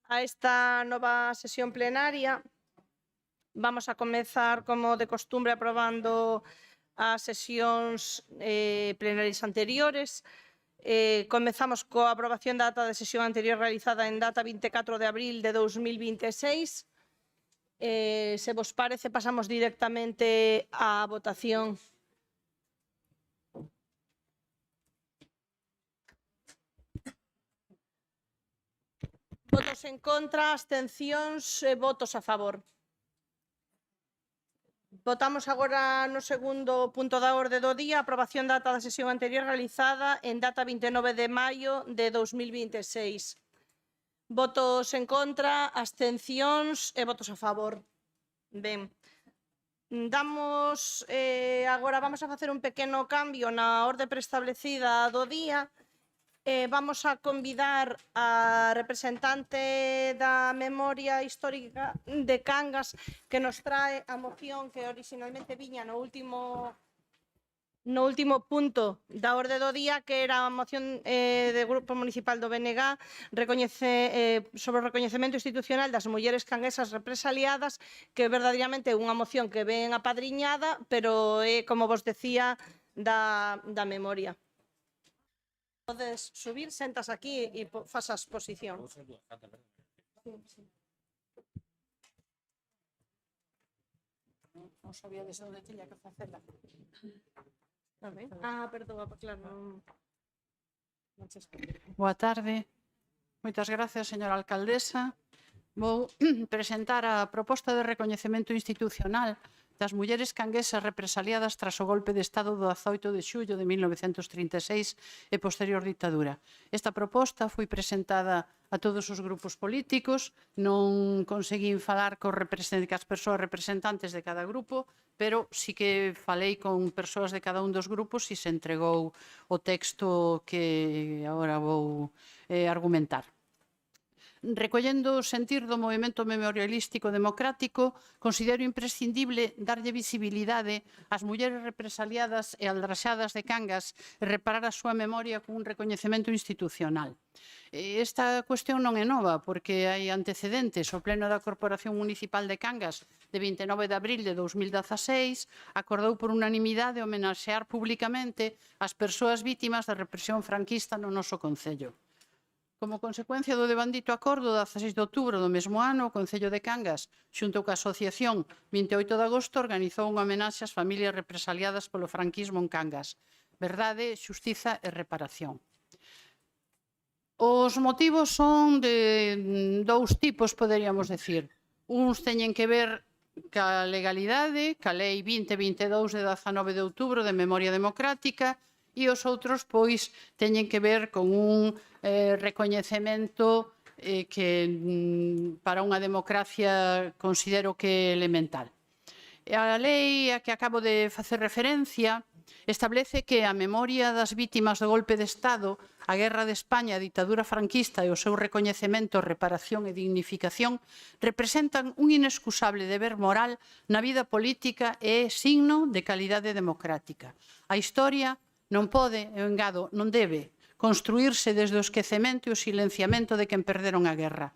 a esta nova sesión plenaria. Vamos a comezar, como de costumbre, aprobando as sesións plenarias anteriores. Comezamos coa aprobación da ata de sesión anterior realizada en data 24 de abril de 2026. Se vos parece, pasamos directamente á votación. Votos en contra, abstencións e votos a favor. Votamos agora no segundo punto da orde do día, aprobación da ata da sesión anterior realizada en data 29 de maio de 2026. Votos en contra, abstencións e votos a favor. Ben, agora vamos a facer un pequeno cambio na orde preestablecida do día. Vamos a convidar a representante da memoria histórica de Cangas que nos trae a moción que originalmente viña no último punto da orde do día, que era a moción do Grupo Municipal do BNG sobre o recoñecemento institucional das mulleres canguesas represaliadas, que verdadeiramente é unha moción que ven apadriñada, pero é, como vos decía, da memoria. Podes subir, sentas aquí e fas a exposición. Non sabía desde onde tiña que facela. Perdón, claro. Boa tarde. Moitas gracias, señora alcaldesa. Vou presentar a proposta de recoñecemento institucional das mulleres canguesas represaliadas tras o golpe de Estado do 18 de xullo de 1936 e posterior ditadura. Esta proposta foi presentada a todos os grupos políticos, non conseguín falar cas persoas representantes de cada grupo, pero sí que falei con persoas de cada un dos grupos e se entregou o texto que agora vou argumentar. Recollendo o sentir do movemento memorialístico democrático, considero imprescindible darlle visibilidade ás mulleres represaliadas e aldraxadas de Cangas e reparar a súa memoria cun recoñecemento institucional. Esta cuestión non é nova, porque hai antecedentes. O Pleno da Corporación Municipal de Cangas, de 29 de abril de 2016, acordou por unanimidade homenaxear públicamente as persoas vítimas da represión franquista no noso concello. Como consecuencia do devandito acordo, do 16 de outubro do mesmo ano, o Concello de Cangas, xunto coa Asociación 28 de agosto, organizou unha homenaxe ás familias represaliadas polo franquismo en Cangas. Verdade, xustiza e reparación. Os motivos son de dous tipos, poderíamos decir. Uns teñen que ver ca legalidade, ca Lei 2022 de 19 de outubro de Memoria Democrática, e os outros, pois, teñen que ver con un recoñecemento que para unha democracia considero que é elemental. A lei a que acabo de facer referencia establece que a memoria das vítimas do golpe de Estado, a Guerra de España, a ditadura franquista e o seu recoñecemento, reparación e dignificación representan un inescusable deber moral na vida política e é signo de calidade democrática. A historia non pode, eu engado, non debe construírse desde o esquecemento e o silenciamento de quen perderon a guerra.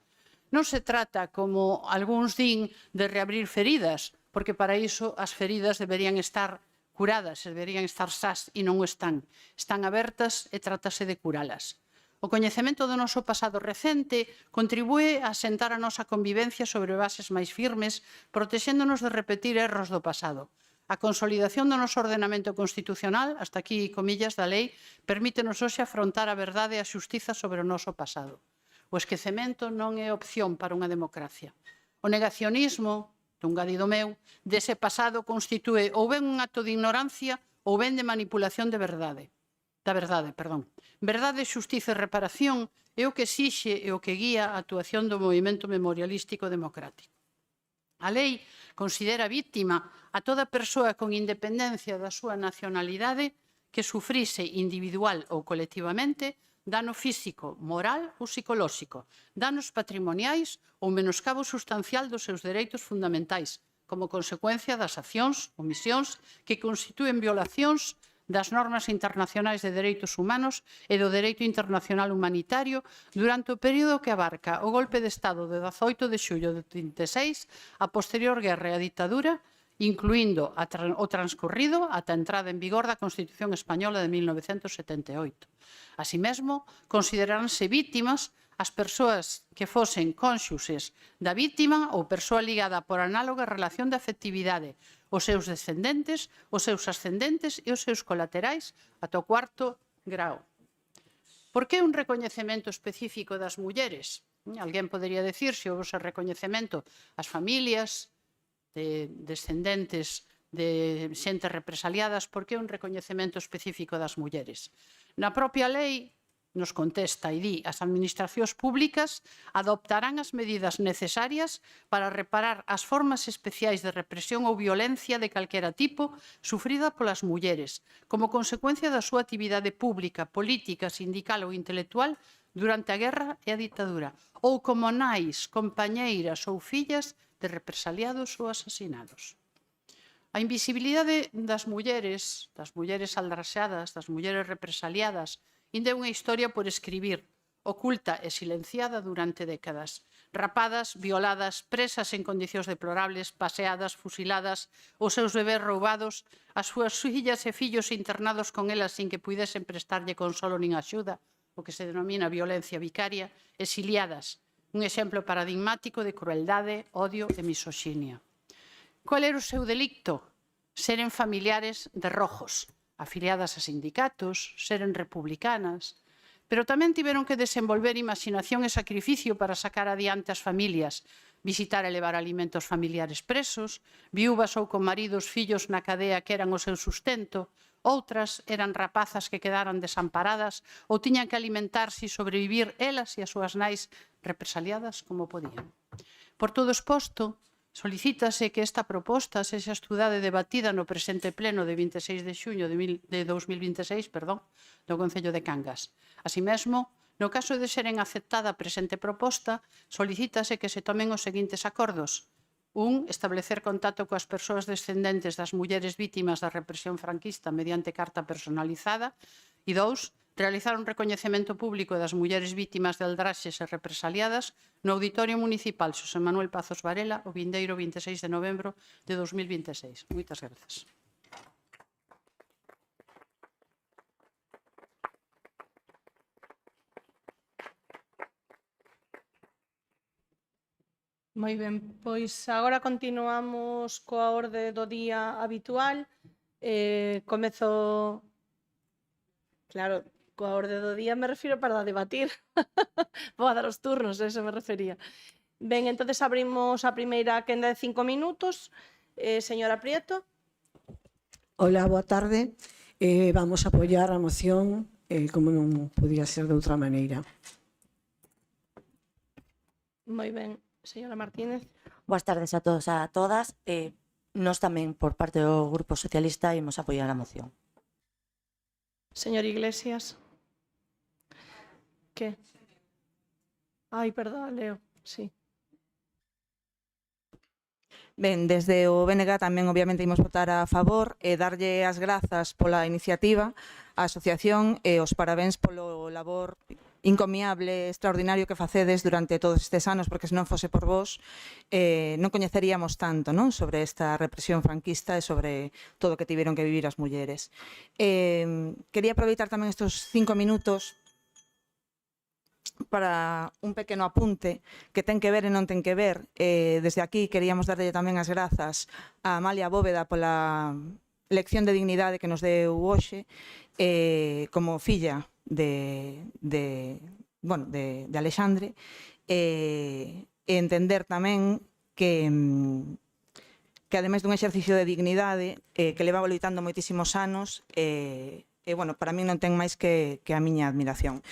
Non se trata, como algúns din, de reabrir feridas, porque para iso as feridas deberían estar curadas, deberían estar sás e non o están. Están abertas e trátase de curalas. O coñecemento do noso pasado recente contribúe a asentar a nosa convivencia sobre bases máis firmes, protexéndonos de repetir erros do pasado. A consolidación do noso ordenamento constitucional, hasta aquí comillas da lei, permítenos hoxe afrontar a verdade e a xustiza sobre o noso pasado. O esquecemento non é opción para unha democracia. O negacionismo, dun gadido meu, dese pasado constitúe ou ben un acto de ignorancia ou ben de manipulación da verdade. Verdade, xustiza e reparación é o que exixe e o que guía a actuación do movemento memorialístico democrático. A lei considera víctima a toda persoa con independencia da súa nacionalidade que sufrise individual ou colectivamente dano físico, moral ou psicolóxico, danos patrimoniais ou menoscabo sustancial dos seus dereitos fundamentais, como consecuencia das accións, omisións, que constitúen violacións das normas internacionais de dereitos humanos e do dereito internacional humanitario durante o período que abarca o golpe de Estado de 18 de xullo de 36, a posterior guerra e a ditadura, incluindo o transcorrido ata a entrada en vigor da Constitución Española de 1978. Así mesmo, consideraránse vítimas as persoas que fosen cónxuxes da vítima ou persoa ligada por análoga relación de afectividade, os seus descendentes, os seus ascendentes e os seus colaterais ata o cuarto grau. Por que un recoñecemento específico das mulleres? Alguén podería dicir se houve ese recoñecemento ás familias de descendentes de xentes represaliadas, por que un recoñecemento específico das mulleres? Na propia lei nos contesta e di as administracións públicas adoptarán as medidas necesarias para reparar as formas especiais de represión ou violencia de calquera tipo sufrida polas mulleres como consecuencia da súa actividade pública, política, sindical ou intelectual durante a guerra e a ditadura ou como nais, compañeiras ou fillas de represaliados ou asasinados. A invisibilidade das mulleres aldraxadas, das mulleres represaliadas, ainda é unha historia por escribir, oculta e silenciada durante décadas. Rapadas, violadas, presas en condicións deplorables, paseadas, fusiladas, os seus bebés roubados, as súas fillas e fillos internados con elas sin que puidesen prestarlle consolo nin axuda, o que se denomina violencia vicaria, exiliadas, un exemplo paradigmático de crueldade, odio e misoxinia. Qual era o seu delicto? Seren familiares de rojos, afiliadas a sindicatos, seren republicanas, pero tamén tiveron que desenvolver imaginación e sacrificio para sacar adiante as familias, visitar e levar alimentos familiares presos, viúvas ou con maridos, fillos na cadea que eran o seu sustento, outras eran rapazas que quedaran desamparadas ou tiñan que alimentarse e sobrevivir elas e as súas nais represaliadas como podían. Por todo exposto, solicítase que esta proposta sexa estudada e debatida no presente pleno de 26 de xuño de 2026 do Concello de Cangas. Así mesmo, no caso de seren aceptada a presente proposta, solicítase que se tomen os seguintes acordos. 1. Establecer contacto coas persoas descendentes das mulleres vítimas da represión franquista mediante carta personalizada. E 2. Realizar un recoñecemento público das mulleres vítimas de aldraxes e represaliadas no Auditorio Municipal Xosé Manuel Pazos Varela o vindeiro 26 de novembro de 2026. Moitas grazas. Moi ben, pois agora continuamos coa orde do día habitual. Comezo, claro, coa orde do día me refiro para debatir. Vou a dar os turnos, eso me refería. Ben, entonces abrimos a primeira quenda de 5 minutos. Señora Prieto. Hola, boa tarde. Vamos a apoiar a moción como non podía ser de outra maneira. Moi ben, señora Martínez. Boas tardes a todos e a todas. Nós tamén, por parte do Grupo Socialista, imos apoiar a moción. Señor Iglesias. Que? Ai, perdón, Leo, sí. Ben, desde o BNG tamén obviamente imos votar a favor e darlle as grazas pola iniciativa á asociación e os parabéns polo labor encomiable, extraordinario que facedes durante todos estes anos, porque se non fose por vos non coñeceríamos tanto, non, sobre esta represión franquista e sobre todo o que tiveron que vivir as mulleres. Quería aproveitar tamén estes 5 minutos para un pequeno apunte que ten que ver e non ten que ver. Desde aquí queríamos darlle tamén as grazas a Amalia Bóveda pola lección de dignidade que nos deu hoxe como filla de Alexandre, e entender tamén que ademais dun exercicio de dignidade que levaba loitando moitísimos anos, bueno, para mí non ten máis que a miña admiración.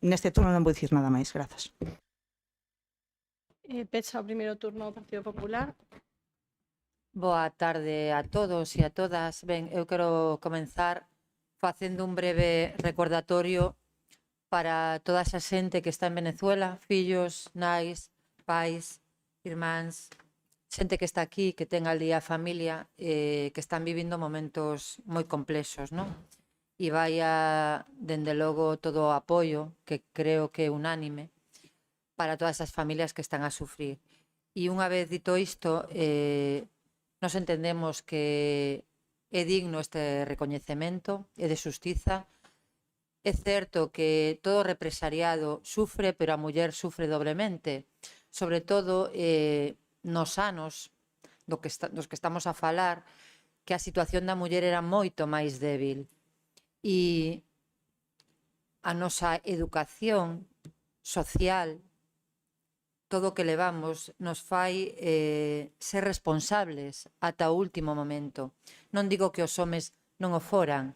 Neste turno non vou dicir nada máis. Grazas. Pecha o primeiro turno do Partido Popular. Boa tarde a todos e a todas. Ben, eu quero comenzar facendo un breve recordatorio para toda esa xente que está en Venezuela, fillos, nais, pais, irmáns, xente que está aquí, que ten ali a familia, que están vivindo momentos moi complexos, non? E vai a, dende logo, todo o apoio, que creo que é unánime, para todas as familias que están a sufrir. E unha vez dito isto, nos entendemos que é digno este recoñecemento, é de xustiza. É certo que todo o represariado sufre, pero a muller sufre doblemente, sobre todo nos anos dos que estamos a falar, que a situación da muller era moito máis débil. E a nosa educación social, todo o que levamos, nos fai ser responsables ata o último momento. Non digo que os homes non o foran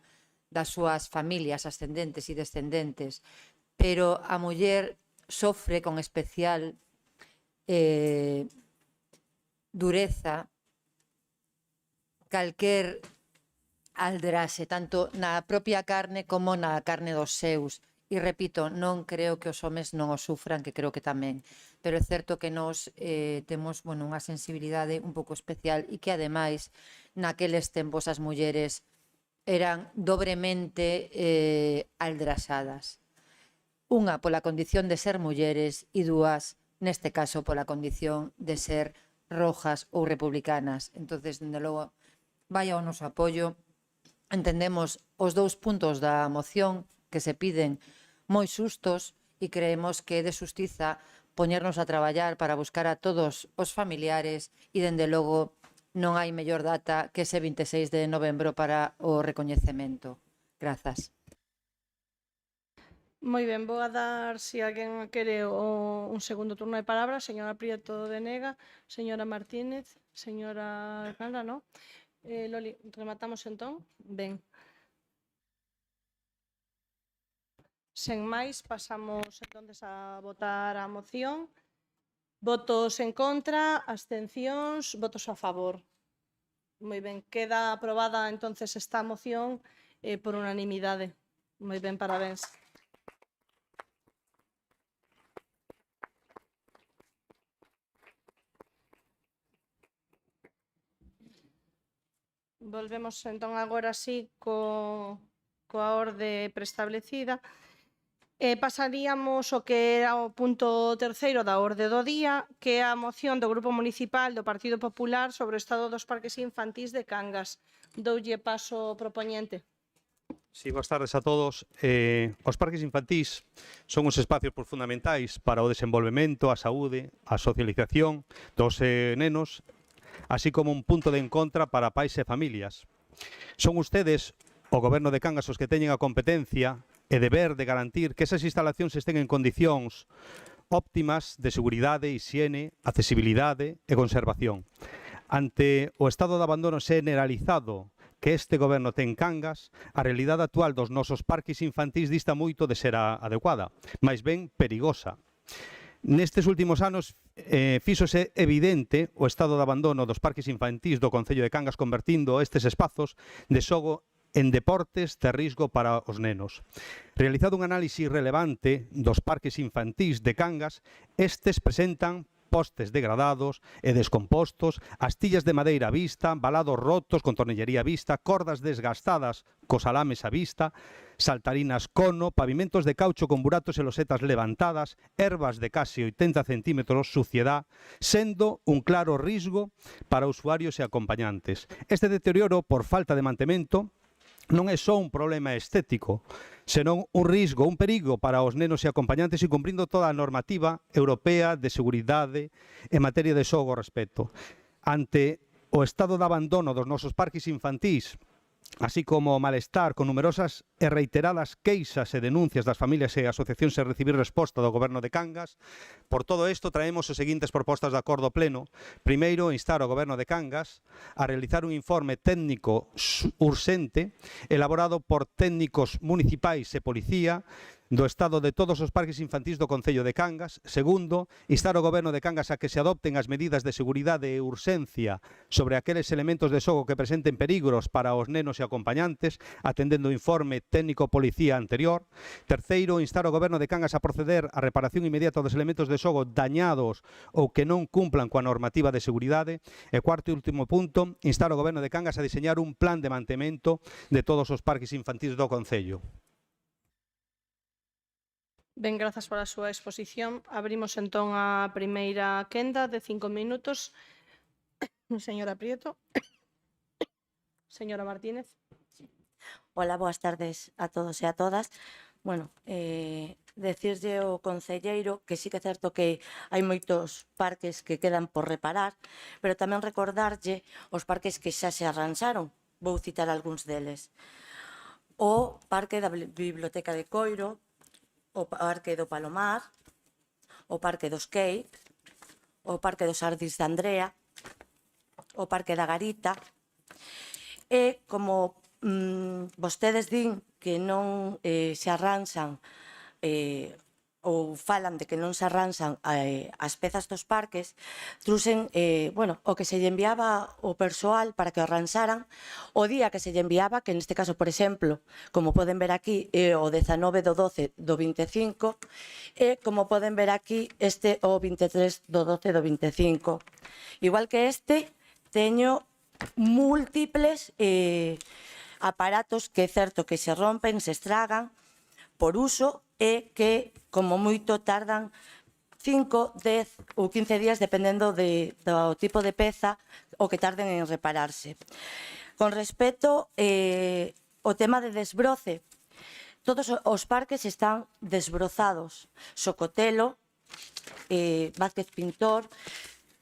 das súas familias ascendentes e descendentes, pero a muller sofre con especial dureza calquer aldraxe, tanto na propia carne como na carne dos seus. E repito, non creo que os homes non o sufran, que creo que tamén. Pero é certo que nós temos unha sensibilidade un pouco especial e que, ademais, naqueles tempos as mulleres eran dobremente aldraxadas. Unha, pola condición de ser mulleres, e dúas, neste caso, pola condición de ser rojas ou republicanas. Entonces, dende logo, vai ao noso apoio. Entendemos os dous puntos da moción que se piden moi xustos e creemos que é de xustiza poñernos a traballar para buscar a todos os familiares e, dende logo, non hai mellor data que ese 26 de novembro para o recoñecemento. Grazas. Moi ben, vou a dar, se alguén quere, un segundo turno de palabra. Señora Prieto de Nega, señora Martínez, señora Hernanda, non? Loli, rematamos entón? Ben. Sen máis, pasamos entonces a votar a moción. Votos en contra, abstencións, votos a favor. Moi ben, queda aprobada entonces esta moción por unanimidade. Moi ben, parabéns. Volvemos entón agora sí coa orde preestablecida. Pasaríamos o que era o punto terceiro da orde do día, que é a moción do Grupo Municipal do Partido Popular sobre o estado dos parques infantís de Cangas. Doulle paso ao propoñente. Sí, boas tardes a todos. Os parques infantís son uns espacios fundamentais para o desenvolvemento, a saúde, a socialización dos nenos, así como un punto de encontra para pais e familias. Son ustedes, o Goberno de Cangas, os que teñen a competencia e deber de garantir que esas instalacións estén en condicións óptimas de seguridade, hixiene, accesibilidade e conservación. Ante o estado de abandono generalizado que este goberno ten Cangas, a realidade actual dos nosos parques infantís dista moito de ser adecuada, máis ben perigosa. Nestes últimos anos fíxose evidente o estado de abandono dos parques infantís do Concello de Cangas, convertindo estes espazos de xogo en deportes de risco para os nenos. Realizado un análise relevante dos parques infantís de Cangas, estes presentan postes degradados e descompostos, astillas de madeira á vista, valados rotos con tornillería á vista, cordas desgastadas cos alames á vista, saltarinas cono, pavimentos de caucho con buratos e losetas levantadas, ervas de case 80 centímetros, suciedad, sendo un claro risco para usuarios e acompañantes. Este deterioro por falta de mantemento non é só un problema estético, senón un risco, un perigo para os nenos e acompañantes, e cumprindo toda a normativa europea de seguridade en materia de xogo ao respecto. Ante o estado de abandono dos nosos parques infantís, así como o malestar con numerosas e reiteradas queixas e denuncias das familias e asociacións sen recibir resposta do Goberno de Cangas, por todo isto traemos as seguintes propostas de acordo pleno. Primeiro, instar ao Goberno de Cangas a realizar un informe técnico urxente elaborado por técnicos municipais e policía do estado de todos os parques infantís do Concello de Cangas. Segundo, instar o Goberno de Cangas a que se adopten as medidas de seguridade e urxencia sobre aqueles elementos de xogo que presenten perigros para os nenos e acompañantes, atendendo o informe técnico-policía anterior. Terceiro, instar o Goberno de Cangas a proceder á reparación inmediata dos elementos de xogo dañados ou que non cumplan coa normativa de seguridade. E cuarto e último punto, instar o Goberno de Cangas a diseñar un plan de mantemento de todos os parques infantís do Concello. Ben, grazas pola súa exposición. Abrimos entón a primeira quenda de 5 minutos. Señora Prieto. Señora Martínez. Hola, boas tardes a todos e a todas. Bueno, decirlle ao concelleiro que sí que é certo que hai moitos parques que quedan por reparar, pero tamén recordarlle os parques que xa se arranxaron. Vou citar algúns deles. O Parque da Biblioteca de Coiro, o Parque do Palomar, o Parque dos Quei, o Parque dos Ardis de Andrea, o Parque da Garita. E como vostedes din que non se arranxan ou falan de que non se arranxan as pezas dos parques, truxen o que se lle enviaba o persoal para que o arranxaran o día que se lle enviaba, que neste caso, por exemplo, como poden ver aquí, o 19 do 12 do 25, e como poden ver aquí, este o 23 do 12 do 25. Igual que este, teño múltiples aparatos que é certo que se rompen, se estragan por uso e que, como moito, tardan 5, 10 ou 15 días, dependendo do tipo de peza, o que tarden en repararse. Con respecto ao tema de desbroce, todos os parques están desbrozados. Socotelo, Vázquez Pintor.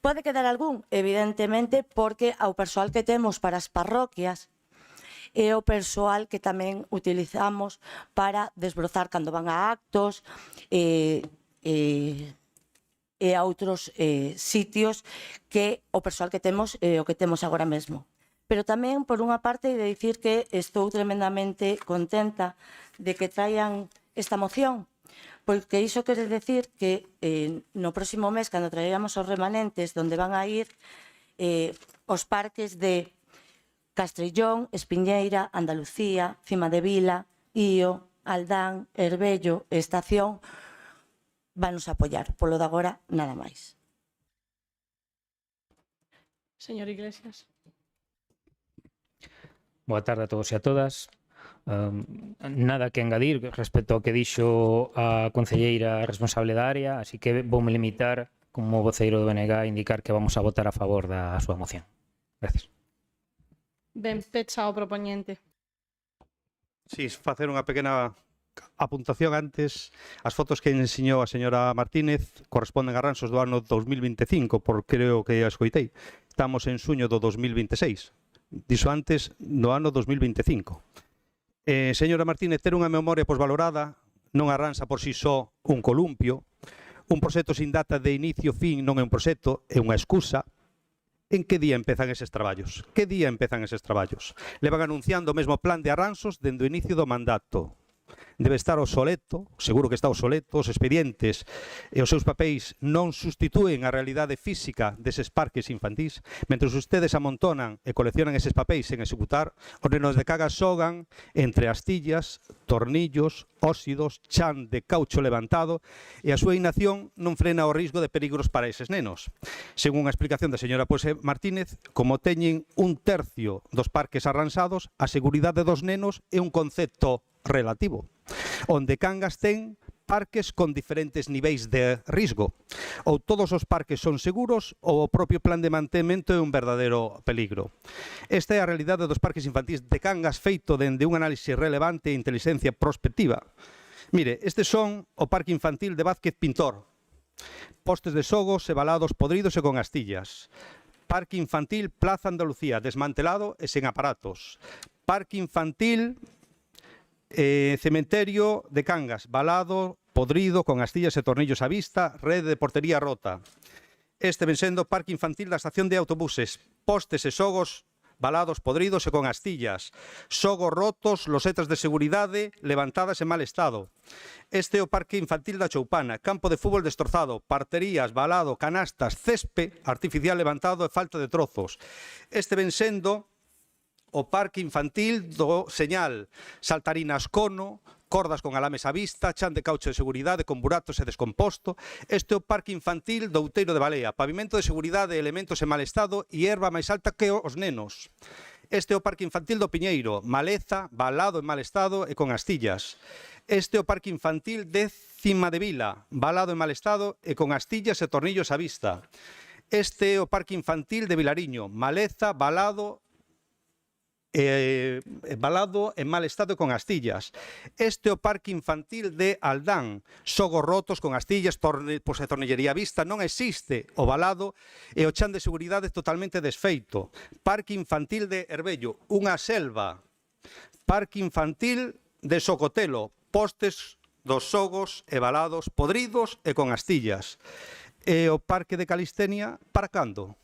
Pode quedar algún, evidentemente, porque ao persoal que temos para as parroquias e o persoal que tamén utilizamos para desbrozar cando van a actos e a outros sitios, que o persoal que temos o que temos agora mesmo. Pero tamén, por unha parte, de dicir que estou tremendamente contenta de que traian esta moción, porque iso quere decir que no próximo mes, cando traíamos os remanentes, donde van a ir os parques de Castrillón, Espiñeira, Andalucía, Cima de Vila, Ío, Aldán, Herbello, Estación, vanos a apoiar. Polo de agora, nada máis. Señor Iglesias. Boa tarde a todos e a todas. Nada que engadir respecto ao que dixo a concelleira responsable da área, así que voume limitar como voceiro do BNG a indicar que vamos a votar a favor da súa moción. Gracias. Ben, pecha o propoñente. Si, facer unha pequena apuntación antes. As fotos que enseñou a señora Martínez corresponden a ranxos do ano 2025, por creo que a escoitei. Estamos en xuño do 2026. Dixo antes do ano 2025. Señora Martínez, ter unha memoria posvalorada non arranxa por si só un columpio. Un proxecto sin data de inicio fin non é un proxecto, é unha excusa. En que día empezan eses traballos? Que día empezan eses traballos? Levan anunciando o mesmo plan de arranxos dende o inicio do mandato. Debe estar obsoleto, seguro que está obsoleto, os expedientes e os seus papéis non sustitúen a realidade física deses parques infantís. Mentre ustedes amontonan e coleccionan eses papéis sen executar, os nenos de Cangas xogan entre astillas, tornillos, óxidos, chan de caucho levantado, e a súa inacción non frena o risco de perigros para eses nenos. Según a explicación da señora Martínez, como teñen un tercio dos parques arranxados, a seguridade dos nenos é un concepto relativo, onde Cangas ten parques con diferentes niveis de risco. Ou todos os parques son seguros ou o propio plan de mantemento é un verdadeiro peligro. Esta é a realidade dos parques infantís de Cangas feito dende un análisis relevante e inteligencia prospectiva. Mire, estes son o parque infantil de Vázquez Pintor. Postes de xogos e balados podridos e con astillas. Parque infantil Plaza Andalucía, desmantelado e sen aparatos. Parque infantil Cementerio de Cangas, balado, podrido, con astillas e tornillos á vista, rede de portería rota. Este ven sendo parque infantil da estación de autobuses, postes e xogos valados, podridos e con astillas, xogos rotos, losetas de seguridade levantadas en mal estado. Este é o parque infantil da Choupana, campo de fútbol destrozado, parterías, valado, canastas, césped artificial levantado e falta de trozos. Este ven sendo o parque infantil do Señal, saltarinas cono, cordas con alames á vista, chan de caucho de seguridade con buratos e descomposto. Este é o parque infantil do Outeiro de Balea, pavimento de seguridade e elementos en mal estado e erva máis alta que os nenos. Este é o parque infantil do Piñeiro, maleza, valado en mal estado e con astillas. Este é o parque infantil de Cima de Vila, valado en mal estado e con astillas e tornillos á vista. Este é o parque infantil de Vilariño, maleza, valado en mal estado e con astillas. Este é o parque infantil de Aldán, xogos rotos con astillas, tornillería vista, non existe o valado e o chan de seguridade totalmente desfeito. Parque infantil de Herbello, unha selva. Parque infantil de Socotelo, postes dos xogos e valados podridos e con astillas. E o parque de Calistenia, para cando?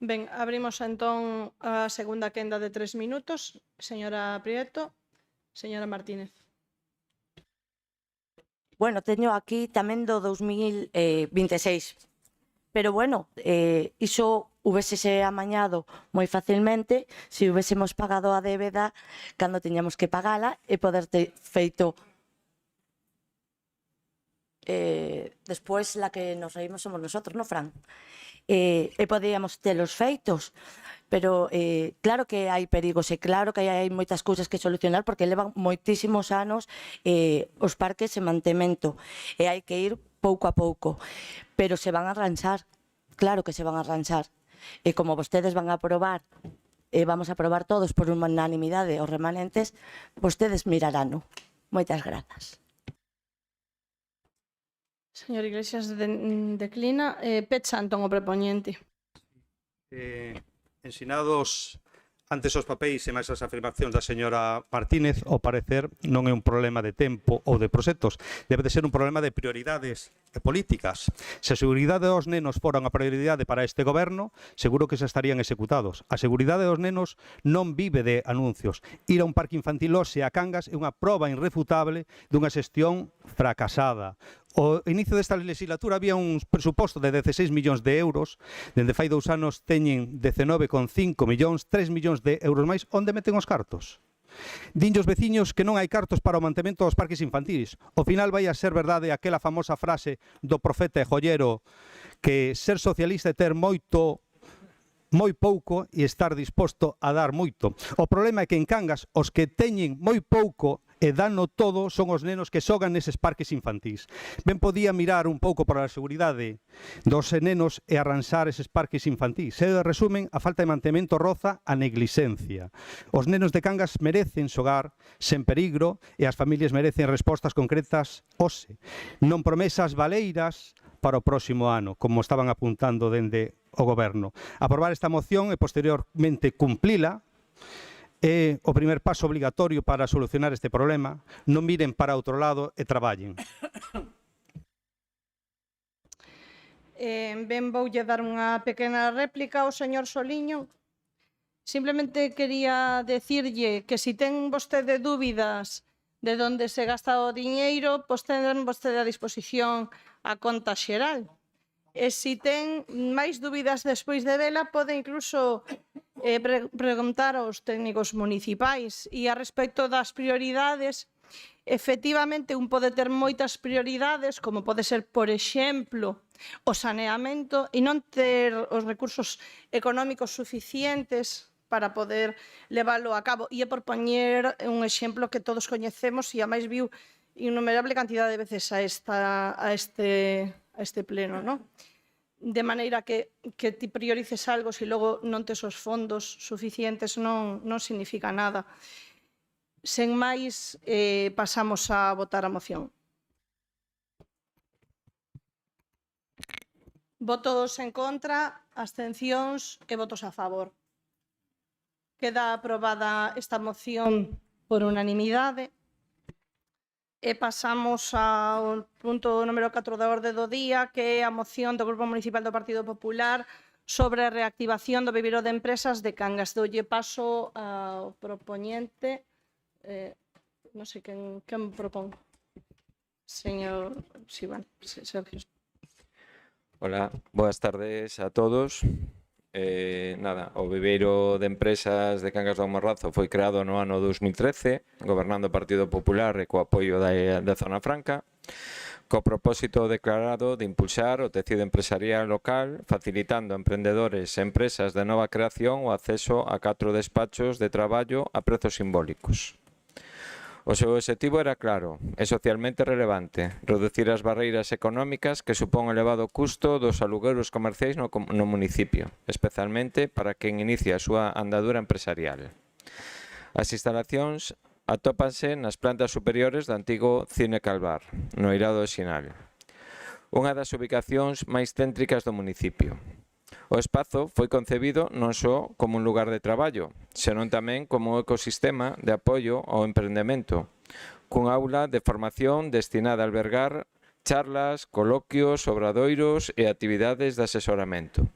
Ben, abrimos entón a segunda quenda de 3 minutos. Señora Prieto, señora Martínez. Bueno, teño aquí tamén do 2026. Pero bueno, iso hubésese amañado moi facilmente se hubésemos pagado a débeda cando teñamos que pagala e poder ter feito. Despois la que nos reímos somos nosotros, non, Fran? E podíamos telos feitos, pero claro que hai perigos e claro que hai moitas cousas que solucionar porque levan moitísimos anos os parques en mantemento e hai que ir pouco a pouco, pero se van a arranxar, claro que se van a arranxar, e como vostedes van a aprobar e vamos a aprobar todos por unanimidade os remanentes, vostedes mirarán. Moitas grazas. Señor Iglesias declina. Pecha entón o prepoñente. Ensinados antes os papéis e máis as afirmacións da señora Martínez, ao parecer non é un problema de tempo ou de proxectos, debe de ser un problema de prioridades políticas. Se a seguridade dos nenos fora unha prioridade para este goberno, seguro que se estarían executados. A seguridade dos nenos non vive de anuncios. Ir a un parque infantil hoxe a Cangas é unha proba irrefutable dunha xestión fracasada. O inicio desta legislatura había un presuposto de 16 millóns de euros, dende fai 2 anos teñen 19,5 millóns, 3 millóns de euros máis, onde meten os cartos? Dinlle os veciños que non hai cartos para o mantemento dos parques infantiles. Ao final vai a ser verdade aquela famosa frase do profeta e jollero que ser socialista é ter moi pouco e estar disposto a dar moito. O problema é que en Cangas os que teñen moi pouco e dano todo son os nenos que xogan neses parques infantís. Ben podía mirar un pouco para a seguridade dos nenos e arranxar eses parques infantís. Se resumen, a falta de mantemento roza a neglixencia. Os nenos de Cangas merecen xogar sen perigro e as familias merecen respostas concretas hoxe. Non promesas baleiras para o próximo ano, como estaban apuntando dende o goberno. Aprobar esta moción e posteriormente cumplila é o primer paso obligatorio para solucionar este problema. Non miren para outro lado e traballen. Ben, voulle dar unha pequena réplica ao señor Soliño. Simplemente quería decirlle que si ten vostede dúbidas de onde se gasta o diñeiro, pois ten vostede a disposición a conta xeral. E se ten máis dúbidas despois de vela, pode incluso preguntar aos técnicos municipais. E a respecto das prioridades, efectivamente, un pode ter moitas prioridades, como pode ser, por exemplo, o saneamento, e non ter os recursos económicos suficientes para poder leválo a cabo. E é por poñer un exemplo que todos coñecemos e a máis viu innumerable cantidade de veces a este pleno, non? De maneira que ti priorices algo se logo non tes os fondos suficientes non significa nada. Sen máis, pasamos a votar a moción. Votos en contra, abstencións e votos a favor. Queda aprobada esta moción por unanimidade. E pasamos ao punto número 4 da orde do día, que é a moción do Grupo Municipal do Partido Popular sobre a reactivación do viviro de empresas de Cangas. Doulle paso ao propoñente. Non sei quen propón. Señor Sergio. Hola, boas tardes a todos. O viveiro de empresas de Cangas do Morrazo foi creado no ano 2013, gobernando o Partido Popular e co apoio da Zona Franca, co propósito declarado de impulsar o tecido empresarial local, facilitando a emprendedores e empresas de nova creación o acceso a 4 despachos de traballo a prezos simbólicos. O seu objetivo era claro e socialmente relevante: reducir as barreiras económicas que supón o elevado custo dos alugueiros comerciais no municipio, especialmente para quen inicia a súa andadura empresarial. As instalacións atópanse nas plantas superiores do antigo Cine Calvar, no eirado de Xinal, unha das ubicacións máis céntricas do municipio. O espazo foi concebido non só como un lugar de traballo, senón tamén como un ecosistema de apoio ao emprendemento, cun aula de formación destinada a albergar charlas, coloquios, obradoiros e actividades de asesoramento.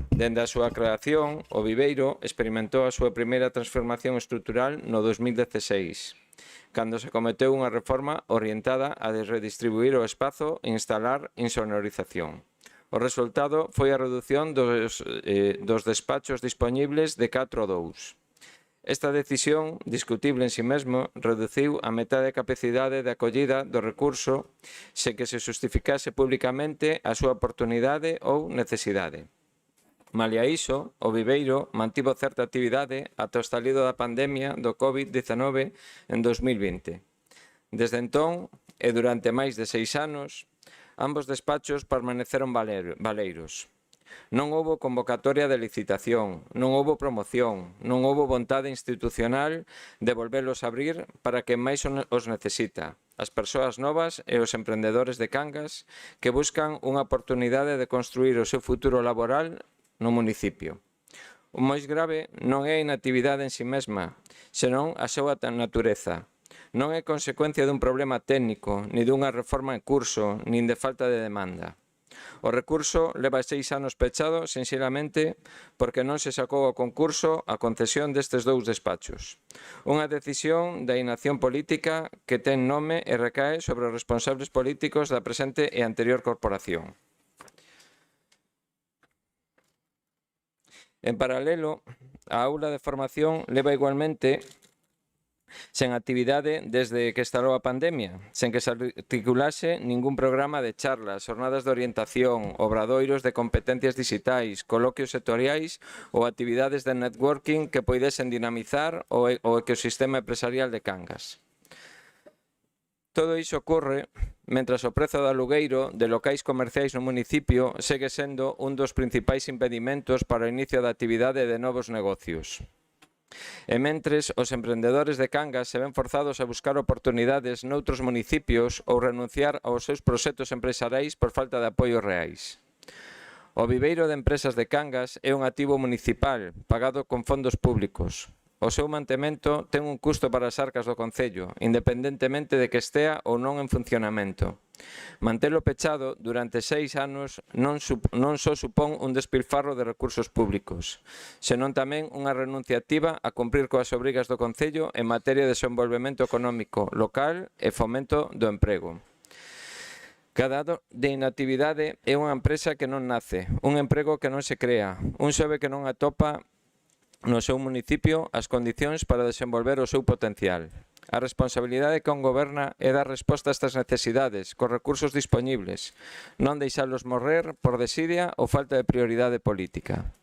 Dende a súa creación, o viveiro experimentou a súa primeira transformación estrutural no 2016, cando se cometeu unha reforma orientada a redistribuir o espazo e instalar insonorización. O resultado foi a redución dos despachos dispoñibles de 4 a 2. Esta decisión, discutible en si mesmo, reduciu a metade da capacidade de acollida do recurso sen que se justificase públicamente a súa oportunidade ou necesidade. Malia iso, o viveiro mantivo certa actividade ata o estalido da pandemia do COVID-19 en 2020. Desde entón, e durante máis de 6 anos, ambos despachos permaneceron baleiros. Non houbo convocatoria de licitación, non houbo promoción, non houbo vontade institucional de volvelos a abrir para quen máis os necesita, as persoas novas e os emprendedores de Cangas que buscan unha oportunidade de construir o seu futuro laboral no municipio. O máis grave non é a inactividade en si mesma, senón a súa natureza. Non é consecuencia dun problema técnico, ni dunha reforma en curso, nin de falta de demanda. O recurso leva 6 anos pechado, sinceramente, porque non se sacou ao concurso a concesión destes 2 despachos. Unha decisión da inacción política que ten nome e recae sobre os responsables políticos da presente e anterior corporación. En paralelo, a aula de formación leva igualmente sen actividade desde que estalou a pandemia, sen que se articulase ningún programa de charlas, jornadas de orientación, obradoiros de competencias digitais, coloquios sectoriais ou actividades de networking que poidesen dinamizar o ecosistema empresarial de Cangas. Todo iso ocorre mentras o prezo do alugueiro de locais comerciais no municipio segue sendo un dos principais impedimentos para o inicio da actividade de novos negocios. E mentres, os emprendedores de Cangas se ven forzados a buscar oportunidades noutros municipios ou renunciar aos seus proxectos empresariais por falta de apoios reais. O viveiro de empresas de Cangas é un activo municipal pagado con fondos públicos. O seu mantemento ten un custo para as arcas do concello, independentemente de que estea ou non en funcionamento. Mantelo pechado durante 6 anos non só supón un despilfarro de recursos públicos, senón tamén unha renuncia activa a cumprir coas obrigas do concello en materia de desenvolvemento económico local e fomento do emprego. Cada ano de inactividade é unha empresa que non nace, un emprego que non se crea, un xove que non atopa no seu municipio as condicións para desenvolver o seu potencial. A responsabilidade que goberna é dar resposta a estas necesidades, cos recursos dispoñibles, non deixalos morrer por desidia ou falta de prioridade política.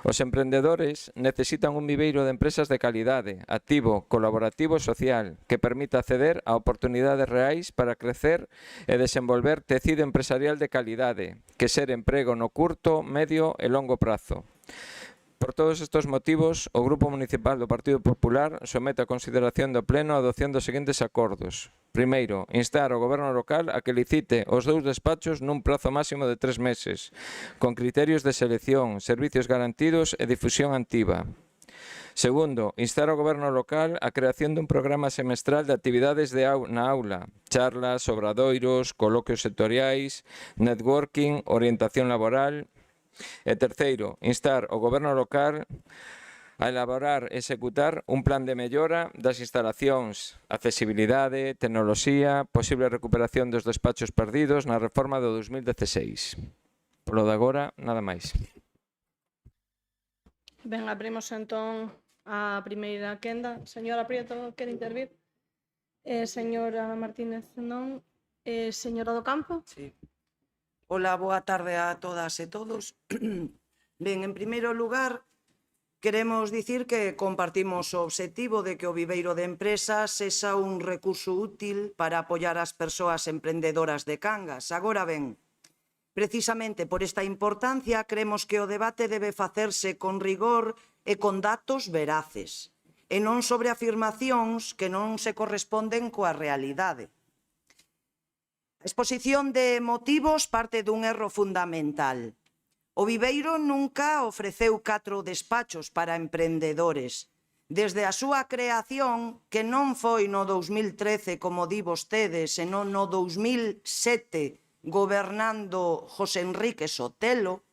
Os emprendedores necesitan un viveiro de empresas de calidade, activo, colaborativo e social, que permita acceder a oportunidades reais para crecer e desenvolver tecido empresarial de calidade, que ser emprego no curto, medio e longo prazo. Por todos estes motivos, o Grupo Municipal do Partido Popular somete a consideración do Pleno a adopción dos seguintes acordos. Primeiro, instar ao Goberno local a que licite os 2 despachos nun prazo máximo de 3 meses, con criterios de selección, servicios garantidos e difusión activa. Segundo, instar ao Goberno local a creación dun programa semestral de actividades na aula, charlas, obradoiros, coloquios sectoriais, networking, orientación laboral. E terceiro, instar o Goberno local a elaborar e executar un plan de mellora das instalacións, accesibilidade, tecnoloxía, posible recuperación dos despachos perdidos na reforma do 2016. Polo de agora, nada máis. Ben, abrimos entón a primeira quenda. Señora Prieto, quere intervir? Señora Martínez, non. Señora do Campo? Sí. Hola, boa tarde a todas e todos. Ben, en primeiro lugar, queremos dicir que compartimos o obxectivo de que o viveiro de empresas sexa un recurso útil para apoiar as persoas emprendedoras de Cangas. Agora ben, precisamente por esta importancia, creemos que o debate debe facerse con rigor e con datos veraces, e non sobre afirmacións que non se corresponden coa realidade. A exposición de motivos parte dun erro fundamental. O viveiro nunca ofreceu 4 despachos para emprendedores. Desde a súa creación, que non foi no 2013, como di vostede, senón no 2007, gobernando José Enrique Sotelo,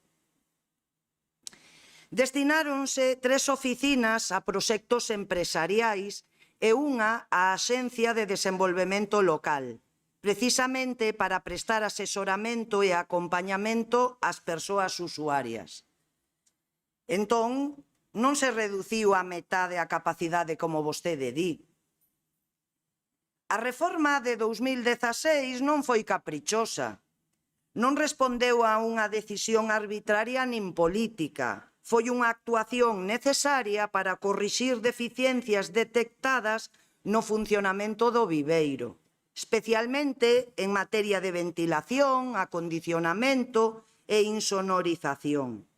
destináronse 3 oficinas a proxectos empresariais e unha á Axencia de Desenvolvemento Local, precisamente para prestar asesoramento e acompañamento ás persoas usuarias. Entón, non se reduciu a metade a capacidade como vostede di. A reforma de 2016 non foi caprichosa, non respondeu a unha decisión arbitraria nin política. Foi unha actuación necesaria para corrixir deficiencias detectadas no funcionamento do viveiro, especialmente en materia de ventilación, acondicionamento e insonorización.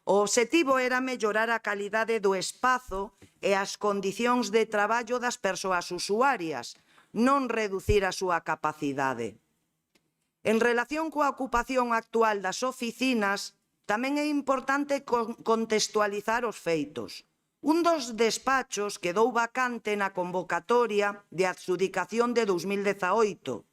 O obxectivo era mellorar a calidade do espazo e as condicións de traballo das persoas usuarias, non reducir a súa capacidade. En relación coa ocupación actual das oficinas, tamén é importante contextualizar os feitos. Un dos despachos quedou vacante na convocatoria de adxudicación de 2018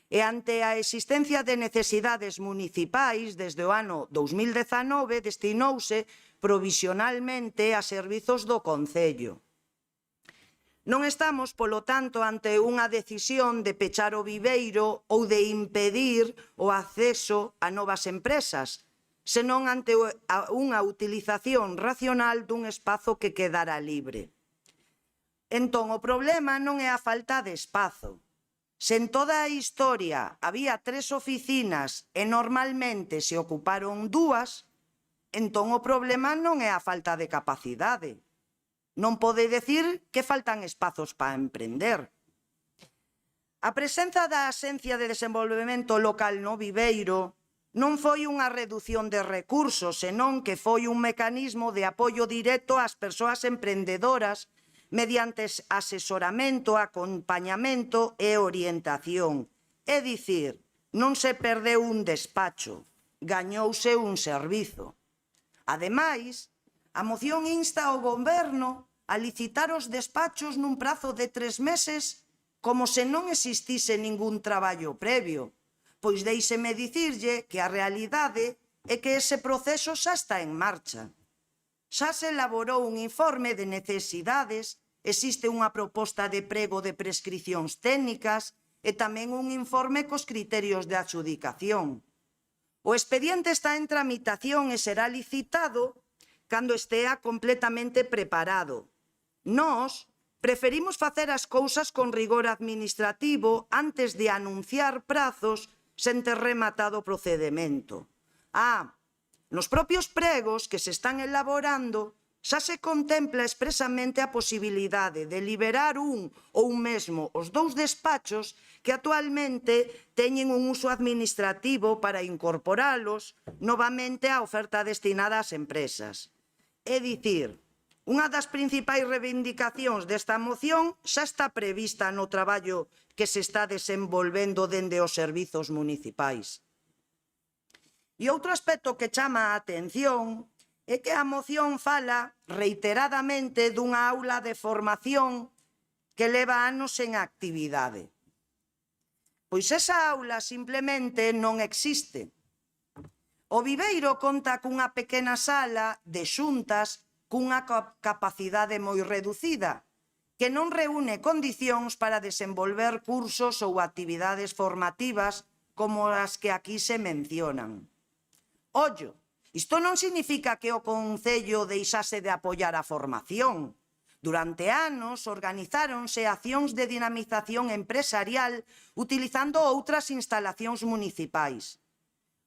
e ante a existencia de necesidades municipais desde o ano 2019 destinouse provisionalmente a servizos do Concello. Non estamos, polo tanto, ante unha decisión de pechar o viveiro ou de impedir o acceso a novas empresas, senón ante unha utilización racional dun espazo que quedara libre. Entón, o problema non é a falta de espazo. Se en toda a historia había 3 oficinas e normalmente se ocuparon 2, entón o problema non é a falta de capacidade. Non pode decir que faltan espazos para emprender. A presenza da Axencia de Desenvolvemento Local no viveiro non foi unha redución de recursos, senón que foi un mecanismo de apoio directo ás persoas emprendedoras mediante asesoramento, acompañamento e orientación. É dicir, non se perdeu un despacho, gañouse un servizo. Ademais, a moción insta ao Goberno a licitar os despachos nun prazo de 3 meses como se non existise ningún traballo previo. Pois deixeme dicirlle que a realidade é que ese proceso xa está en marcha. Xa se elaborou un informe de necesidades, existe unha proposta de prego de prescricións técnicas e tamén un informe cos criterios de adxudicación. O expediente está en tramitación e será licitado cando estea completamente preparado. Nós preferimos facer as cousas con rigor administrativo antes de anunciar prazos sen ter rematado o procedemento. Nos propios pregos que se están elaborando xa se contempla expresamente a posibilidade de liberar un ou mesmo os 2 despachos que actualmente teñen un uso administrativo para incorporalos novamente á oferta destinada ás empresas. É dicir, unha das principais reivindicacións desta moción xa está prevista no traballo que se está desenvolvendo dende os servizos municipais. E outro aspecto que chama a atención é que a moción fala reiteradamente dunha aula de formación que leva anos en actividade. Pois esa aula simplemente non existe. O Viveiro conta cunha pequena sala de xuntas cunha capacidade moi reducida, que non reúne condicións para desenvolver cursos ou actividades formativas como as que aquí se mencionan. Ollo, isto non significa que o Concello deixase de apoiar a formación. Durante anos organizáronse accións de dinamización empresarial utilizando outras instalacións municipais.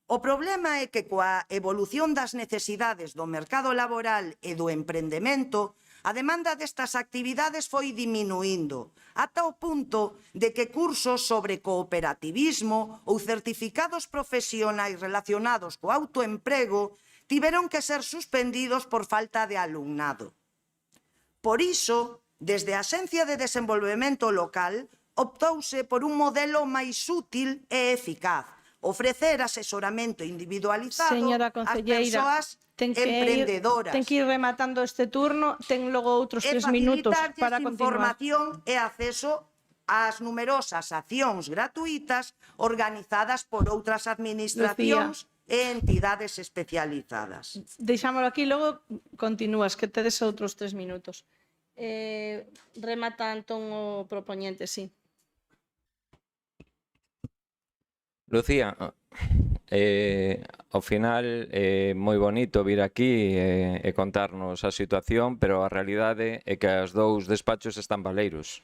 O problema é que coa evolución das necesidades do mercado laboral e do emprendemento, a demanda destas actividades foi diminuindo, ata o punto de que cursos sobre cooperativismo ou certificados profesionais relacionados co autoemprego tiveron que ser suspendidos por falta de alumnado. Por iso, desde a Axencia de Desenvolvemento Local, optouse por un modelo máis útil e eficaz, ofrecer asesoramento individualizado Señora ás concelleira, persoas emprendedoras. ten que ir rematando este turno, ten logo outros 3 minutos para continuar. Información e acceso ás numerosas accións gratuitas organizadas por outras administracións e entidades especializadas. Deixámoslo aquí, logo continúas, que tedes outros 3 minutos. Remata entón o propoñente, sí. Lucía, ao final é moi bonito vir aquí e contarnos a situación, pero a realidade é que os dous despachos están baleiros.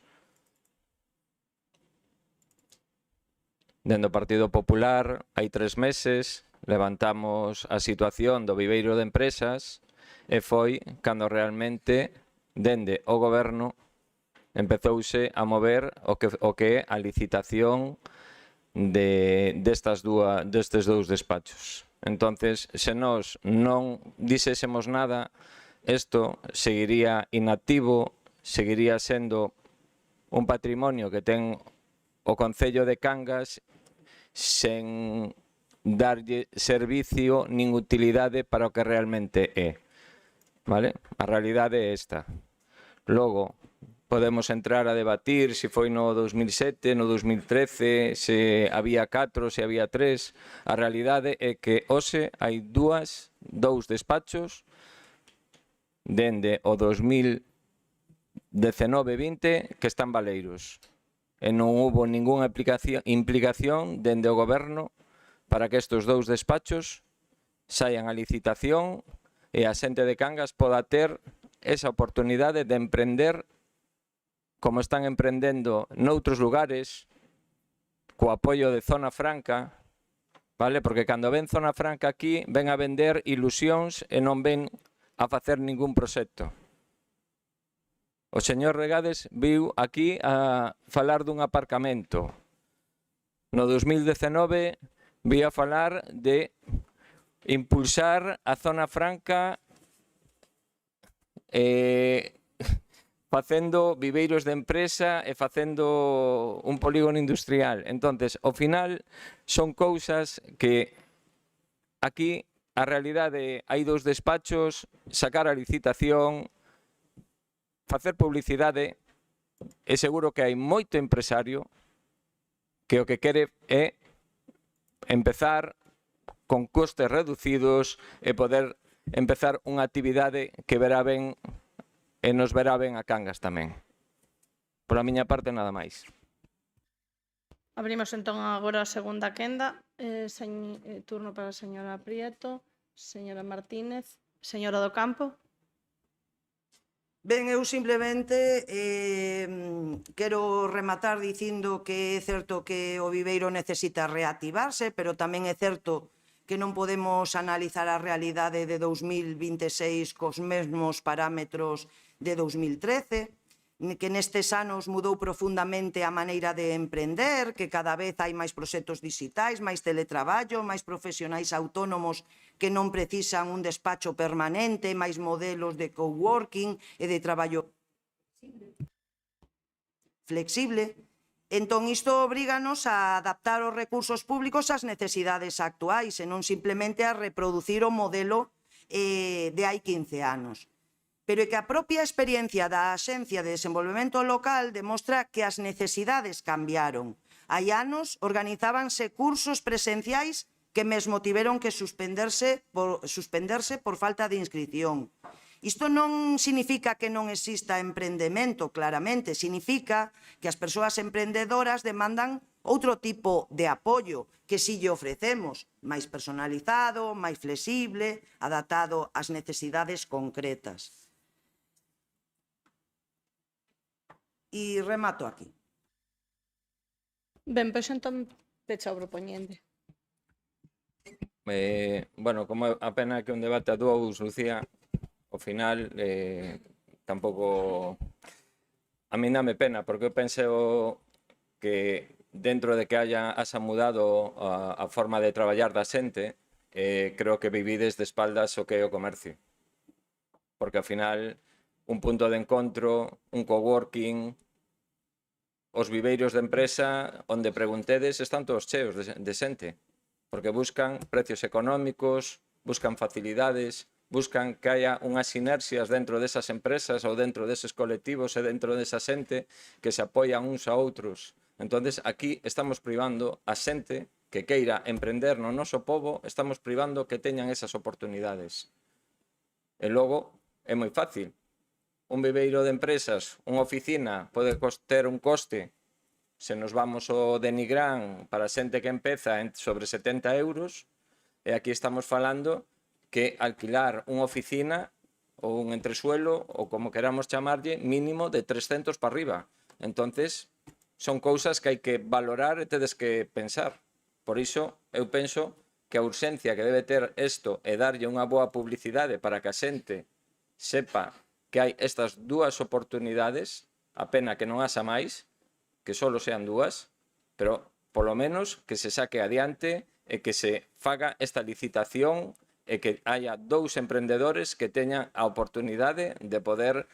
Dende o Partido Popular, hai 3 meses, levantamos a situación do viveiro de empresas e foi cando realmente, dende o goberno, empezouse a mover o que é a licitación destes dous despachos. Entonces, se nós non dixésemos nada, isto seguiría inactivo, seguiría sendo un patrimonio que ten o Concello de Cangas sen darlle servicio nin utilidade para o que realmente é. Vale? A realidade é esta. Logo, podemos entrar a debatir se foi no 2007, no 2013, se había 4, se había 3. A realidade é que hoxe hai dous despachos dende o 2019-20 que están baleiros. E non houve ningunha implicación dende o goberno para que estes dous despachos saian a licitación e a xente de Cangas poda ter esa oportunidade de emprender como están emprendendo noutros lugares, co apoio de Zona Franca, vale? Porque cando ven Zona Franca aquí, ven a vender ilusións e non ven a facer ningún proxecto. O señor Regades viu aquí a falar dun aparcamento. No 2019 viu a falar de impulsar a Zona Franca facendo viveiros de empresa e facendo un polígono industrial. Entonces, ao final, son cousas que aquí a realidade hai dous despachos, sacar a licitación, facer publicidade, e seguro que hai moito empresario que o que quere é empezar con costes reducidos e poder empezar unha actividade que verá ben e nos verá ben a Cangas tamén. Por a miña parte, nada máis. Abrimos entón agora a segunda quenda. Turno para a señora Prieto, señora Martínez, señora do Campo. Ben, eu simplemente quero rematar dicindo que é certo que o viveiro necesita reactivarse, pero tamén é certo que non podemos analizar a realidade de 2026 cos mesmos parámetros de 2013, que nestes anos mudou profundamente a maneira de emprender, que cada vez hai máis proxectos digitais, máis teletraballo, máis profesionais autónomos que non precisan un despacho permanente, máis modelos de coworking e de traballo flexible. Entón, isto obríganos a adaptar os recursos públicos ás necesidades actuais e non simplemente a reproducir o modelo de hai 15 anos. Pero é que a propia experiencia da Axencia de Desenvolvemento Local demostra que as necesidades cambiaron. Hai anos organizábanse cursos presenciais que mesmo tiveron que suspenderse por falta de inscripción. Isto non significa que non exista emprendemento, claramente. Significa que as persoas emprendedoras demandan outro tipo de apoio que si lle ofrecemos, máis personalizado, máis flexible, adaptado ás necesidades concretas. E remato aquí. Ben, pois entón pecha o propoñente. Bueno, como a pena que un debate a dous, Lucía, ao final tampouco a mí dame pena, porque eu penso que dentro de que haxa mudado a forma de traballar da xente, creo que vivides de espaldas o que é o comercio, porque ao final un punto de encontro, un coworking, os viveiros de empresa onde preguntedes están todos cheos de xente, porque buscan precios económicos, buscan facilidades, buscan que haya unhas sinerxias dentro desas empresas ou dentro deses colectivos e dentro desa xente que se apoian uns a outros. Entonces, aquí estamos privando a xente que queira emprender no noso pobo, estamos privando que teñan esas oportunidades. E logo, é moi fácil. Un viveiro de empresas, unha oficina, pode ter un coste, se nos vamos ao de Nigrán, para xente que empeza sobre 70 euros, e aquí estamos falando que alquilar unha oficina ou un entresuelo, ou como queramos chamarlle, mínimo de 300 para arriba. Entonces, son cousas que hai que valorar e tedes que pensar. Por iso, eu penso que a urxencia que debe ter isto é darlle unha boa publicidade para que a xente sepa que hai estas dúas oportunidades, a pena que non haxa máis, que só sean dúas, pero polo menos que se saque adiante e que se faga esta licitación e que haya dous emprendedores que teñan a oportunidade de poder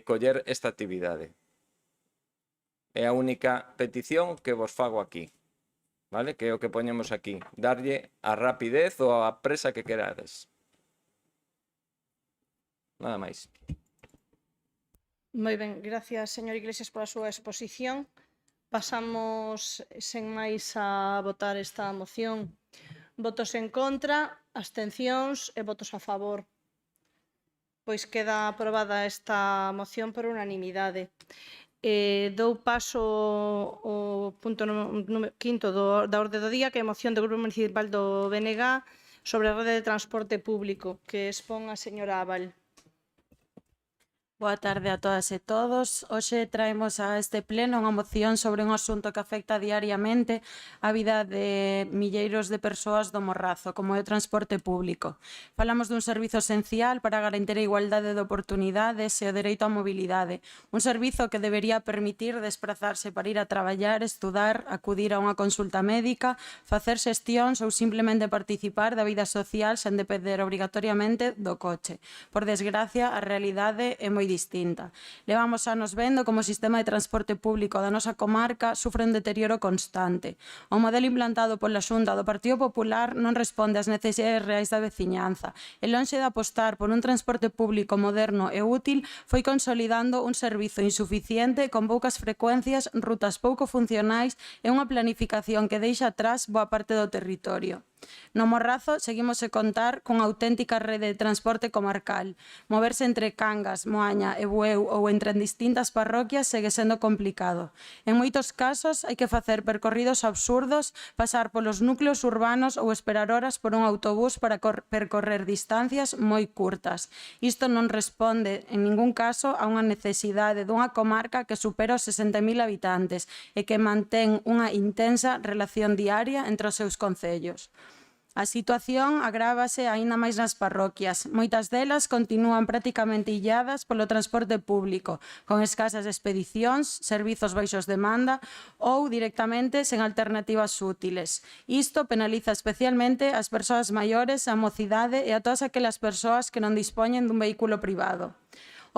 coller esta actividade. É a única petición que vos fago aquí, vale? Que é o que poñemos aquí, darlle a rapidez ou a presa que querades. Nada máis. Moi ben, gracias, señor Iglesias, pola súa exposición. Pasamos, sen máis, a votar esta moción. Votos en contra, abstencións e votos a favor. Pois queda aprobada esta moción por unanimidade. Dou paso ao punto quinto da orde do día, que é a moción do Grupo Municipal do BNG sobre a rede de transporte público, que expón a señora Abal. Boa tarde a todas e todos. Hoxe traemos a este pleno unha moción sobre un asunto que afecta diariamente a vida de milleiros de persoas do Morrazo, como é o transporte público. Falamos dun servizo esencial para garantir a igualdade de oportunidades e o dereito á mobilidade. Un servizo que debería permitir desplazarse para ir a traballar, estudar, acudir a unha consulta médica, facer xestións ou simplemente participar da vida social sen depender obrigatoriamente do coche. Por desgracia, a realidade é moi distinta. Levamos anos vendo como o sistema de transporte público da nosa comarca sufre un deterioro constante. O modelo implantado pola Xunta do Partido Popular non responde ás necesidades reais da veciñanza e lonxe de apostar por un transporte público moderno e útil, foi consolidando un servizo insuficiente con poucas frecuencias, rutas pouco funcionais e unha planificación que deixa atrás boa parte do territorio. No Morrazo seguimos a contar cunha auténtica rede de transporte comarcal. Moverse entre Cangas, Moaña e Bueu ou entre distintas parroquias segue sendo complicado. En moitos casos hai que facer percorridos absurdos, pasar polos núcleos urbanos ou esperar horas por un autobús para percorrer distancias moi curtas. Isto non responde en ningún caso a unha necesidade dunha comarca que supera os 60.000 habitantes e que mantén unha intensa relación diaria entre os seus concellos. A situación agrávase aínda máis nas parroquias. Moitas delas continúan prácticamente illadas polo transporte público, con escasas expedicións, servizos baixos demanda ou directamente sen alternativas útiles. Isto penaliza especialmente as persoas maiores, a mocidade e a todas aquelas persoas que non dispoñen dun vehículo privado.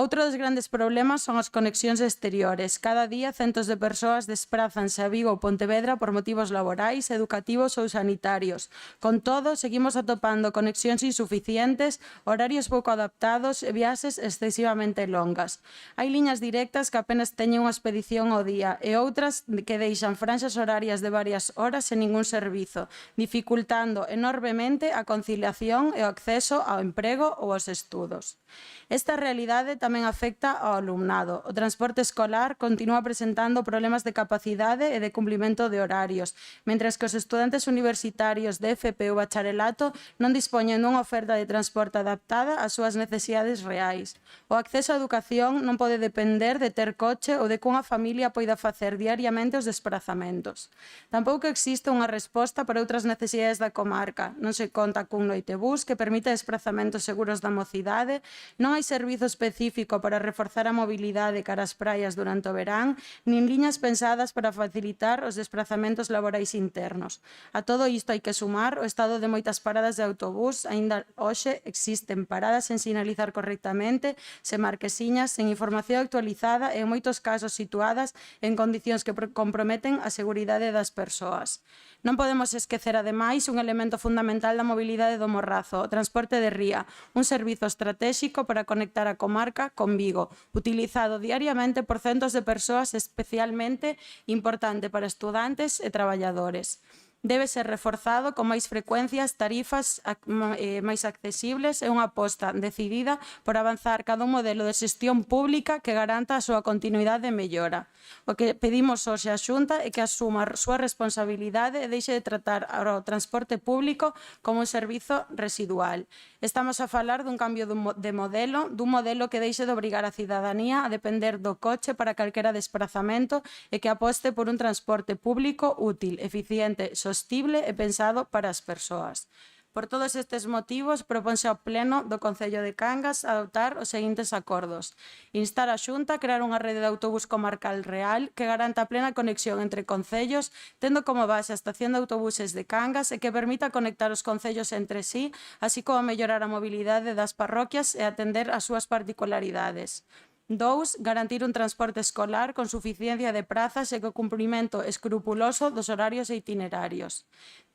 Outro dos grandes problemas son as conexións exteriores. Cada día centos de persoas desprázanse a Vigo ou Pontevedra por motivos laborais, educativos ou sanitarios. Con todo, seguimos atopando conexións insuficientes, horarios pouco adaptados e viaxes excesivamente longas. Hai liñas directas que apenas teñen unha expedición ao día e outras que deixan franxas horarias de varias horas sen ningún servizo, dificultando enormemente a conciliación e o acceso ao emprego ou aos estudos. Esta realidade tamén afecta ao alumnado. O transporte escolar continúa presentando problemas de capacidade e de cumplimento de horarios, mentres que os estudantes universitarios de FP ou bacharelato non dispoñen dunha oferta de transporte adaptada ás súas necesidades reais. O acceso á educación non pode depender de ter coche ou de que unha familia poida facer diariamente os desprazamentos. Tampouco existe unha resposta para outras necesidades da comarca. Non se conta cun noitebús que permita desprazamentos seguros da mocidade, non hai servizo específico para reforzar a mobilidade cara ás praias durante o verán, nin liñas pensadas para facilitar os desprazamentos laborais internos. A todo isto hai que sumar o estado de moitas paradas de autobús. Aínda hoxe existen paradas sen sinalizar correctamente, sen marquesiñas, sen información actualizada e en moitos casos situadas en condicións que comprometen a seguridade das persoas. Non podemos esquecer, ademais, un elemento fundamental da mobilidade do Morrazo, o transporte de ría, un servizo estratéxico para conectar a comarca con Vigo, utilizado diariamente por centos de persoas, especialmente importante para estudantes e traballadores. Debe ser reforzado con máis frecuencias, tarifas máis accesibles e unha aposta decidida por avanzar cada un modelo de xestión pública que garanta a súa continuidade e mellora. O que pedimos hoxe á Xunta é que asuma a súa responsabilidade e deixe de tratar o transporte público como un servizo residual. Estamos a falar dun cambio de modelo, dun modelo que deixe de obrigar a cidadanía a depender do coche para calquera desprazamento e que aposte por un transporte público útil, eficiente, sostible e pensado para as persoas. Por todos estes motivos, proponse ao Pleno do Concello de Cangas adoptar os seguintes acordos. Instar a Xunta a crear unha rede de autobús comarcal real que garanta a plena conexión entre concellos, tendo como base a estación de autobuses de Cangas e que permita conectar os concellos entre sí, así como mellorar a mobilidade das parroquias e atender as súas particularidades. 2. Garantir un transporte escolar con suficiencia de prazas e co cumprimento escrupuloso dos horarios e itinerarios.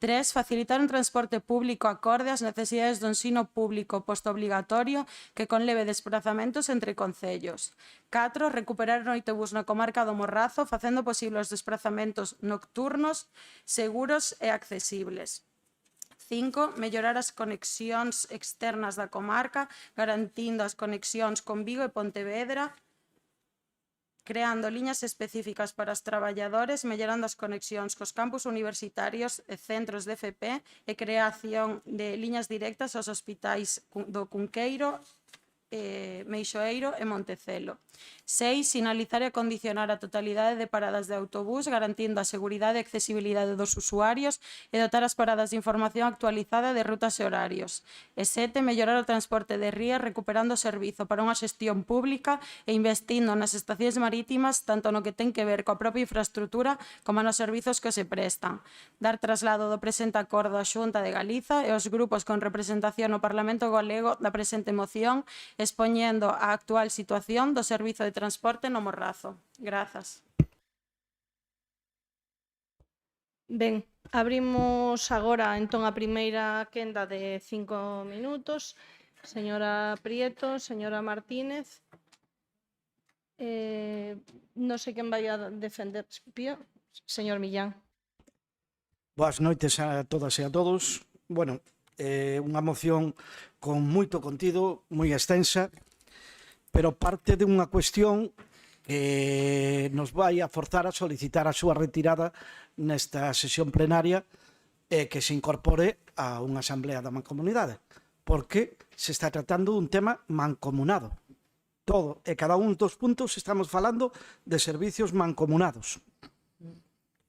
3. Facilitar un transporte público acorde ás necesidades do ensino público postoobligatorio que conleve desprazamentos entre concellos. 4. Recuperar o noitebús na comarca do Morrazo, facendo posible os desprazamentos nocturnos, seguros e accesibles. 5. Mellorar as conexións externas da comarca, garantindo as conexións con Vigo e Pontevedra, creando liñas específicas para os traballadores, mellorando as conexións cos campus universitarios e centros de FP e creación de liñas directas aos hospitais do Cunqueiro, Meixoeiro e Montecelo. 6. Sinalizar e acondicionar a totalidade de paradas de autobús, garantindo a seguridade e accesibilidade dos usuarios e dotar as paradas de información actualizada de rutas e horarios. E 7. Mellorar o transporte de ría, recuperando o servizo para unha xestión pública e investindo nas estacións marítimas, tanto no que ten que ver coa propia infraestrutura como nos servizos que se prestan. Dar traslado do presente acordo á Xunta de Galiza e aos grupos con representación no Parlamento Galego da presente moción, expoñendo a actual situación do servizo de transporte no Morrazo. Grazas. Ben, abrimos agora entón a primeira quenda de 5 minutos. Señora Prieto, señora Martínez. Non sei quen vai a defender. Señor Millán. Boas noites a todas e a todos. Bueno, unha moción con moito contido, moi extensa, pero parte de unha cuestión que nos vai a forzar a solicitar a súa retirada nesta sesión plenaria e que se incorpore a unha asamblea da mancomunidade, porque se está tratando dun tema mancomunado. Todo e cada un dos puntos estamos falando de servicios mancomunados.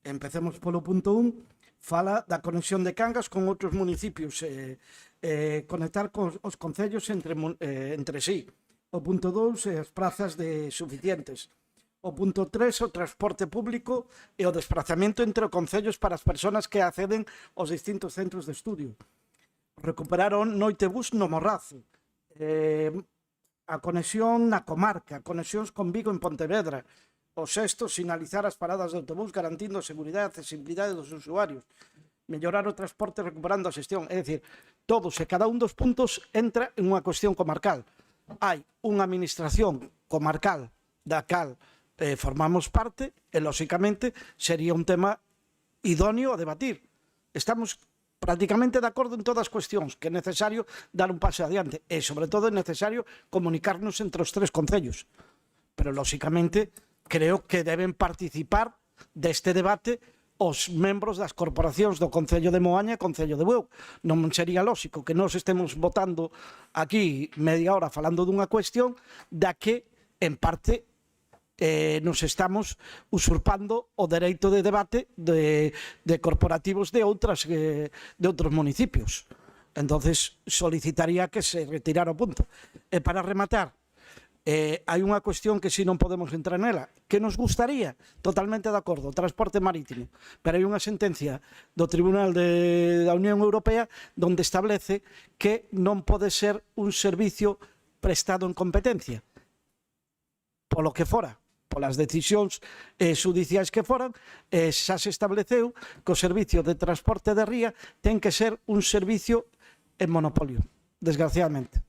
Empecemos polo punto 1, fala da conexión de Cangas con outros municipios, conectar con os concellos entre sí. O punto 2, as prazas suficientes. O punto 3, o transporte público e o desprazamento entre concellos para as persoas que acceden aos distintos centros de estudio. Recuperar o noitebús no Morrazo. a conexión na comarca, conexións con Vigo en Pontevedra. O sexto, sinalizar as paradas de autobús garantindo a seguridade e accesibilidade dos usuarios. Mellorar o transporte recuperando a xestión. É dicir, todos e cada un dos puntos entra en unha cuestión comarcal. Hai unha administración comarcal da cal formamos parte e, lóxicamente, sería un tema idóneo a debatir. Estamos prácticamente de acordo en todas as cuestións, que é necesario dar un paso adiante e, sobre todo, é necesario comunicarnos entre os tres concellos. Pero, lóxicamente, creo que deben participar deste debate os membros das corporacións do Concello de Moaña e Concello de Bueu. Non sería lóxico que nós estemos votando aquí media hora falando dunha cuestión da que, en parte, nos estamos usurpando o dereito de debate de corporativos de outros municipios. Entonces, solicitaría que se retirara o punto. E para rematar, hai unha cuestión que si non podemos entrar nela, que nos gustaría, totalmente de acordo, o transporte marítimo, pero hai unha sentencia do Tribunal da Unión Europea donde establece que non pode ser un servicio prestado en competencia, polo que fora, polas decisións xudiciais que foran, xa se estableceu que o servicio de transporte de ría ten que ser un servicio en monopolio, desgraciadamente.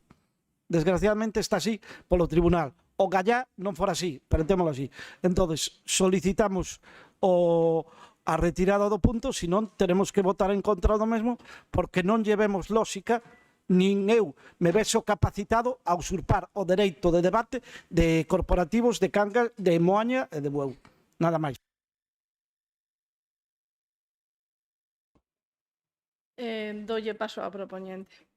Desgraciadamente está así polo tribunal. O gallá non fora así, permitémolo así. Entonces, solicitamos a retirada do punto, senón teremos que votar en contra do mesmo, porque non llevemos lógica, nin eu me vexo capacitado a usurpar o dereito de debate de corporativos de Cangas, de Moaña e de Bueu. Nada máis. Dolle paso ao propoñente.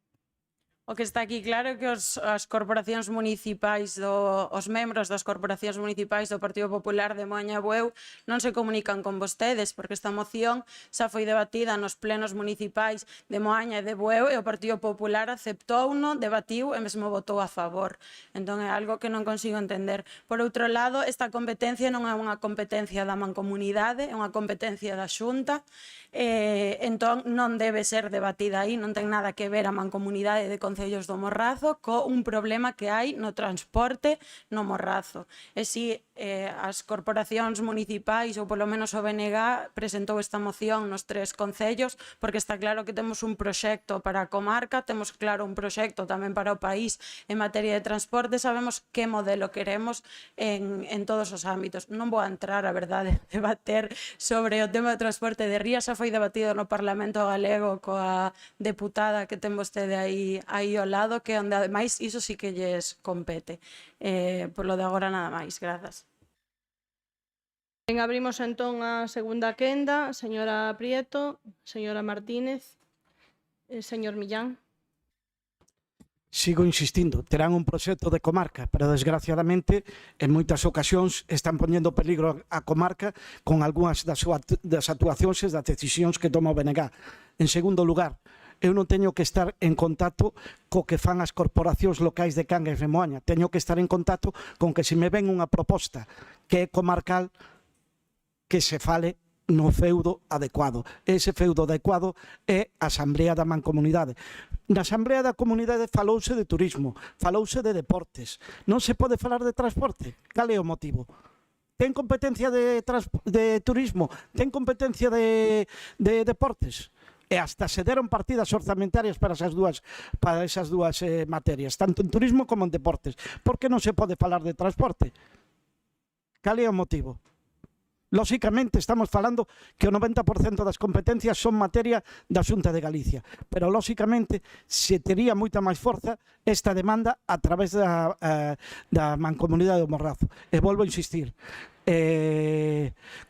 O que está aquí claro é que as corporacións municipais, os membros das corporacións municipais do Partido Popular de Moaña e Bueu non se comunican con vostedes, porque esta moción xa foi debatida nos plenos municipais de Moaña e de Bueu e o Partido Popular aceptouno, debatiu e mesmo votou a favor. Entón é algo que non consigo entender. Por outro lado, esta competencia non é unha competencia da mancomunidade, é unha competencia da Xunta, entón non debe ser debatida aí, non ten nada que ver a mancomunidade de Concellos do Morrazo co un problema que hai no transporte no Morrazo. E si as corporacións municipais ou polo menos o BNG presentou esta moción nos tres concellos porque está claro que temos un proxecto para a comarca, temos claro un proxecto tamén para o país en materia de transporte, sabemos que modelo queremos en todos os ámbitos. Non vou a entrar, a verdade, debater sobre o tema do transporte de ría, xa foi debatido no Parlamento galego coa deputada que ten vostede aí ao lado, que onde ademais iso sí que lles compete. Por lo de agora nada máis, grazas. Abrimos entón a segunda quenda, señora Prieto, señora Martínez, señor Millán. Sigo insistindo, terán un proxecto de comarca, pero desgraciadamente en moitas ocasións están poñendo peligro a comarca con algunhas das actuacións e das decisións que toma o BNG. En segundo lugar, eu non teño que estar en contacto co que fan as corporacións locais de Cangas e Moaña. Teño que estar en contacto con que se me ven unha proposta que é comarcal, que se fale no feudo adecuado. Ese feudo adecuado é a Asamblea da Mancomunidade. Na Asamblea da Comunidade falouse de turismo, falouse de deportes. Non se pode falar de transporte. Cal é o motivo? Ten competencia de turismo? Ten competencia de deportes? E hasta se deron partidas orzamentarias para esas dúas materias, tanto en turismo como en deportes. Por que non se pode falar de transporte? Cal é o motivo? Lóxicamente, estamos falando que o 90% das competencias son materia da Xunta de Galicia, pero lóxicamente se tería moita máis forza esta demanda a través da Mancomunidade do Morrazo. E volvo a insistir,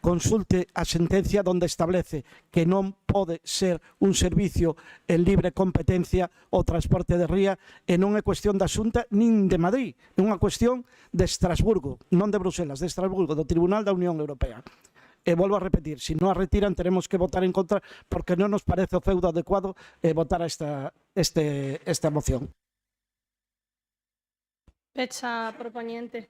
consulte a sentencia onde establece que non pode ser un servicio en libre competencia o transporte de ría e non é cuestión da Xunta nin de Madrid, é unha cuestión de Estrasburgo, non de Bruselas, de Estrasburgo, do Tribunal da Unión Europea. E volvo a repetir, se non a retiran teremos que votar en contra porque non nos parece o feudo adecuado votar esta moción. Pecha propoñente.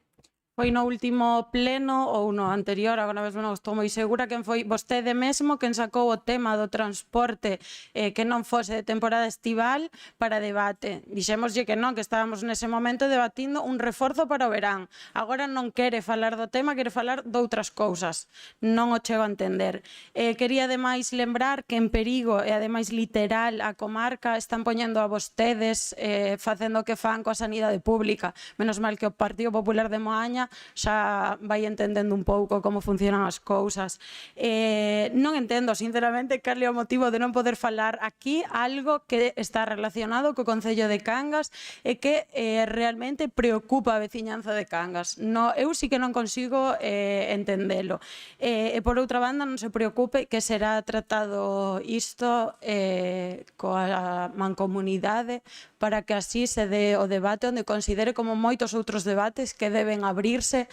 foi no último pleno ou no anterior, agora mesmo non estou moi segura, quen foi vostede mesmo quen sacou o tema do transporte que non fose de temporada estival para debate. Dixémoslle que non, que estábamos nese momento debatindo un reforzo para o verán. Agora non quere falar do tema, quere falar doutras cousas. Non o chego a entender. Quería ademais lembrar que en perigo e ademais literal a comarca están poñendo a vostedes facendo o que fan coa sanidade pública. Menos mal que o Partido Popular de Moaña xa vai entendendo un pouco como funcionan as cousas. Non entendo, sinceramente, cal é o motivo de non poder falar aquí algo que está relacionado co Concello de Cangas e que realmente preocupa a veciñanza de Cangas. Eu sí que non consigo entendelo. E por outra banda, non se preocupe que será tratado isto coa mancomunidade para que así se dé o debate onde considere como moitos outros debates que deben abrirse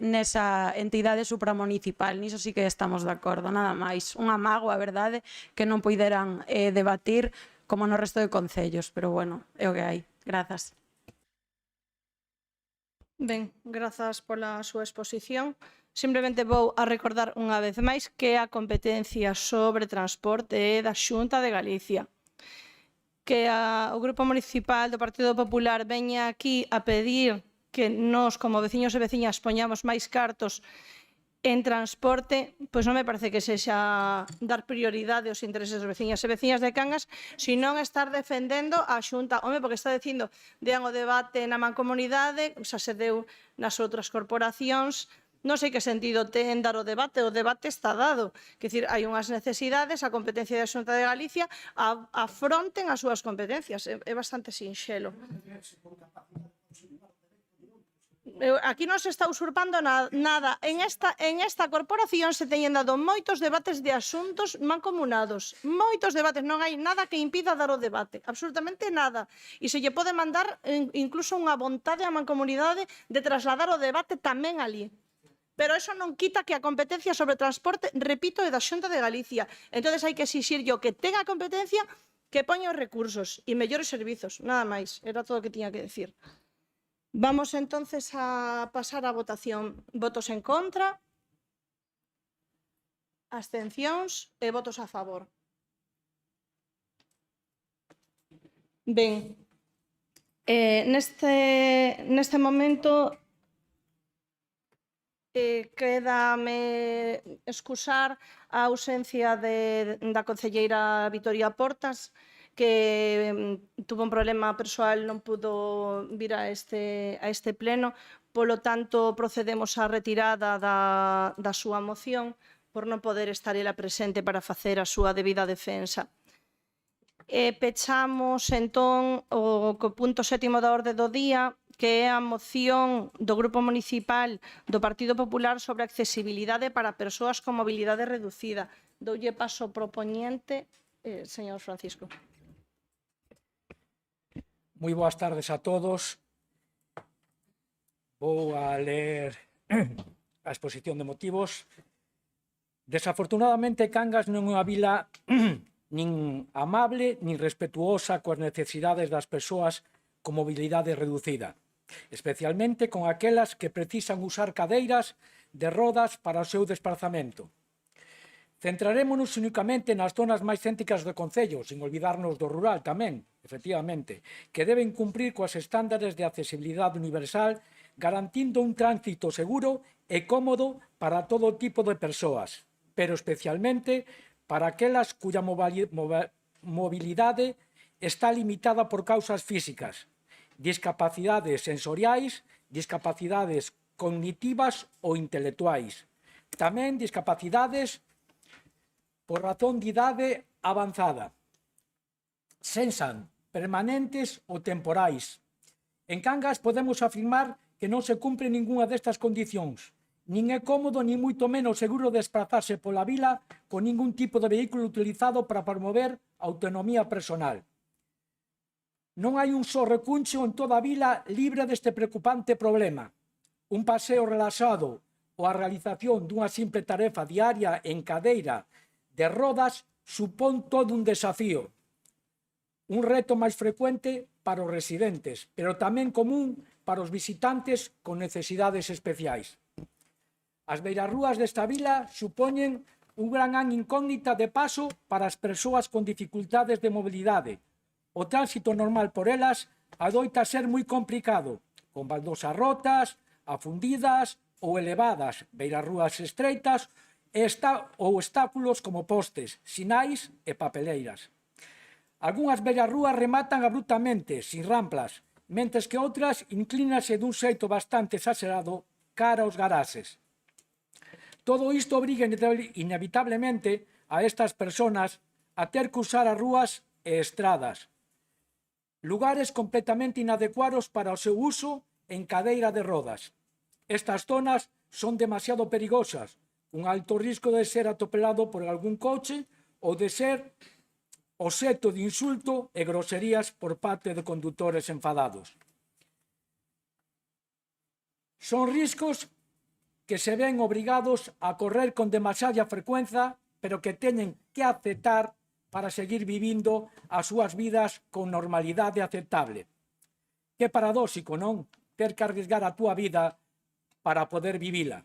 nesa entidade supramunicipal. Niso sí que estamos de acordo, nada máis. Unha mágoa, a verdade, que non poideran debatir como no resto de concellos, pero bueno, é o que hai. Grazas. Ben, grazas pola súa exposición. Simplemente vou a recordar unha vez máis que a competencia sobre transporte é da Xunta de Galicia. Que o Grupo Municipal do Partido Popular veña aquí a pedir que nós, como veciños e veciñas, poñamos máis cartos en transporte, pois non me parece que sexa dar prioridade aos intereses dos veciñas e veciñas de Cangas, senón estar defendendo a Xunta. Home, porque está dicindo, dean o debate na mancomunidade, xa se deu nas outras corporacións, non sei que sentido ten dar o debate está dado. Quer dicir, hai unhas necesidades, a competencia da Xunta de Galicia afronten as súas competencias. É bastante sinxelo. Aquí non se está usurpando nada. En esta corporación se teñen dado moitos debates de asuntos mancomunados. Moitos debates. Non hai nada que impida dar o debate. Absolutamente nada. E se lle pode mandar incluso unha vontade á mancomunidade de trasladar o debate tamén ali. Pero eso non quita que a competencia sobre transporte, repito, é da Xunta de Galicia. Entón hai que exixirlle o que tenga competencia que poña os recursos e mellores servizos. Nada máis. Era todo o que tiña que decir. Vamos entonces a pasar a votación. Votos en contra, abstencións e votos a favor. Ben, neste momento quédame excusar a ausencia da concelleira Vitoria Portas, que tuvo un problema persoal, non pudo vir a este pleno, polo tanto procedemos á retirada da súa moción por non poder estar ela presente para facer a súa debida defensa. Pechamos entón o punto 7º da orde do día, que é a moción do Grupo Municipal do Partido Popular sobre a accesibilidade para persoas con mobilidade reducida. Doulle paso ao propoñente, señor Francisco. Moi boas tardes a todos. Vou a ler a exposición de motivos. Desafortunadamente, Cangas non é unha vila nin amable nin respetuosa coas necesidades das persoas con mobilidade reducida, especialmente con aquelas que precisan usar cadeiras de rodas para o seu desplazamento. Centrarémonos únicamente nas zonas máis céntricas do concello, sin olvidarnos do rural tamén, efectivamente, que deben cumprir coas estándares de accesibilidade universal, garantindo un tránsito seguro e cómodo para todo tipo de persoas, pero especialmente para aquelas cuya mobilidade está limitada por causas físicas, discapacidades sensoriais, discapacidades cognitivas ou intelectuais, tamén discapacidades por razón de idade avanzada, sexan permanentes ou temporais. En Cangas podemos afirmar que non se cumpre ningunha destas condicións, nin é cómodo nin moito menos seguro desplazarse pola vila con ningún tipo de vehículo utilizado para promover a autonomía personal. Non hai un só recuncho en toda a vila libre deste preocupante problema. Un paseo relaxado ou a realización dunha simple tarefa diaria en cadeira de rodas supón todo un desafío. Un reto máis frecuente para os residentes, pero tamén común para os visitantes con necesidades especiais. As beirarrúas desta vila supoñen un gran incógnita de paso para as persoas con dificultades de mobilidade. O tránsito normal por elas adoita ser moi complicado, con baldosas rotas, afundidas ou elevadas, beirarrúas estreitas ou obstáculos como postes, sinais e papeleiras. Algúnas beirarrúas rematan abruptamente, sin ramplas, mentres que outras inclínanse dun xeito bastante exagerado cara aos garaxes. Todo isto obriga inevitablemente a estas persoas a ter que usar as rúas e estradas, lugares completamente inadecuados para o seu uso en cadeira de rodas. Estas zonas son demasiado perigosas, un alto risco de ser atropelado por algún coche ou de ser obxecto de insulto e groserías por parte de condutores enfadados. Son riscos que se ven obrigados a correr con demasiada frecuencia, pero que teñen que aceptar para seguir vivindo as súas vidas con normalidade aceptable. Que paradóxico, non? Ter que arriesgar a túa vida para poder vivila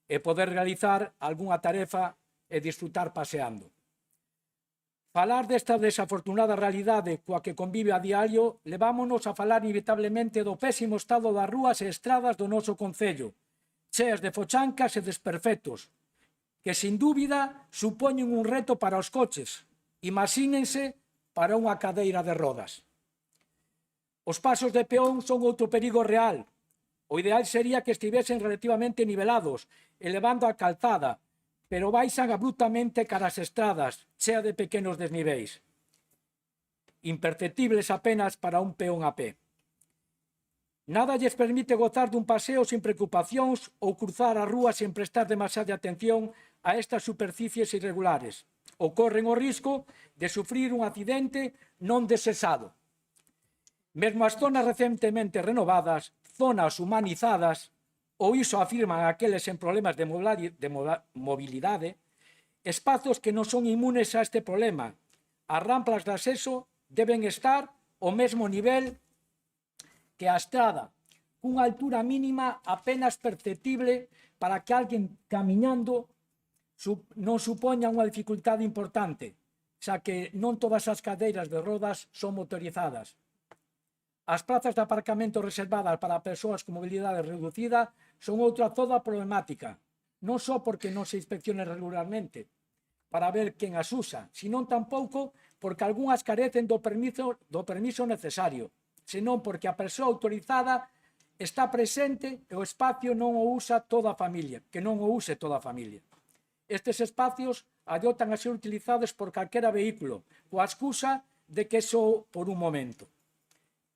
e poder realizar algunha tarefa e disfrutar paseando. Falar desta desafortunada realidade coa que convive a diario levámonos a falar inevitablemente do pésimo estado das rúas e estradas do noso concello, cheas de fochancas e desperfectos, que sin dúbida supoñen un reto para os coches, imagínense para unha cadeira de rodas. Os pasos de peón son outro perigo real. O ideal sería que estivesen relativamente nivelados, elevando a calzada, pero baixan abruptamente cara ás estradas, chea de pequenos desniveis, imperceptibles apenas para un peón a pé. Nada lles permite gozar dun paseo sin preocupacións ou cruzar a rúa sen prestar demasiada atención a estas superficies irregulares. Ou corren o risco de sufrir un accidente non desexado. Mesmo as zonas recentemente renovadas, zonas humanizadas, ou iso afirman aqueles en problemas de mobilidade, espazos que non son inmunes a este problema. As ramplas de acceso deben estar ao mesmo nivel que a estrada, cunha altura mínima apenas perceptible para que alguén camiñando non supoña unha dificultade importante, xa que non todas as cadeiras de rodas son motorizadas. As prazas de aparcamento reservadas para persoas con mobilidade reducida son outra toda problemática, non só porque non se inspeccionen regularmente para ver quen as usa, senón tampouco porque algunhas carecen do permiso necesario, senón porque a persoa autorizada está presente e o espacio non o usa toda a familia, que non o use toda a familia. Estes espacios adotan a ser utilizados por calquera vehículo, coa excusa de que só por un momento.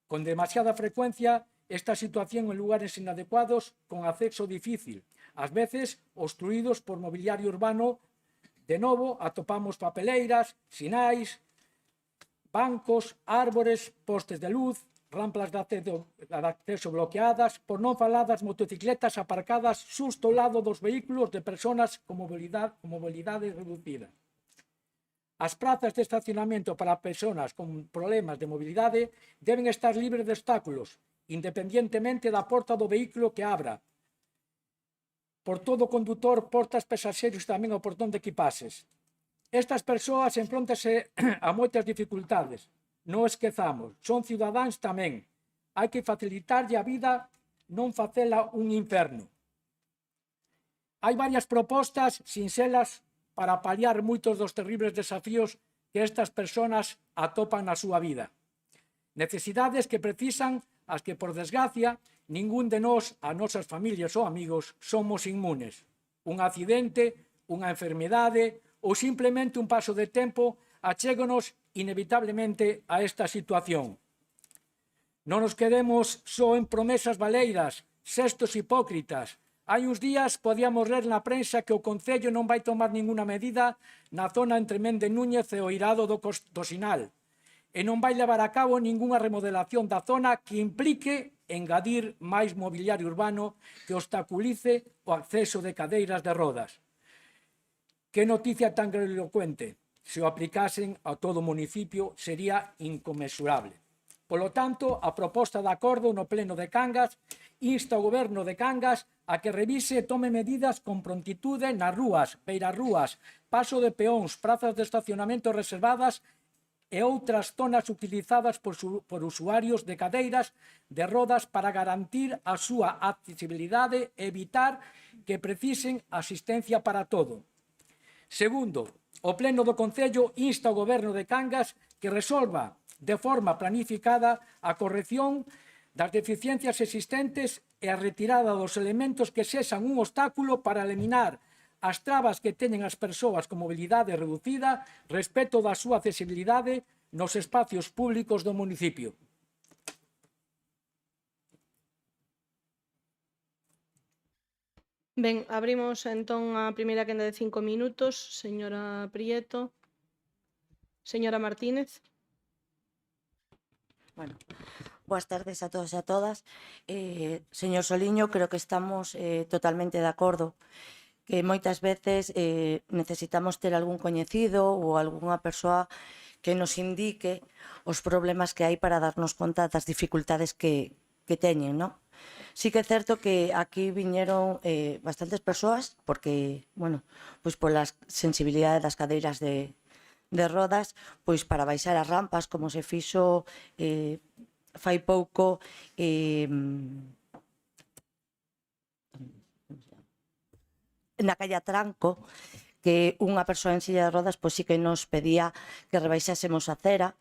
Con demasiada frecuencia, esta situación en lugares inadecuados con acceso difícil, ás veces obstruídos por mobiliario urbano. De novo, atopamos papeleiras, sinais, bancos, árbores, postes de luz, ramplas de acceso bloqueadas, por non falar das motocicletas aparcadas xusto ao lado dos vehículos de persoas con mobilidade reducida. As prazas de estacionamento para persoas con problemas de mobilidade deben estar libres de obstáculos, independientemente da porta do vehículo que abra. Por todo condutor, portas, pasaxeiros e tamén o portón de equipaxes. Estas persoas enfróntanse a moitas dificultades. Non esquezamos, son cidadáns tamén. Hai que facilitarlle a vida, non facela un inferno. Hai varias propostas sinxelas para paliar moitos dos terribles desafíos que estas persoas atopan na súa vida. Necesidades que precisan as que, por desgracia, ningún de nós, as nosas familias ou amigos, somos inmunes. Un accidente, unha enfermidade ou simplemente un paso de tempo achéganos inevitablemente a esta situación. Non nos quedemos só en promesas baleiras, xestos hipócritas. Hai uns días podíamos ler na prensa que o Concello non vai tomar ninguna medida na zona entre Méndez Núñez e o Eirado do Sinal e non vai levar a cabo ningunha remodelación da zona que implique engadir máis mobiliario urbano que obstaculice o acceso de cadeiras de rodas. Que noticia tan grandilocuente! Se o aplicasen a todo o municipio sería inconmensurable. Polo tanto, a proposta de acordo no Pleno de Cangas insta o Goberno de Cangas a que revise e tome medidas con prontitude nas rúas, beirarrúas, paso de peóns, prazas de estacionamento reservadas e outras zonas utilizadas por usuarios de cadeiras de rodas para garantir a súa accesibilidade e evitar que precisen asistencia para todo. Segundo, o Pleno do Concello insta ao Goberno de Cangas que resolva de forma planificada a corrección das deficiencias existentes e a retirada dos elementos que sexan un obstáculo para eliminar as trabas que teñen as persoas con mobilidade reducida respecto da súa accesibilidade nos espacios públicos do municipio. Ben, abrimos entón a primeira quenda de 5 minutos. Señora Prieto. Señora Martínez. Bueno, boas tardes a todos e a todas. Señor Soliño, creo que estamos totalmente de acordo que moitas veces necesitamos ter algún coñecido ou algunha persoa que nos indique os problemas que hai para darnos conta das dificultades que teñen, non? Sí que é certo que aquí viñeron bastantes persoas porque, bueno, pois pola sensibilidade das cadeiras de rodas, pois para baixar as rampas, como se fixo fai pouco na calle Atranco, que unha persoa en silla de rodas pois sí que nos pedía que rebaixásemos a acera,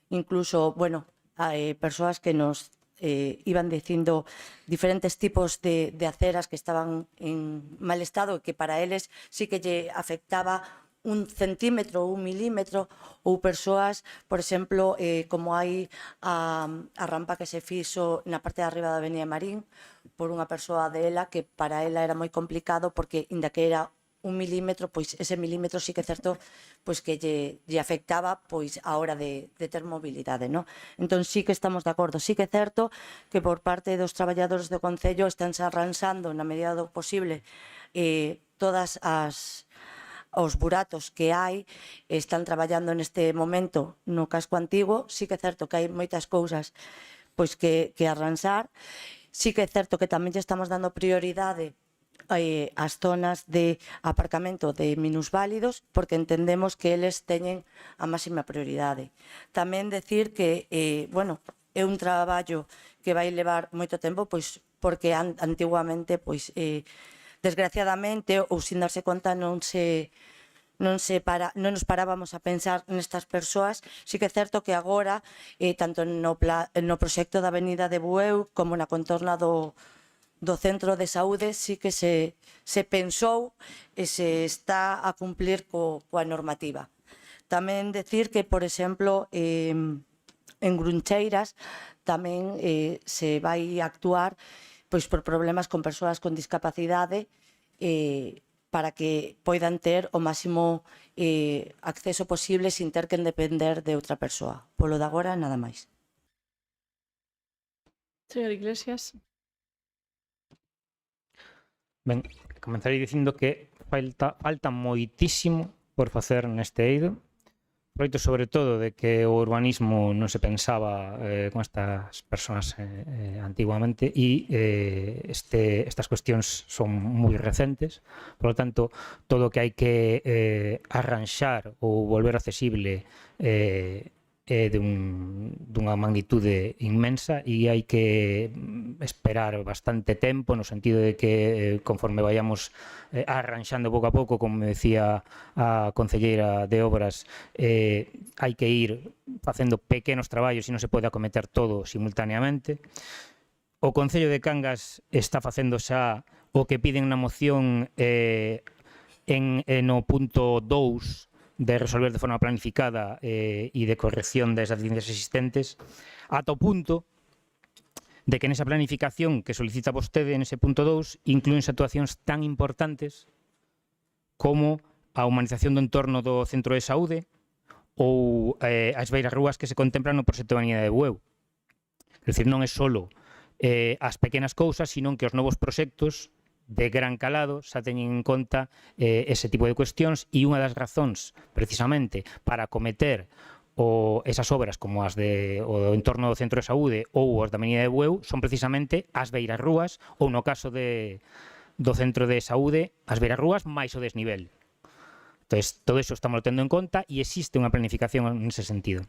incluso, bueno, hai persoas que nos iban dicindo diferentes tipos de aceras que estaban en mal estado e que para eles sí que lle afectaba 1 centímetro ou 1 milímetro, ou persoas, por exemplo, como hai a rampa que se fixo na parte de arriba da Avenida Marín por unha persoa de ela que para ela era moi complicado porque, inda que era 1 milímetro, pois ese milímetro sí que é certo pois que lle afectaba pois a hora de ter mobilidade, non? Entón sí que estamos de acordo, sí que é certo que por parte dos traballadores do Concello estánse arranxando na medida do posible todas os buratos que hai, están traballando neste momento no casco antigo, sí que é certo que hai moitas cousas pois que arranxar, sí que é certo que tamén lle estamos dando prioridade as zonas de aparcamento de minusválidos porque entendemos que eles teñen a máxima prioridade. Tamén decir que, bueno, é un traballo que vai levar moito tempo pois porque antiguamente, pois, desgraciadamente ou sin darse conta non nos parábamos a pensar nestas persoas. Sí que é certo que agora, tanto no proxecto da Avenida de Bueu como na contorna do centro de saúde, sí que se pensou e se está a cumplir coa normativa. Tamén decir que, por exemplo, en Gruncheiras tamén se vai actuar pois por problemas con persoas con discapacidade para que poidan ter o máximo acceso posible sin ter que depender de outra persoa. Polo de agora, nada máis. Señor Iglesias. Ben, comenzarei dicindo que falta moitísimo por facer neste eido, froito sobre todo de que o urbanismo non se pensaba con estas persoas antiguamente e estas cuestións son moi recentes, por lo tanto, todo o que hai que arranxar ou volver accesible é dunha magnitude inmensa e hai que esperar bastante tempo no sentido de que conforme vayamos arranxando pouco a pouco, como me decía a concelleira de Obras, hai que ir facendo pequenos traballos e non se pode acometer todo simultaneamente. O Concello de Cangas está facendo xa o que piden na moción no punto 2 de resolver de forma planificada e de corrección das deficiencias existentes, ata o punto de que nesa planificación que solicita vostede nese punto 2 inclúense actuacións tan importantes como a humanización do entorno do centro de saúde ou as beirarrúas que se contemplan no proxecto de Avenida de Bueu. É dicir, non é só as pequenas cousas, sino que os novos proxectos de gran calado xa teñen en conta ese tipo de cuestións e unha das razóns precisamente para acometer esas obras como as o entorno do centro de saúde ou as da Avenida de Bueu son precisamente as beirarrúas ou no caso do centro de saúde as beirarrúas máis o desnivel. Entón, todo iso estamos tendo en conta e existe unha planificación nese sentido.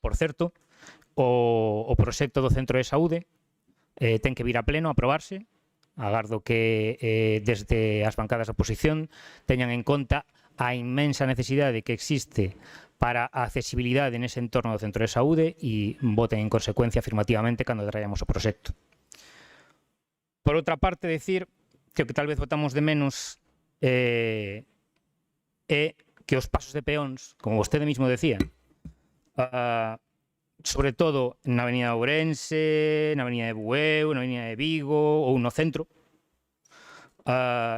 Por certo, o proxecto do centro de saúde ten que vir a pleno a aprobarse. Agardo que desde as bancadas da oposición teñan en conta a inmensa necesidade que existe para a accesibilidade nese entorno do centro de saúde e voten en consecuencia afirmativamente cando traíamos o proxecto. Por outra parte, decir que o que tal vez votamos de menos é que os pasos de peóns, como vostede mismo decía, sobre todo na Avenida de Ourense, na Avenida de Bueu, na Avenida de Vigo ou no centro,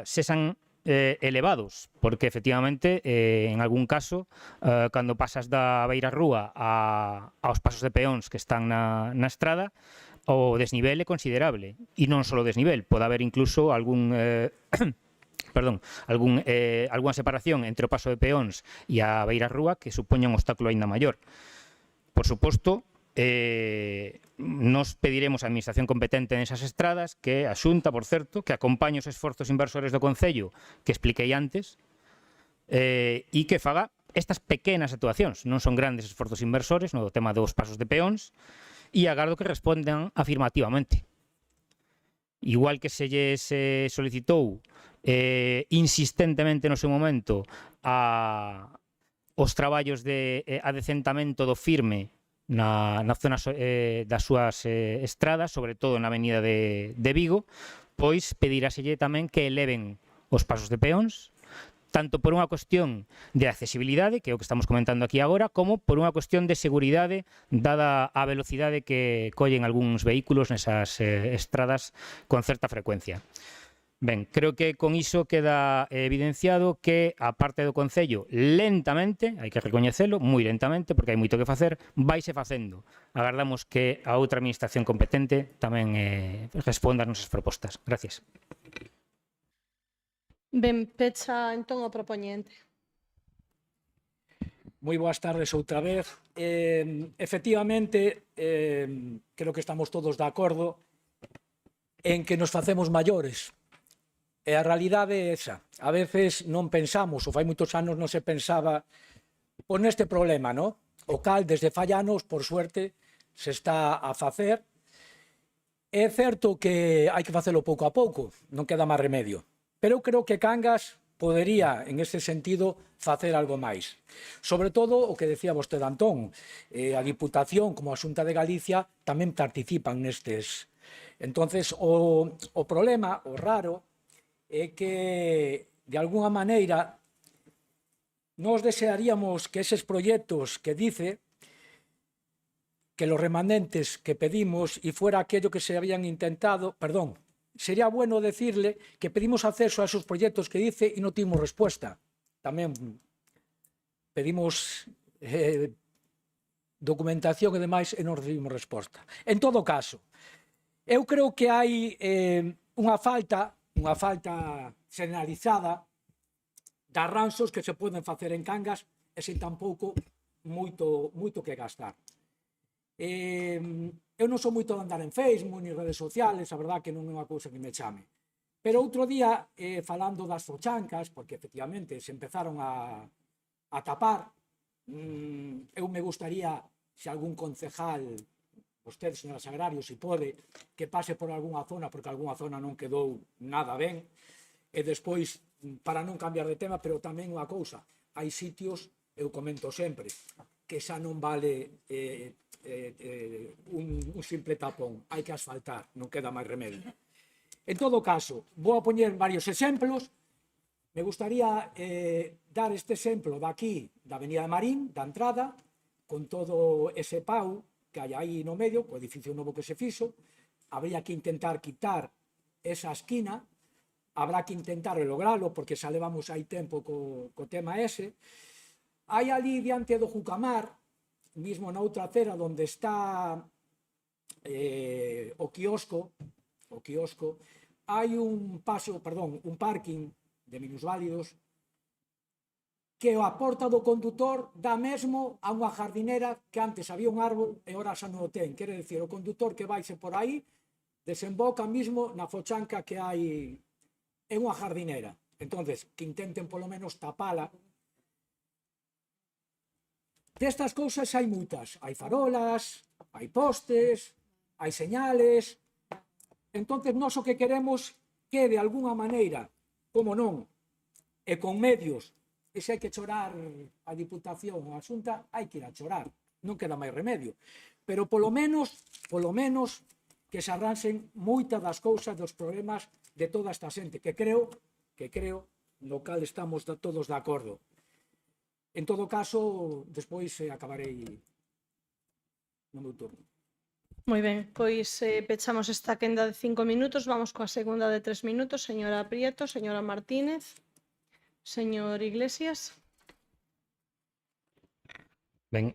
sexan elevados, porque efectivamente en algún caso cando pasas da beirarrúa aos pasos de peóns que están na estrada, o desnivel é considerable, e non só o desnivel, pode haber incluso algunha separación entre o paso de peóns e a beirarrúa que supoña un obstáculo aínda maior. Por suposto, nos pediremos á Administración competente nesas estradas que a Xunta, por certo, que acompañe os esforzos inversores do Concello que expliquei antes e que faga estas pequenas actuacións. Non son grandes esforzos inversores no tema dos pasos de peóns e agardo que respondan afirmativamente. Igual que se lles solicitou insistentemente no seu momento os traballos de adecentamento do firme na zona das súas estradas, sobre todo na Avenida de Vigo, pois pediráselle tamén que eleven os pasos de peóns, tanto por unha cuestión de accesibilidade, que é o que estamos comentando aquí agora, como por unha cuestión de seguridade, dada a velocidade que collen algúns vehículos nesas estradas con certa frecuencia. Ben, creo que con iso queda evidenciado que a parte do Concello lentamente, hai que recoñecelo, moi lentamente, porque hai moito que facer, vaise facendo. Agardamos que a outra administración competente tamén responda as nosas propostas. Gracias. Ben, pecha entón o propoñente. Moi boas tardes outra vez. Efectivamente, creo que estamos todos de acordo en que nos facemos maiores. E a realidade é esa. A veces non pensamos, ou fai moitos anos non se pensaba por neste problema, non? O cal, desde fai anos, por suerte, se está a facer. É certo que hai que facelo pouco a pouco, non queda máis remedio. Pero eu creo que Cangas podería, en ese sentido, facer algo máis. Sobre todo, o que decía vostede, Antón, a Diputación, como a Xunta de Galicia, tamén participan nestes. Entonces, o problema, o raro, é que, de alguna maneira, nos desearíamos que eses proxectos que dice que los remanentes que pedimos y fuera aquello que se habían intentado, perdón, sería bueno decirle que pedimos acceso a esos proyectos que dice y no tuvimos respuesta. Tamén pedimos documentación e demais e non recibimos resposta. En todo caso, eu creo que hai unha falta generalizada de arranxos que se poden facer en Cangas e sin tampouco moito que gastar. Eu non sou moito de andar en Facebook ni redes sociales, a verdad que non é unha cousa que me chame. Pero outro día, falando das fochancas, porque efectivamente se empezaron a tapar, eu me gustaría, se algún concejal, vostede, señora Sagrario, se pode, que pase por algunha zona, porque algunha zona non quedou nada ben, e despois, para non cambiar de tema, pero tamén unha cousa, hai sitios, eu comento sempre, que xa non vale un simple tapón, hai que asfaltar, non queda máis remedio. En todo caso, vou a poñer varios exemplos. Me gustaría dar este exemplo daqui, da Avenida de Marín, da entrada, con todo ese pau que hai aí no medio, o edificio novo que se fixo. Habría que intentar quitar esa esquina, habrá que intentar logralo, porque xa levamos aí tempo co tema ese. Hai ali diante do Jucamar, mismo na outra acera onde está o quiosco, hai un parking de minusválidos que a porta do condutor dá mesmo a unha jardinera que antes había un árbol e ora xa non o ten. Quere dicir, o condutor que vaise por aí desemboca mismo na fochanca que hai en unha jardinera. Entonces, que intenten polo menos tapala. Destas cousas hai moitas. Hai farolas, hai postes, hai señales. Entonces, nós o que queremos que de alguna maneira, como non, e con medios, e se hai que chorar a Diputación ou a Xunta, hai que ir a chorar, non queda máis remedio. Pero polo menos que se arranxen moitas das cousas dos problemas de toda esta xente, que creo, no cal estamos todos de acordo. En todo caso, despois acabarei no meu turno. Moi ben, pois pechamos esta quenda de 5 minutos, vamos coa segunda de 3 minutos, señora Prieto, señora Martínez. Señor Iglesias. Ben,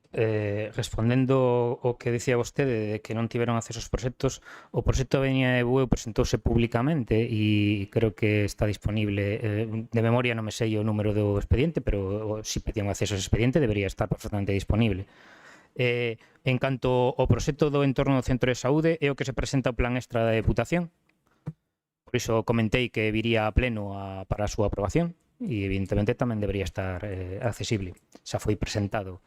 respondendo ao que dicía vostede de que non tiveron acceso aos proxectos, o proxecto Avenida de Bueu presentouse públicamente e creo que está disponible, de memoria non me sei o número do expediente, pero se pedían acceso ao expediente debería estar perfectamente disponible. En canto ao proxecto do entorno do centro de saúde, é o que se presenta o plan extra da Deputación, por iso comentei que viría a pleno para a súa aprobación, e evidentemente tamén debería estar accesible, xa foi presentado.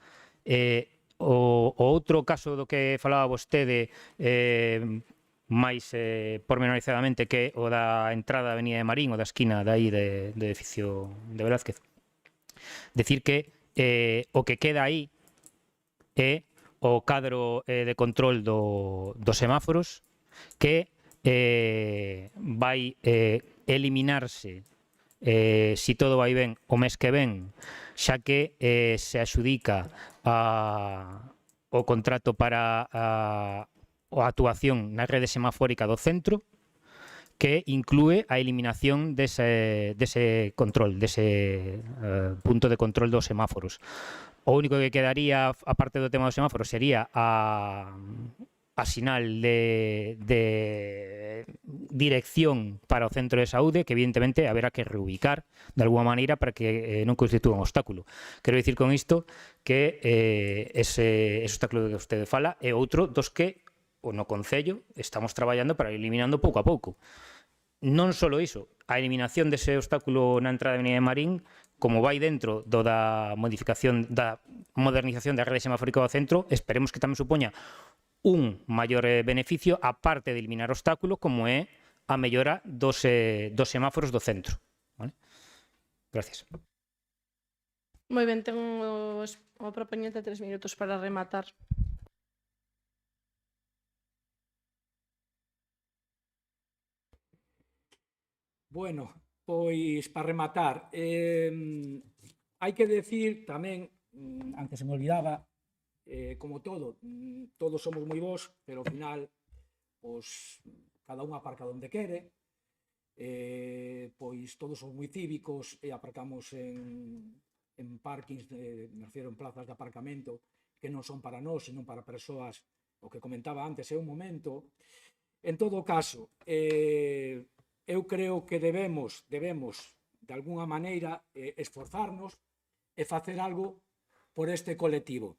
O outro caso do que falaba vostede máis pormenorizadamente, que é o da entrada da Avenida de Marín, o da esquina de aí do edificio de Velázquez, decir que o que queda aí é o cadro de control dos semáforos que vai eliminarse si todo vai ben o mes que ven, xa que se adxudica o contrato para a actuación na rede semafórica do centro, que inclúe a eliminación dese control, dese punto de control dos semáforos. O único que quedaría, aparte do tema dos semáforos, sería a sinal de dirección para o centro de saúde, que evidentemente haberá que reubicar de alguma maneira para que non constitúa un obstáculo. Quero dicir con isto que ese obstáculo que vostede fala é outro dos que no Concello estamos traballando para ir eliminando pouco a pouco. Non só iso, a eliminación dese obstáculo na entrada da Avenida de Marín, como vai dentro da modificación, da modernización da rede semafórica do centro, esperemos que tamén supoña un maior beneficio, aparte de eliminar obstáculos, como é a mellora dos semáforos do centro. Vale? Gracias. Moi ben, ten o propoñente 3 minutos para rematar. Bueno, pois para rematar, hai que decir tamén, antes se me olvidaba, como todos somos moi bons, pero ao final, pois, cada un aparca onde quere, pois todos somos moi cívicos e aparcamos en parkings, me refiero en plazas de aparcamento, que non son para nós, senón para persoas, o que comentaba antes, é un momento. En todo caso, eu creo que debemos, de alguna maneira, esforzarnos e facer algo por este colectivo.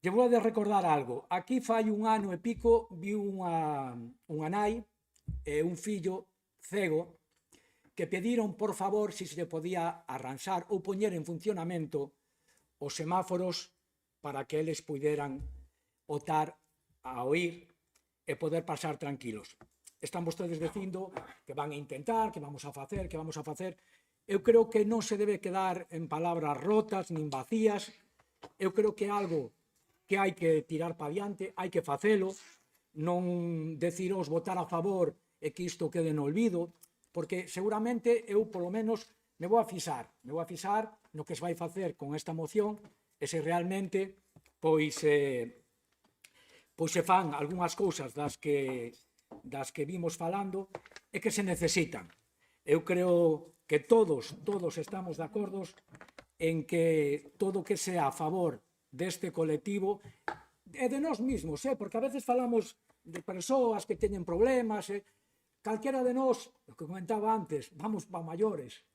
Lle vou a recordar algo. Aquí fai un ano e pico vi unha nai e un fillo cego que pediron, por favor, se se podía arranxar ou poñer en funcionamento os semáforos para que eles puderan optar a oír e poder pasar tranquilos. Están vostedes dicindo que van a intentar, que vamos a facer, que vamos a facer. Eu creo que non se debe quedar en palabras rotas nin vacías. Eu creo que é algo que hai que tirar para diante, hai que facelo, non deciros votar a favor e que isto quede no olvido, porque seguramente eu, polo menos, me vou a fixar no que se vai facer con esta moción e se realmente pois se fan algunhas cousas das que vimos falando e que se necesitan. Eu creo que todos estamos de acordo en que todo que sea a favor deste colectivo e de nós mesmos, porque a veces falamos de persoas que teñen problemas, calquera de nós, o que comentaba antes, vamos para maiores,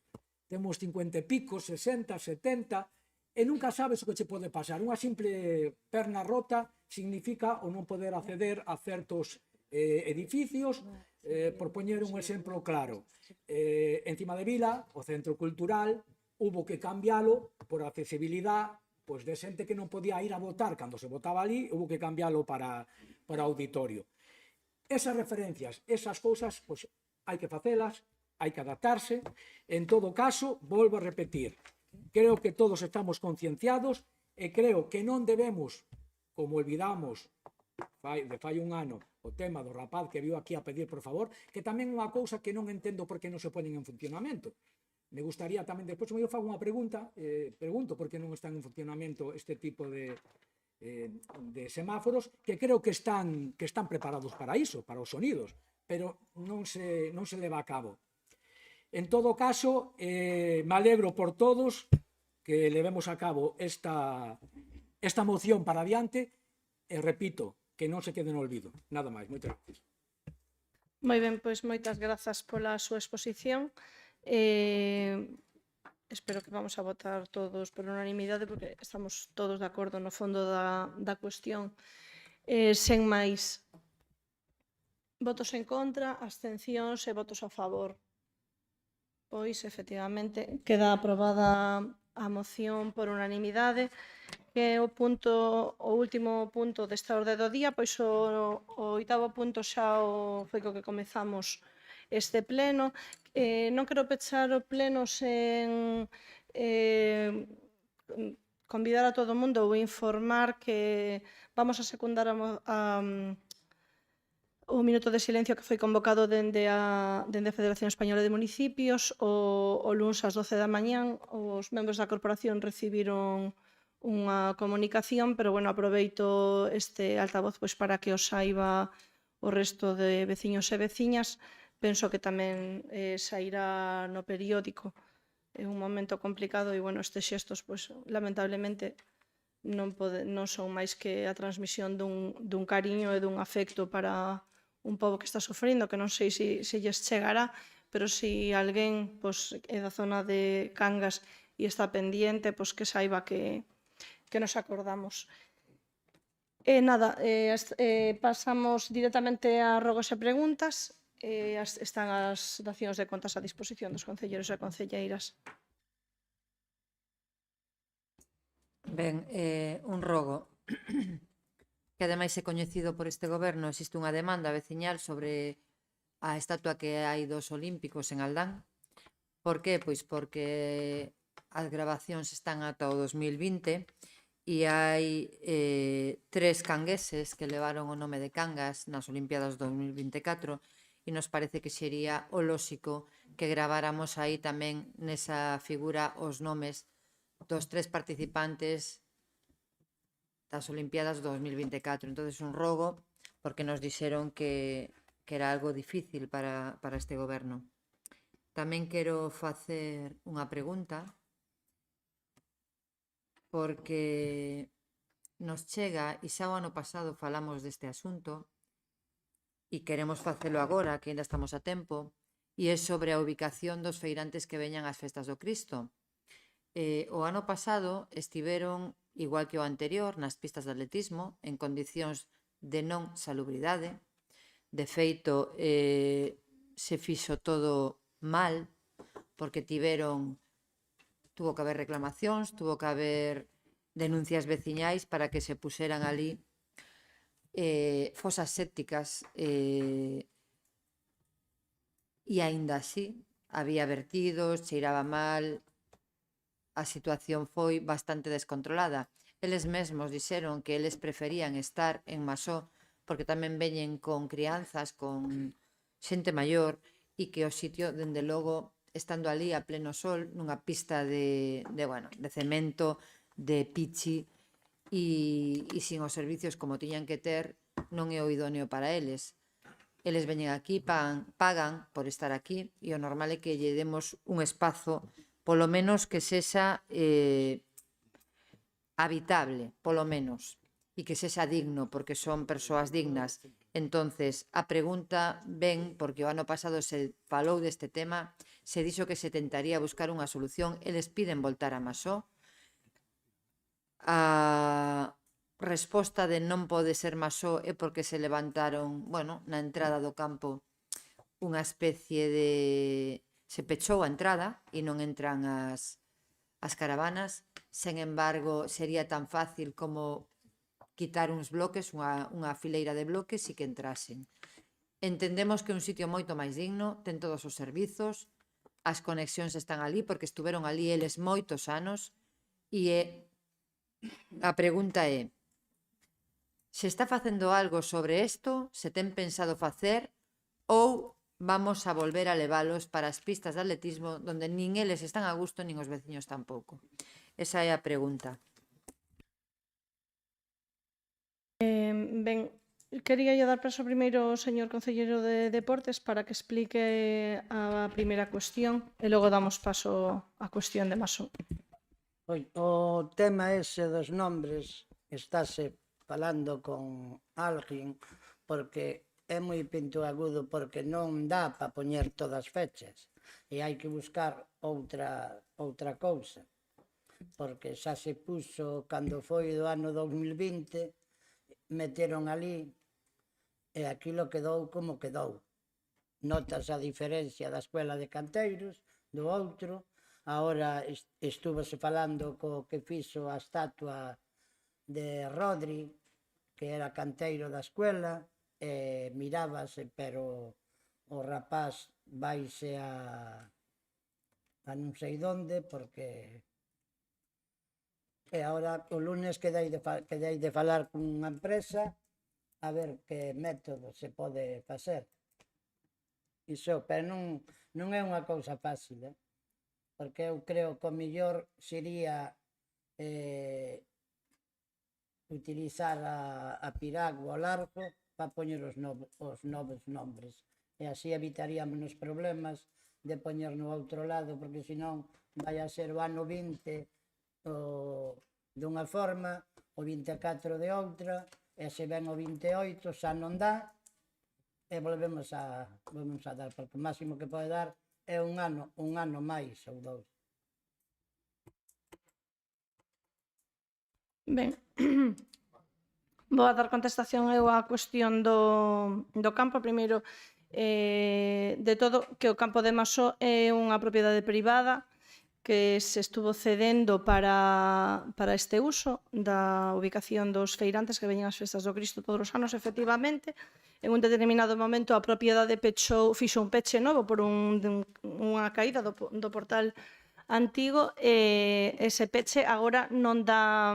temos 50 e pico, 60, 70, e nunca sabes o que che pode pasar. Unha simple perna rota significa o non poder acceder a certos edificios, por poñer un exemplo claro. Encima de Vila, o centro cultural, hubo que cambiálo por accesibilidade, pois de xente que non podía ir a votar cando se votaba ali, hubo que cambiálo para auditorio. Esas referencias, esas cousas, pois hai que facelas, hai que adaptarse. En todo caso, volvo a repetir, creo que todos estamos concienciados e creo que non debemos, como olvidamos de fai un ano, o tema do rapaz que viu aquí a pedir por favor, que tamén é unha cousa que non entendo por que non se ponen en funcionamento. Me gustaría tamén, despois me fago unha pregunta, pregunto por que non están en funcionamento este tipo de semáforos, que creo que están preparados para iso, para os sonidos, pero non se leva a cabo. En todo caso, me alegro por todos que levemos a cabo esta moción para adiante, e repito, que non se quede no olvido. Nada máis, moitas gracias. Moi ben, pois moitas grazas pola súa exposición. Espero que vamos a votar todos por unanimidade porque estamos todos de acordo no fondo da cuestión. Sen máis votos en contra, abstencións e votos a favor. Pois, efectivamente, queda aprobada a moción por unanimidade, que é o último punto desta orde do día, pois o oitavo punto xa foi co que comezamos este pleno. Non quero pechar o pleno sen convidar a todo o mundo ou informar que vamos a secundar o minuto de silencio que foi convocado dende a Federación Española de Municipios. O luns ás 12 da mañán os membros da corporación recibiron unha comunicación, pero bueno, aproveito este altavoz pois para que o saiba o resto de veciños e veciñas. Penso que tamén sairá no periódico. É un momento complicado e, bueno, estes xestos, pois, lamentablemente, non son máis que a transmisión dun cariño e dun afecto para un pobo que está sofrindo, que non sei se lles chegará, pero se alguén pois, é da zona de Cangas e está pendiente, pois que saiba que nos acordamos. Nada, pasamos directamente a rogos e preguntas. Están as dacións de contas a disposición dos concelleiros e concelleiras. Ben, un rogo que ademais é coñecido por este goberno. Existe unha demanda veciñal sobre a estatua que hai dos Olímpicos en Aldán. Por que? Pois porque as gravacións están ata o 2020 e hai 3 cangueses que levaron o nome de Cangas nas Olimpiadas 2024 e nos parece que sería o lóxico que graváramos aí tamén nesa figura os nomes dos 3 participantes das Olimpiadas 2024. Entonces, un rogo, porque nos dixeron que era algo difícil para este goberno. Tamén quero facer unha pregunta, porque nos chega, e xa o ano pasado falamos deste asunto, e queremos facelo agora, que ainda estamos a tempo, e é sobre a ubicación dos feirantes que veñan ás festas do Cristo. O ano pasado estiveron, igual que o anterior, nas pistas de atletismo, en condicións de non salubridade. De feito, se fixo todo mal, porque tuvo que haber reclamacións, tuvo que haber denuncias veciñais para que se puseran ali fosas sépticas, e aínda así había vertidos, cheiraba mal, a situación foi bastante descontrolada. Eles mesmos dixeron que eles preferían estar en Masó porque tamén veñen con crianzas, con xente maior, e que o sitio, dende logo, estando ali a pleno sol, nunha pista de cemento, de pichi, e sin os servicios como tiñan que ter, non é o idóneo para eles. Eles veñen aquí, pagan por estar aquí, e o normal é que lle demos un espazo, polo menos que sexa habitable, polo menos, e que sexa digno, porque son persoas dignas. Entonces, a pregunta ven, porque o ano pasado se falou deste tema, se dixo que se tentaría buscar unha solución, eles piden voltar a Masó. A resposta de non pode ser Masó é porque se levantaron, bueno, na entrada do campo unha especie de... se pechou a entrada e non entran as caravanas. Sen embargo, sería tan fácil como quitar uns bloques, unha fileira de bloques e que entrasen. Entendemos que é un sitio moito máis digno, ten todos os servizos, as conexións están ali porque estuveron ali eles moitos anos e a pregunta é: se está facendo algo sobre isto, se ten pensado facer ou vamos a volver a levalos para as pistas de atletismo donde nin eles están a gusto nin os veciños tampouco? Esa é a pregunta. Ben, quería dar paso primeiro ao señor concelleiro de Deportes para que explique a primeira cuestión e logo damos paso á cuestión de Masó. O tema ese dos nombres estáse falando con alguén porque é moi pintoagudo porque non dá para poñer todas as fechas e hai que buscar outra cousa porque xa se puxo cando foi do ano 2020 meteron ali e aquilo quedou como quedou. Notas a diferencia da Escuela de Canteiros, do outro. Agora estúvose falando co que fixo a estatua de Rodri, que era canteiro da escuela, e mirábase, pero o rapaz vaise a non sei donde, porque... E agora o lunes quedei de falar con unha empresa a ver que método se pode facer. Iso, pero non é unha cousa fácil, porque eu creo que o mellor sería utilizar a piragua ao largo para poñer os novos nombres. E así evitaríamos os problemas de poñer no outro lado, porque senón vai a ser o ano 20 dunha forma, o 24 de outra, e se ven o 28 xa non dá, e volvemos a dar, porque o máximo que pode dar é un ano máis ou dous. Ben, vou a dar contestación eu á cuestión do campo. Primeiro, de todo, que o campo de Masó é unha propiedade privada que se estuvo cedendo para este uso da ubicación dos feirantes que veñen ás festas do Cristo todos os anos, efectivamente. En un determinado momento a propiedade fixo un peche novo por unha caída do portal antigo e ese peche agora non dá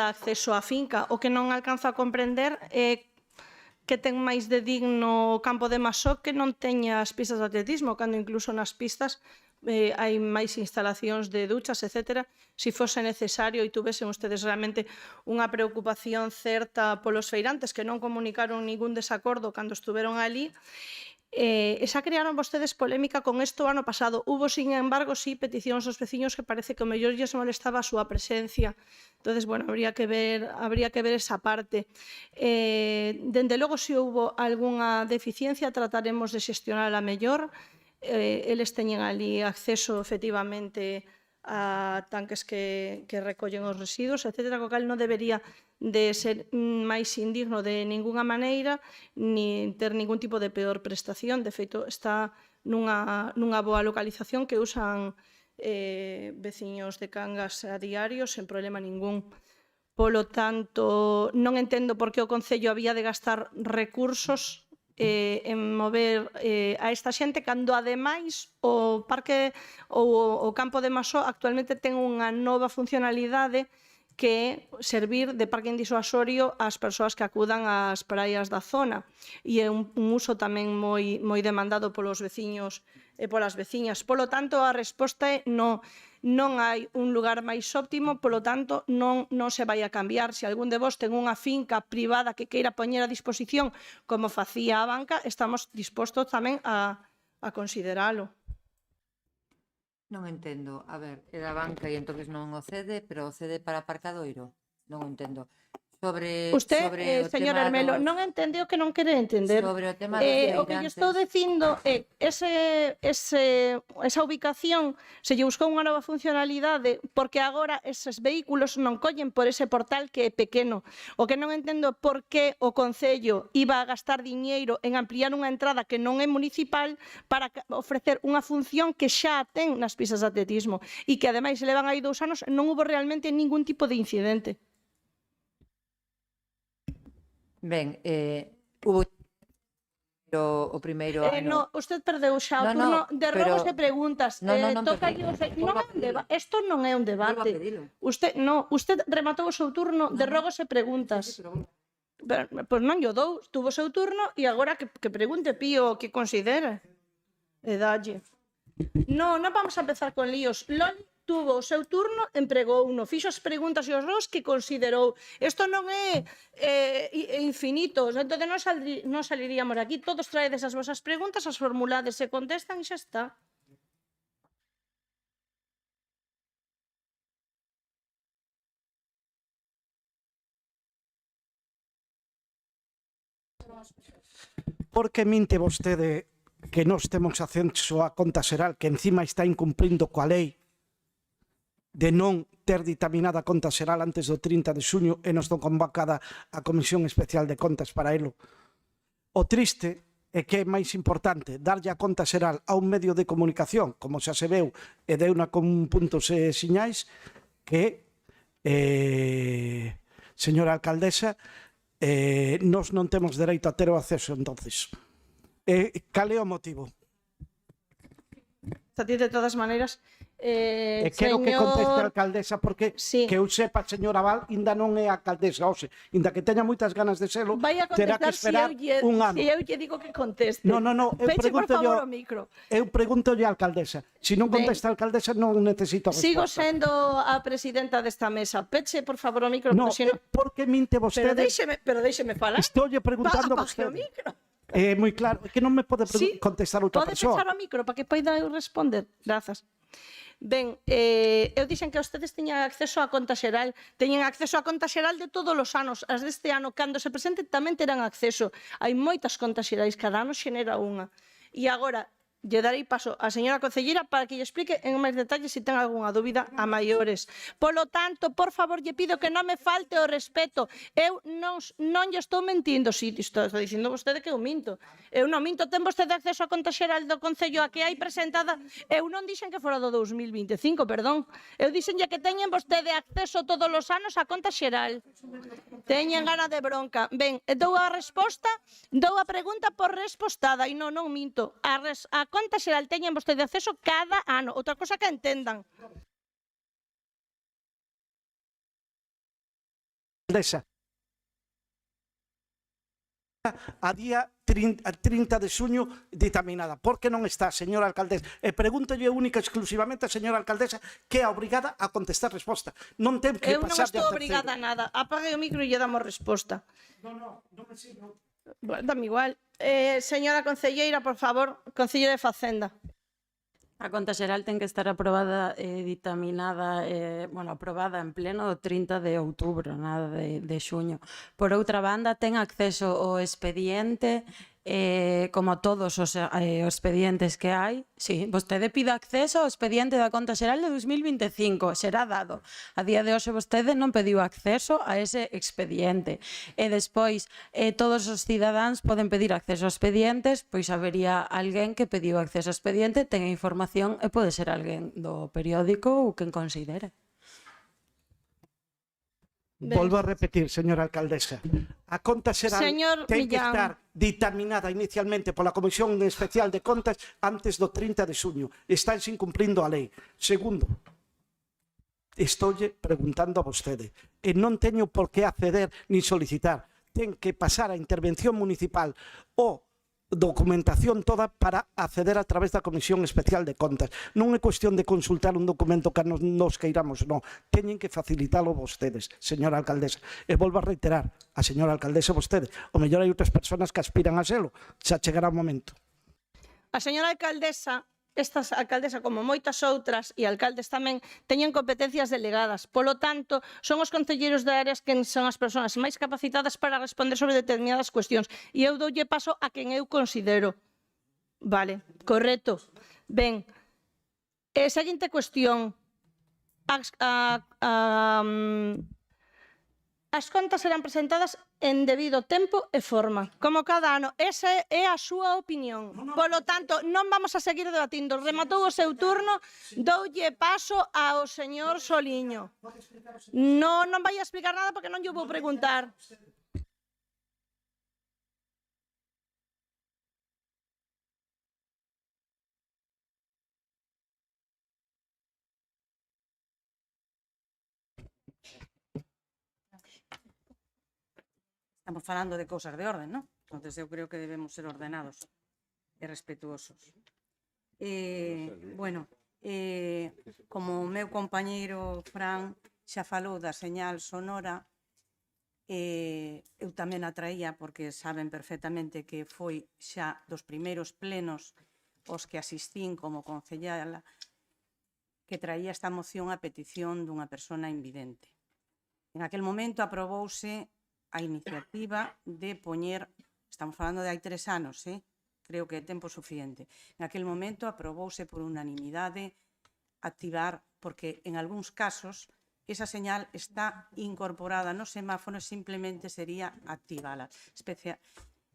acceso á finca. O que non alcanzo a comprender é que ten máis de digno o campo de Masó que non teña as pistas de atletismo, cando incluso nas pistas hai máis instalacións de duchas, etc. Si fose necesario e tuvesen ustedes realmente unha preocupación certa polos feirantes que non comunicaron ningún desacordo cando estuveron ali, e xa crearon vostedes polémica con isto o ano pasado. Hubo, sin embargo, sí, peticións dos veciños que parece que o mellor lles molestaba a súa presencia. Entonces, bueno, habría que ver esa parte. Dende logo, se houbo algunha deficiencia, trataremos de xestionarla mellor. Eles teñen ali acceso, efectivamente, a tanques que recollen os residuos, etc., co cal non debería de ser máis indigno de ningunha maneira, ni ter ningún tipo de peor prestación. De feito, está nunha boa localización que usan veciños de Cangas a diario, sen problema ningún. Polo tanto, non entendo por que o Concello había de gastar recursos en mover a esta xente cando ademais o parque ou o campo de Masó actualmente ten unha nova funcionalidade que é servir de parque disuasorio ás persoas que acudan ás praias da zona, e é un uso tamén moi demandado polos veciños e polas veciñas. Polo tanto, a resposta é non hai un lugar máis óptimo, polo tanto, non se vai a cambiar. Se algún de vos ten unha finca privada que queira poñer a disposición, como facía a banca, estamos dispostos tamén a consideralo. Non entendo. A ver, é da banca e entonces non o cede, pero o cede para aparcadoiro. Non o entendo. Usted, sobre o señor tema Hermelo, dos- non entende o que non quere entender. Sobre o tema dos O que lle estou dicindo é esa ubicación se lle buscou unha nova funcionalidade porque agora eses vehículos non collen por ese portal que é pequeno. O que non entendo é por que o Concello iba a gastar diñeiro en ampliar unha entrada que non é municipal para ofrecer unha función que xa ten nas pistas de atletismo e que ademais se levan aí 2 anos non hubo realmente ningún tipo de incidente. Ben, hubo o primeiro ano. No, usted perdeu xa o No, turno no, de pero- rogos e preguntas. No, non Toca perdí. non é un debate. Isto non é un debate. Usted rematou o seu turno de rogos e preguntas. Pero, pois non yo dou, tuvo o seu turno e agora que pregunte Pío o que considera. E dalle. Non vamos a empezar con líos. Loli tuvo o seu turno, empregou uno, fixo as preguntas e os rogos que considerou. Isto non é infinito, entón non saliríamos aquí. Todos traedes as vosas preguntas, as formulades se contestan e xa está. Por que minte vostede que nós temos acceso á conta xeral que encima está incumplindo coa lei de non ter ditaminada a conta xeral antes do 30 de xuño e nos non convocada a Comisión Especial de Contas para elo? O triste é que é máis importante darlle a conta xeral a un medio de comunicación, como xa se veu e deuna con puntos e siñais, que, señora alcaldesa, nós non temos dereito a ter o acceso entonces. Cal é o motivo? A ti de todas maneiras, quero que conteste a alcaldesa porque que eu sepa, señora Val, ainda non é alcaldesa hoxe, ainda que teña moitas ganas de selo, vai a terá que esperar contestar un ano. se eu lle digo que conteste. No, eu Peche, por pregunto favor, o micro. Eu pregunto a alcaldesa. Se non contesta a alcaldesa non necesito resposta. Sigo sendo a presidenta desta mesa. Peche, por favor, o micro. No, porque porque minte vostede. Pero déixeme falar. Estou preguntando a Apague o vostede. micro. Moi claro, é que non me pode contestar outra Pode persoa. pechar o micro para que poida eu responder. Grazas. Ben, eu dixen que ustedes teñan acceso á conta xeral, teñen acceso á conta xeral de todos os anos, as deste ano, cando se presente tamén terán acceso. Hai moitas contas xerais, cada ano xenera unha. E agora, lle darei paso á señora concelleira para que lle explique en máis detalle se ten algunha dúbida a maiores. Polo tanto, por favor, lle pido que non me falte o respeto. Eu non lle estou mentindo, si, estou dicindo vostede que eu minto. Eu non minto, ten vostede acceso á conta xeral do Concello a que hai presentada. Eu non dixen que fora do 2025, perdón. Eu dixenlle que teñen vostede acceso todos os anos á conta xeral. Teñen gana de bronca. Ben, dou a resposta, dou a pregunta por respostada e non minto. A conta xeral teñen vostede acceso cada ano. Outra cosa que entendan. Alcaldesa, a día 30 de xuño ditaminada. Por que non está, señora alcaldesa? E pregúntolle única e exclusivamente a señora alcaldesa que é obrigada a contestar resposta. Non ten que Eu non pasar de estou obrigada a nada. Apague o micro e lle damos resposta. Non me sigo. Bueno, dame igual. Señora concelleira, por favor, concelleira de Facenda. A conta xeral ten que estar aprobada e ditaminada, aprobada en pleno do 30 de outubro, nada de xuño. Por outra banda, ten acceso ao expediente, como todos os expedientes que hai. Sí, vostede pide acceso ao expediente da conta xeral de 2025, será dado. A día de hoxe vostede non pediu acceso a ese expediente. E despois, todos os cidadáns poden pedir acceso a expedientes, pois habería alguén que pediu acceso ao expediente, ten a información e pode ser alguén do periódico ou quen considere. Volvo a repetir, señora alcaldesa. A conta xeral ten que Millán. estar ditaminada inicialmente pola Comisión Especial de Contas antes do 30 de xuño. Están incumplindo a lei. Segundo, estoulle preguntando a vostede e non teño por que acceder ni solicitar. Ten que pasar a intervención municipal ou documentación toda para acceder a través da Comisión Especial de Contas. Non é cuestión de consultar un documento que nos queiramos, non. Teñen que facilitalo vostedes, señora alcaldesa. E volvo a reiterar, a señora alcaldesa vostede, o mellor hai outras persoas que aspiran a selo, xa chegará o momento. A señora alcaldesa estas alcaldesas, como moitas outras, e alcaldes tamén, teñen competencias delegadas. Polo tanto, son os concelleiros de áreas que son as persoas máis capacitadas para responder sobre determinadas cuestións. E eu doulle paso a quen eu considero. Vale, correcto. Ben, seguinte cuestión. As contas serán presentadas en debido tempo e forma, como cada ano. Esa é a súa opinión. Polo tanto, non vamos a seguir debatindo. Rematou o seu turno, doulle paso ao señor Soliño. Non vai a explicar nada porque non lle vou preguntar. Estamos falando de cousas de orden, non? Entón, eu creo que debemos ser ordenados e respetuosos. Como o meu compañeiro Fran xa falou da señal sonora, eu tamén a traía porque saben perfectamente que foi xa dos primeiros plenos aos que asistín como concellala que traía esta moción a petición dunha persona invidente. En aquel momento aprobouse a iniciativa de poñer, estamos falando de hai 3 anos, creo que é tempo suficiente. En aquel momento aprobouse por unanimidade activar, porque en algúns casos esa señal está incorporada no semáforo, simplemente sería activala.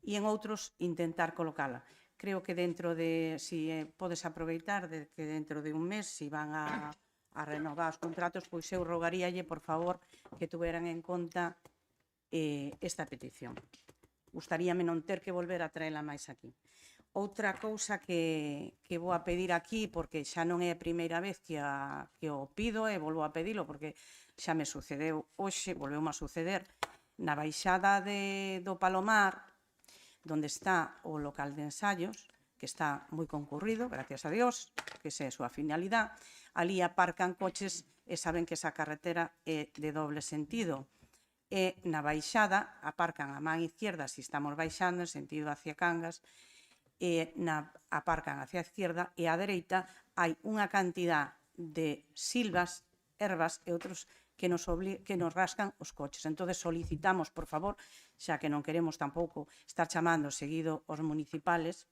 E en outros intentar colocala. Creo que dentro de, si podes aproveitar, de que dentro de un mes, si van a renovar os contratos, pois eu rogaríalle, por favor, que tuveran en conta esta petición. Gustaríame non ter que volver a traela máis aquí. Outra cousa que vou a pedir aquí, porque xa non é a primeira vez que o pido e volvo a pedilo, porque xa me sucedeu hoxe, volveu-me a suceder, na baixada do Palomar, onde está o local de ensayos, que está moi concurrido, gracias a Dios, que esa é a súa finalidade, ali aparcan coches e saben que esa carretera é de doble sentido. E na baixada aparcan a man izquierda se estamos baixando en sentido hacia Cangas, e aparcan hacia a izquierda e á dereita hai unha cantidad de silvas, ervas e outros que nos rascan os coches. Entón solicitamos, por favor, xa que non queremos tampouco estar chamando seguido os municipales,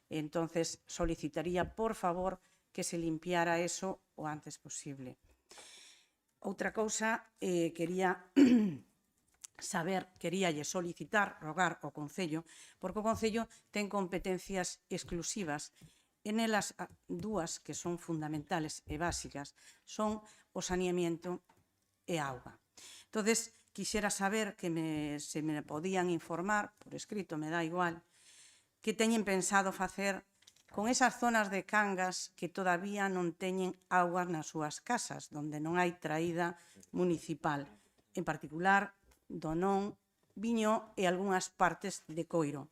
entón solicitaría, por favor, que se limpiara eso o antes posible. Outra cousa, queríalle solicitar, rogar ao Concello, porque o Concello ten competencias exclusivas e nelas dúas que son fundamentales e básicas son o saneamiento e a auga. Entón, quixera saber que se me podían informar, por escrito, me dá igual, que teñen pensado facer con esas zonas de Cangas que todavía non teñen auga nas súas casas, onde non hai traída municipal, en particular Donón, Viñó e algunhas partes de Coiro.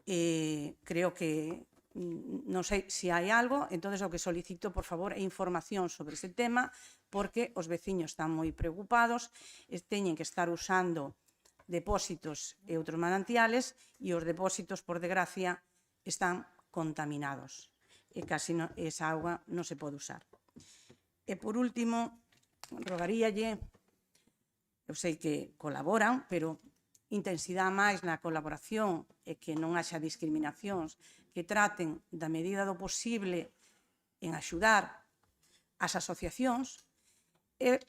Creo que, non sei se hai algo, entón o que solicito, por favor, é información sobre ese tema, porque os veciños están moi preocupados, teñen que estar usando depósitos e outros manantiales, e os depósitos, por desgracia, están contaminados, e casi esa auga non se pode usar. E, por último, rogaríalle, eu sei que colaboran, pero intensidade máis na colaboración e que non haxa discriminacións, que traten da medida do posible en axudar as asociacións. E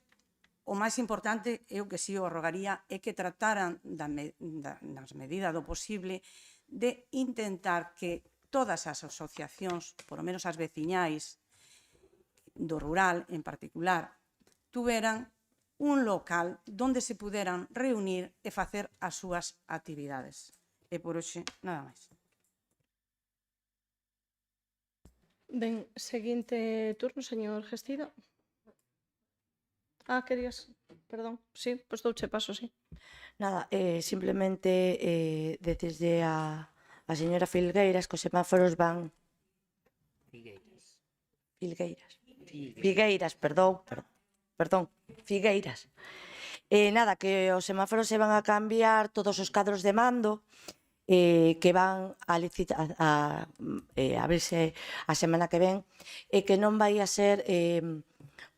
o máis importante, eu que si o rogaría, é que trataran nas medidas do posible de intentar que todas as asociacións, por lo menos as veciñais do rural en particular, tuveran un local onde se puderan reunir e facer as súas actividades. E por hoxe, nada máis. Ben, seguinte turno, señor Gestido. Querías, perdón, sí, pois douche paso, sí. Nada, simplemente decirle a señora Filgueiras que os semáforos van... Figueiras, perdón. Figueiras. Nada, que os semáforos se van a cambiar todos os cadros de mando que van a abrirse a semana que ven, e que non vai a ser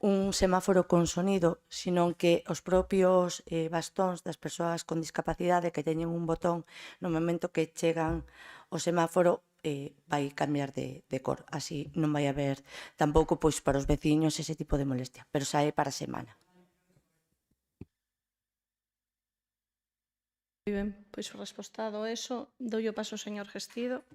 un semáforo con sonido, sino que os propios bastóns das persoas con discapacidade que teñen un botón no momento que chegan o semáforo vai cambiar de cor. Así non vai haber tampouco pois para os veciños ese tipo de molestia, pero sae para a semana. Moi ben, pois respostado eso, dou o paso ao señor Gestido.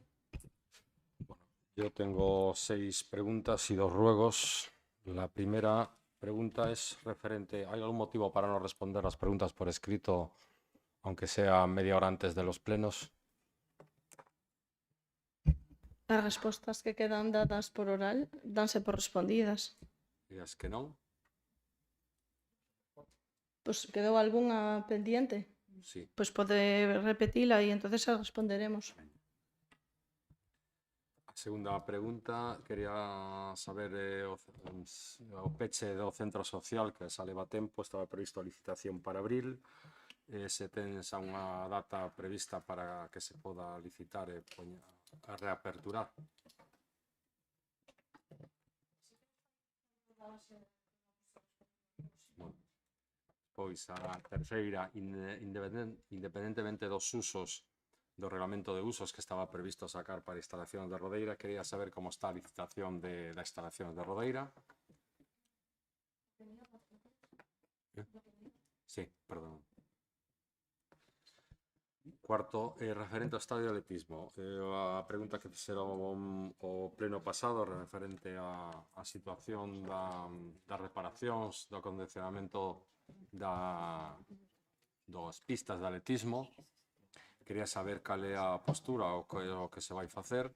Yo tengo 6 preguntas y 2 ruegos. La primera pregunta es referente, ¿hay algún motivo para no responder las preguntas por escrito, aunque sea media hora antes de los plenos? As respostas que quedan dadas por oral danse por respondidas. Digas que non? Pois quedou algunha pendiente? Sí. Pois pode repetila e entonces a responderemos. A segunda pregunta, quería saber o peche do centro social que xa leva tempo, estaba previsto a licitación para abril, se tens unha data prevista para que se poda licitar e a reaperturar. Bueno, pois a terceira, independentemente dos usos do reglamento de usos que estaba previsto sacar para instalacións de Rodeira, quería saber como está a licitación da instalación de Rodeira. Sí, perdón. Cuarto, referente ao estadio de atletismo. A pregunta que fixeron o pleno pasado referente á situación das reparacións, do acondicionamento das pistas de atletismo. Quería saber cal é a postura ou o que se vai facer.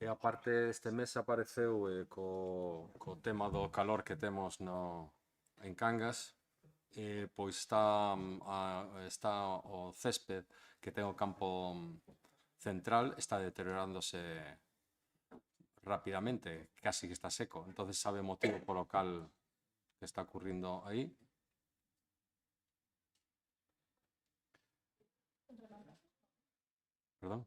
E aparte, este mes apareceu co tema do calor que temos en Cangas, pois está o césped que ten o campo central, está deteriorándose rápidamente, casi que está seco. Entonces sabe o motivo polo cal que está ocurrindo aí. Perdón?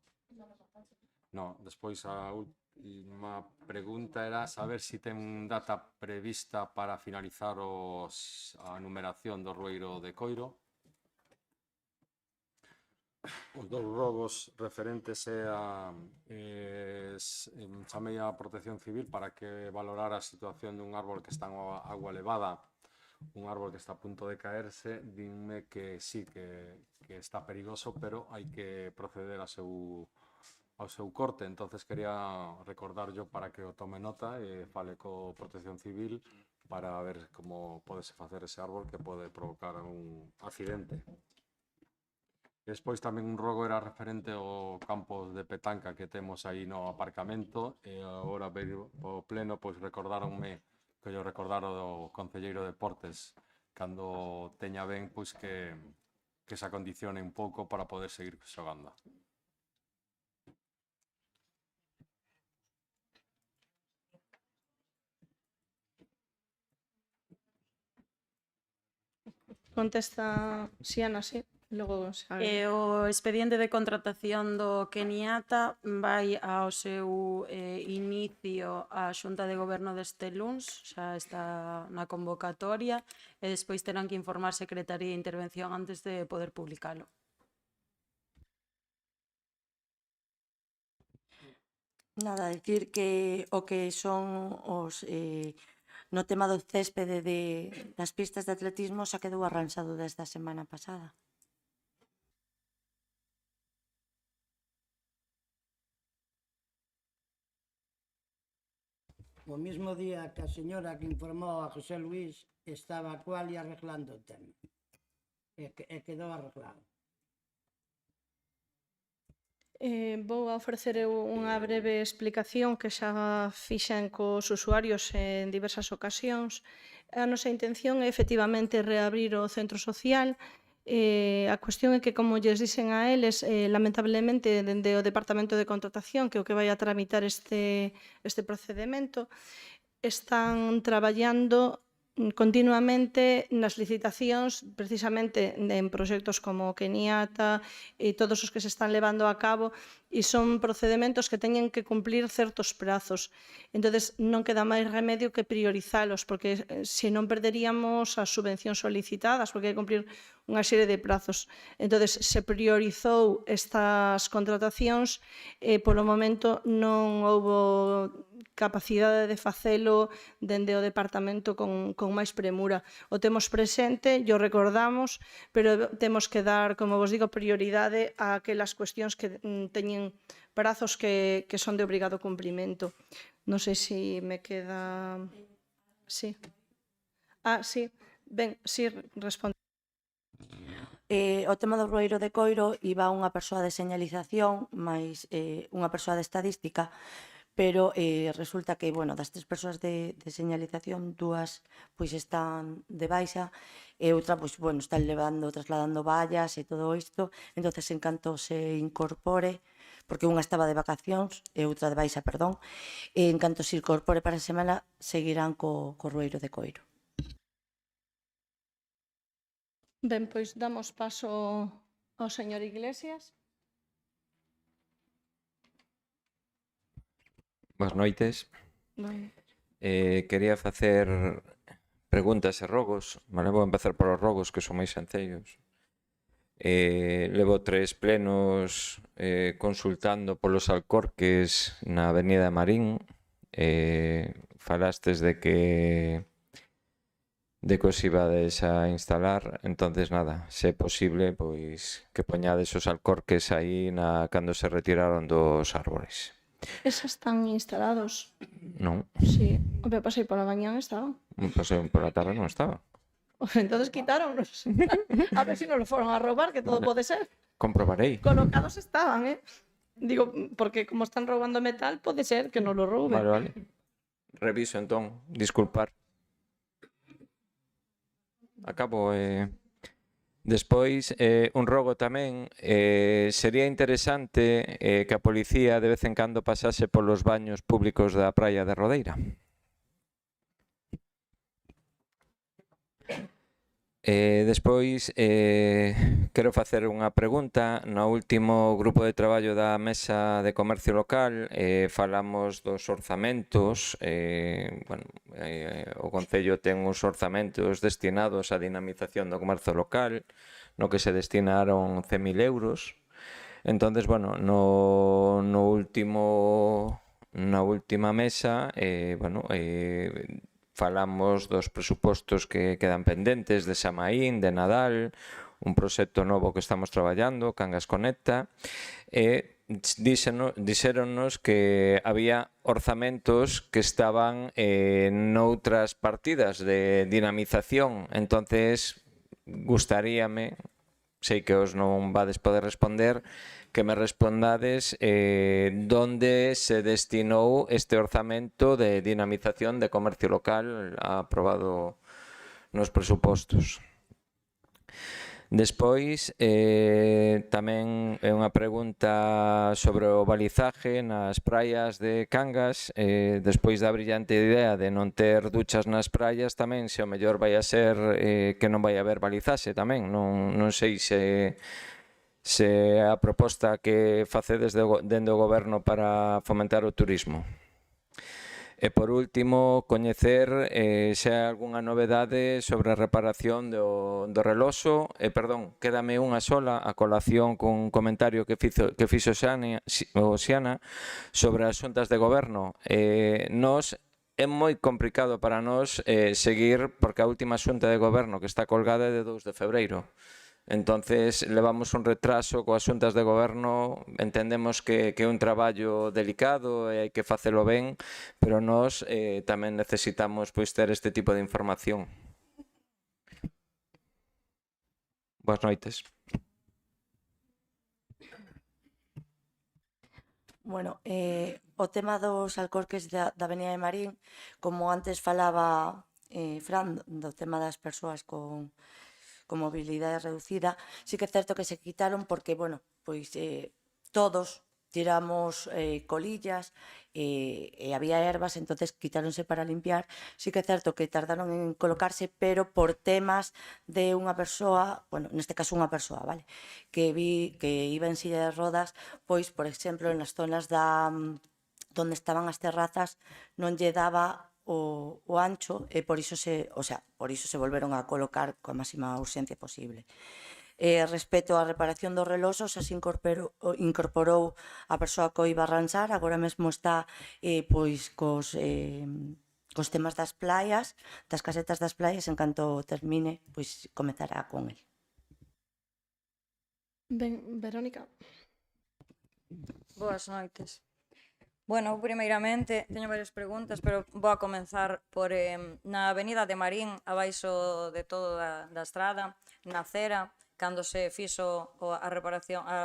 No, despois a última pregunta era saber se ten data prevista para finalizar a numeración do Rueiro de Coiro. Os dous rogos referentes chamei a Protección Civil para que valorara a situación dun árbol que está en agua elevada, un árbol que está a punto de caerse. Dinme que sí, que está perigoso, pero hai que proceder ao seu corte. Entonces quería recordar yo para que o tome nota e fale co Protección Civil para ver como podese facer ese árbol que pode provocar un accidente. Despois tamén un rogo era referente ao campo de petanca que temos aí no aparcamento, e agora o pleno pois recordáronme que yo recordara do concelleiro de Deportes cando teña ben pois que se acondicione un pouco para poder seguir xogando. Contesta Xiana, sí. Logo sabe. O expediente de contratación do Keniata vai ao seu inicio a Xunta de Goberno deste luns, xa está na convocatoria, e despois terán que informar Secretaría de Intervención antes de poder publicalo. Nada, decir que o que son os no tema do céspede das pistas de atletismo xa quedou arranxado desde a semana pasada. O mismo día que a señora que informou a José Luís estaba a Cualia arreglando o tema. E quedou arreglado. Vou a ofrecer unha breve explicación que xa fixen cos usuarios en diversas ocasións. A nosa intención é efectivamente reabrir o centro social. A cuestión é que, como lles dixen a eles, lamentablemente, dende o Departamento de Contratación, que é o que vai a tramitar este procedimento, están traballando continuamente nas licitacións, precisamente en proxectos como Keniata e todos os que se están levando a cabo, e son procedementos que teñen que cumplir certos prazos. Entonces non queda máis remedio que priorizalos, porque se non perderíamos as subvencións solicitadas, porque hai que cumplir unha serie de prazos. Entonces se priorizou estas contratacións e polo momento non houbo capacidade de facelo dende o departamento con máis premura. O temos presente, o recordamos, pero temos que dar, como vos digo, prioridade a aquelas cuestións que teñen prazos que son de obrigado cumprimento. Non sei se me queda... Sí. Sí. Ben, sí, respondo. O tema do rueiro de Coiro iba unha persoa de señalización máis unha persoa de estadística, pero resulta que, bueno, das 3 persoas de señalización, 2 pois están de baixa e outra, pois, bueno, están trasladando vallas e todo isto. Entonces, en canto se incorpore, porque unha estaba de vacacións e outra de baixa, perdón, e en canto se incorpore para a semana, seguirán co rueiro de Coiro. Ben, pois damos paso ao señor Iglesias. Boas noites. Quería facer preguntas e rogos. Vale, vou empezar polos rogos, que son máis sencillos. Levo 3 plenos consultando polos alcorques na Avenida Marín. Falastes de que os ibades a instalar, entonces nada, se é posible, pois que poñades os alcorques aí cando se retiraron dos árbores. Esas están instalados. Non? Sí, o que pasei pola mañán estaban. Pasei pola tarde non estaba. Entonces quitáronnos. A ver si nos lo foron a robar, que todo pode ser. Comprobarei. Colocados estaban, Digo, porque como están roubando metal, pode ser que nos lo rouben. Vale. Reviso entón, disculpar. Acabo. Despois, un rogo tamén, sería interesante que a policía de vez en cando pasase polos baños públicos da praia de Rodeira. Despois, quero facer unha pregunta. No último grupo de traballo da Mesa de Comercio Local falamos dos orzamentos. O Concello ten uns orzamentos destinados á dinamización do comercio local, no que se destinaron 100.000 euros. Entonces, bueno, na última mesa, falamos dos presupostos que quedan pendentes de Samaín, de Nadal, un proxecto novo que estamos traballando, Cangas Conecta, e dixéronnos que había orzamentos que estaban noutras partidas de dinamización. Entonces, gustaríame, sei que os non vades poder responder, que me respondades donde se destinou este orzamento de dinamización de comercio local aprobado nos presupostos. Despois, tamén é unha pregunta sobre o balizaje nas praias de Cangas. Despois da brillante idea de non ter duchas nas praias, tamén se o mellor vai a ser que non vai haber balizaxe tamén. Non sei se a proposta que facedes dende o Goberno para fomentar o turismo. E por último, coñecer se hai algunha novedade sobre a reparación do reloxo. Perdón, quédame unha sola a colación cun comentario que fixo Xiana sobre as xuntas de Goberno. É moi complicado para nós seguir, porque a última xunta de Goberno que está colgada é de 2 de febreiro. Entonces, levamos un retraso coas xuntas de Goberno, entendemos que é un traballo delicado e hai que facelo ben, pero nós tamén necesitamos ter este tipo de información. Boas noites. Bueno, o tema dos alcorques da Avenida de Marín, como antes falaba Fran, do tema das persoas con mobilidade reducida, sí que é certo que se quitaron porque, bueno, pois todos tiramos colillas e había ervas, entonces quitáronse para limpiar. Sí que é certo que tardaron en colocarse, pero por temas de unha persoa, bueno, neste caso unha persoa, vale, que vi que iba en silla de rodas, pois, por exemplo, nas zonas donde estaban as terrazas non lle daba o ancho e por iso se volveron a colocar coa máxima urxencia posible. Respecto á reparación dos reloxos, as incorporou a persoa que o iba a arranxar, agora mesmo está pois cos temas das playas, das casetas das playas, en canto termine, pois comezará con el. Ben, Verónica. Boas noites. Bueno, primeiramente, teño varias preguntas, pero vou a comenzar por na avenida de Marín, abaixo de todo da estrada, na acera, cando se fixo a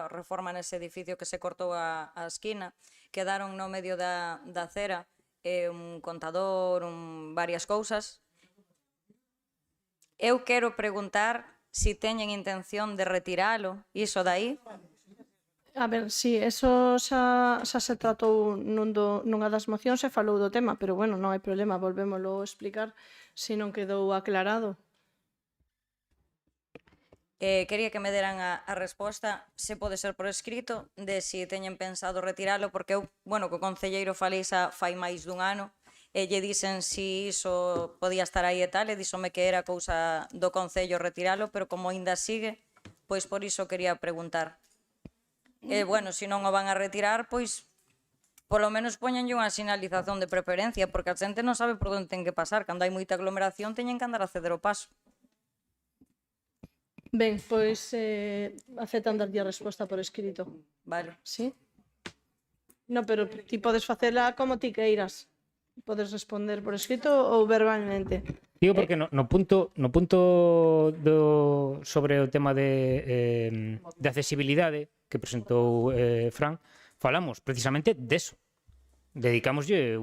reforma nese edificio que se cortou a esquina, quedaron no medio da acera un contador, varias cousas. Eu quero preguntar se teñen intención de retiralo, iso dai. A ver, si, eso xa se tratou nunha das mocións e falou do tema, pero bueno, non hai problema, volvémoslo a explicar se non quedou aclarado. Quería que me deran a resposta, se pode ser por escrito, de se teñen pensado retiralo, porque eu, bueno, co concelleiro falei xa fai máis dun ano, e lle dixen se iso podía estar aí e tal, e díxome que era cousa do concello retiralo, pero como ainda sigue, pois por iso quería preguntar. E, bueno, se non o van a retirar, pois, polo menos poñenlle unha sinalización de preferencia, porque a xente non sabe por onde ten que pasar. Cando hai moita aglomeración, teñen que andar a ceder o paso. Ben, pois aceptan darlle a resposta por escrito. Vale. Sí? No, pero ti podes facela como ti queiras. Podes responder por escrito ou verbalmente. Digo porque no punto sobre o tema de accesibilidade que presentou Fran, falamos precisamente deso. Dedicámoslle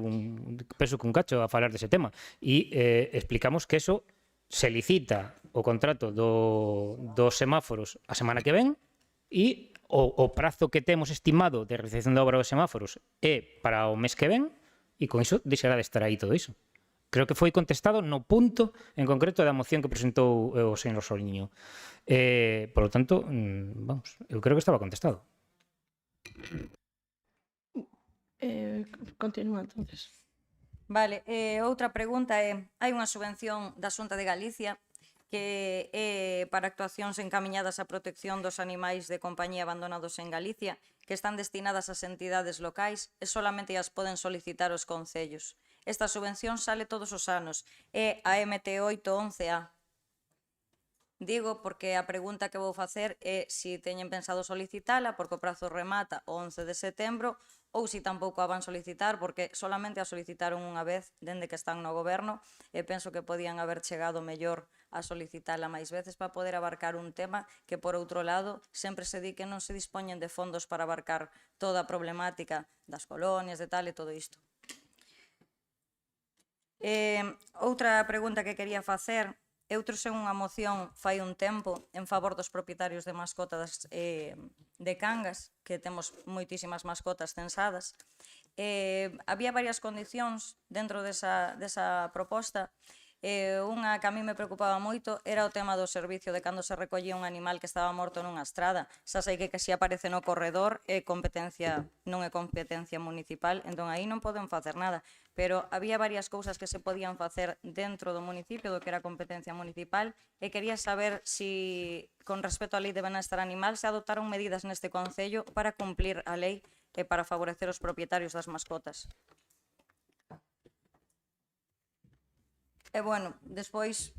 penso que un cacho a falar dese tema e explicamos que eso se licita o contrato dos semáforos a semana que ven e o prazo que temos estimado de realización da obra dos semáforos é para o mes que ven e con iso deixará de estar aí todo iso. Creo que foi contestado no punto en concreto da moción que presentou o señor Soliño. Por lo tanto, vamos, eu creo que estaba contestado. Continúa, entonces. Vale, outra pregunta é, hai unha subvención da Xunta de Galicia que é para actuacións encamiñadas á protección dos animais de compañía abandonados en Galicia, que están destinadas ás entidades locais e solamente as poden solicitar os concellos. Esta subvención sale todos os anos, é a MT811A. Digo porque a pregunta que vou facer é se teñen pensado solicitala, porque o prazo remata o 11 de setembro, ou se tampouco a van solicitar, porque solamente a solicitaron unha vez dende que están no goberno, e penso que podían haber chegado mellor a solicitala máis veces para poder abarcar un tema que, por outro lado, sempre se di que non se dispoñen de fondos para abarcar toda a problemática das colonias, de tal e todo isto. Outra pregunta que quería facer, eu trouxe unha moción fai un tempo en favor dos propietarios de mascotas de Cangas, que temos moitísimas mascotas censadas. Había varias condicións dentro desa proposta. Unha que a mí me preocupaba moito era o tema do servicio de cando se recollía un animal que estaba morto nunha estrada. Xa sei que se aparece no corredor non é competencia municipal, entón aí non poden facer nada. Pero había varias cousas que se podían facer dentro do municipio do que era competencia municipal e quería saber se, con respecto á lei de benestar animal, se adoptaron medidas neste concello para cumplir a lei e para favorecer os propietarios das mascotas. E, bueno, despois,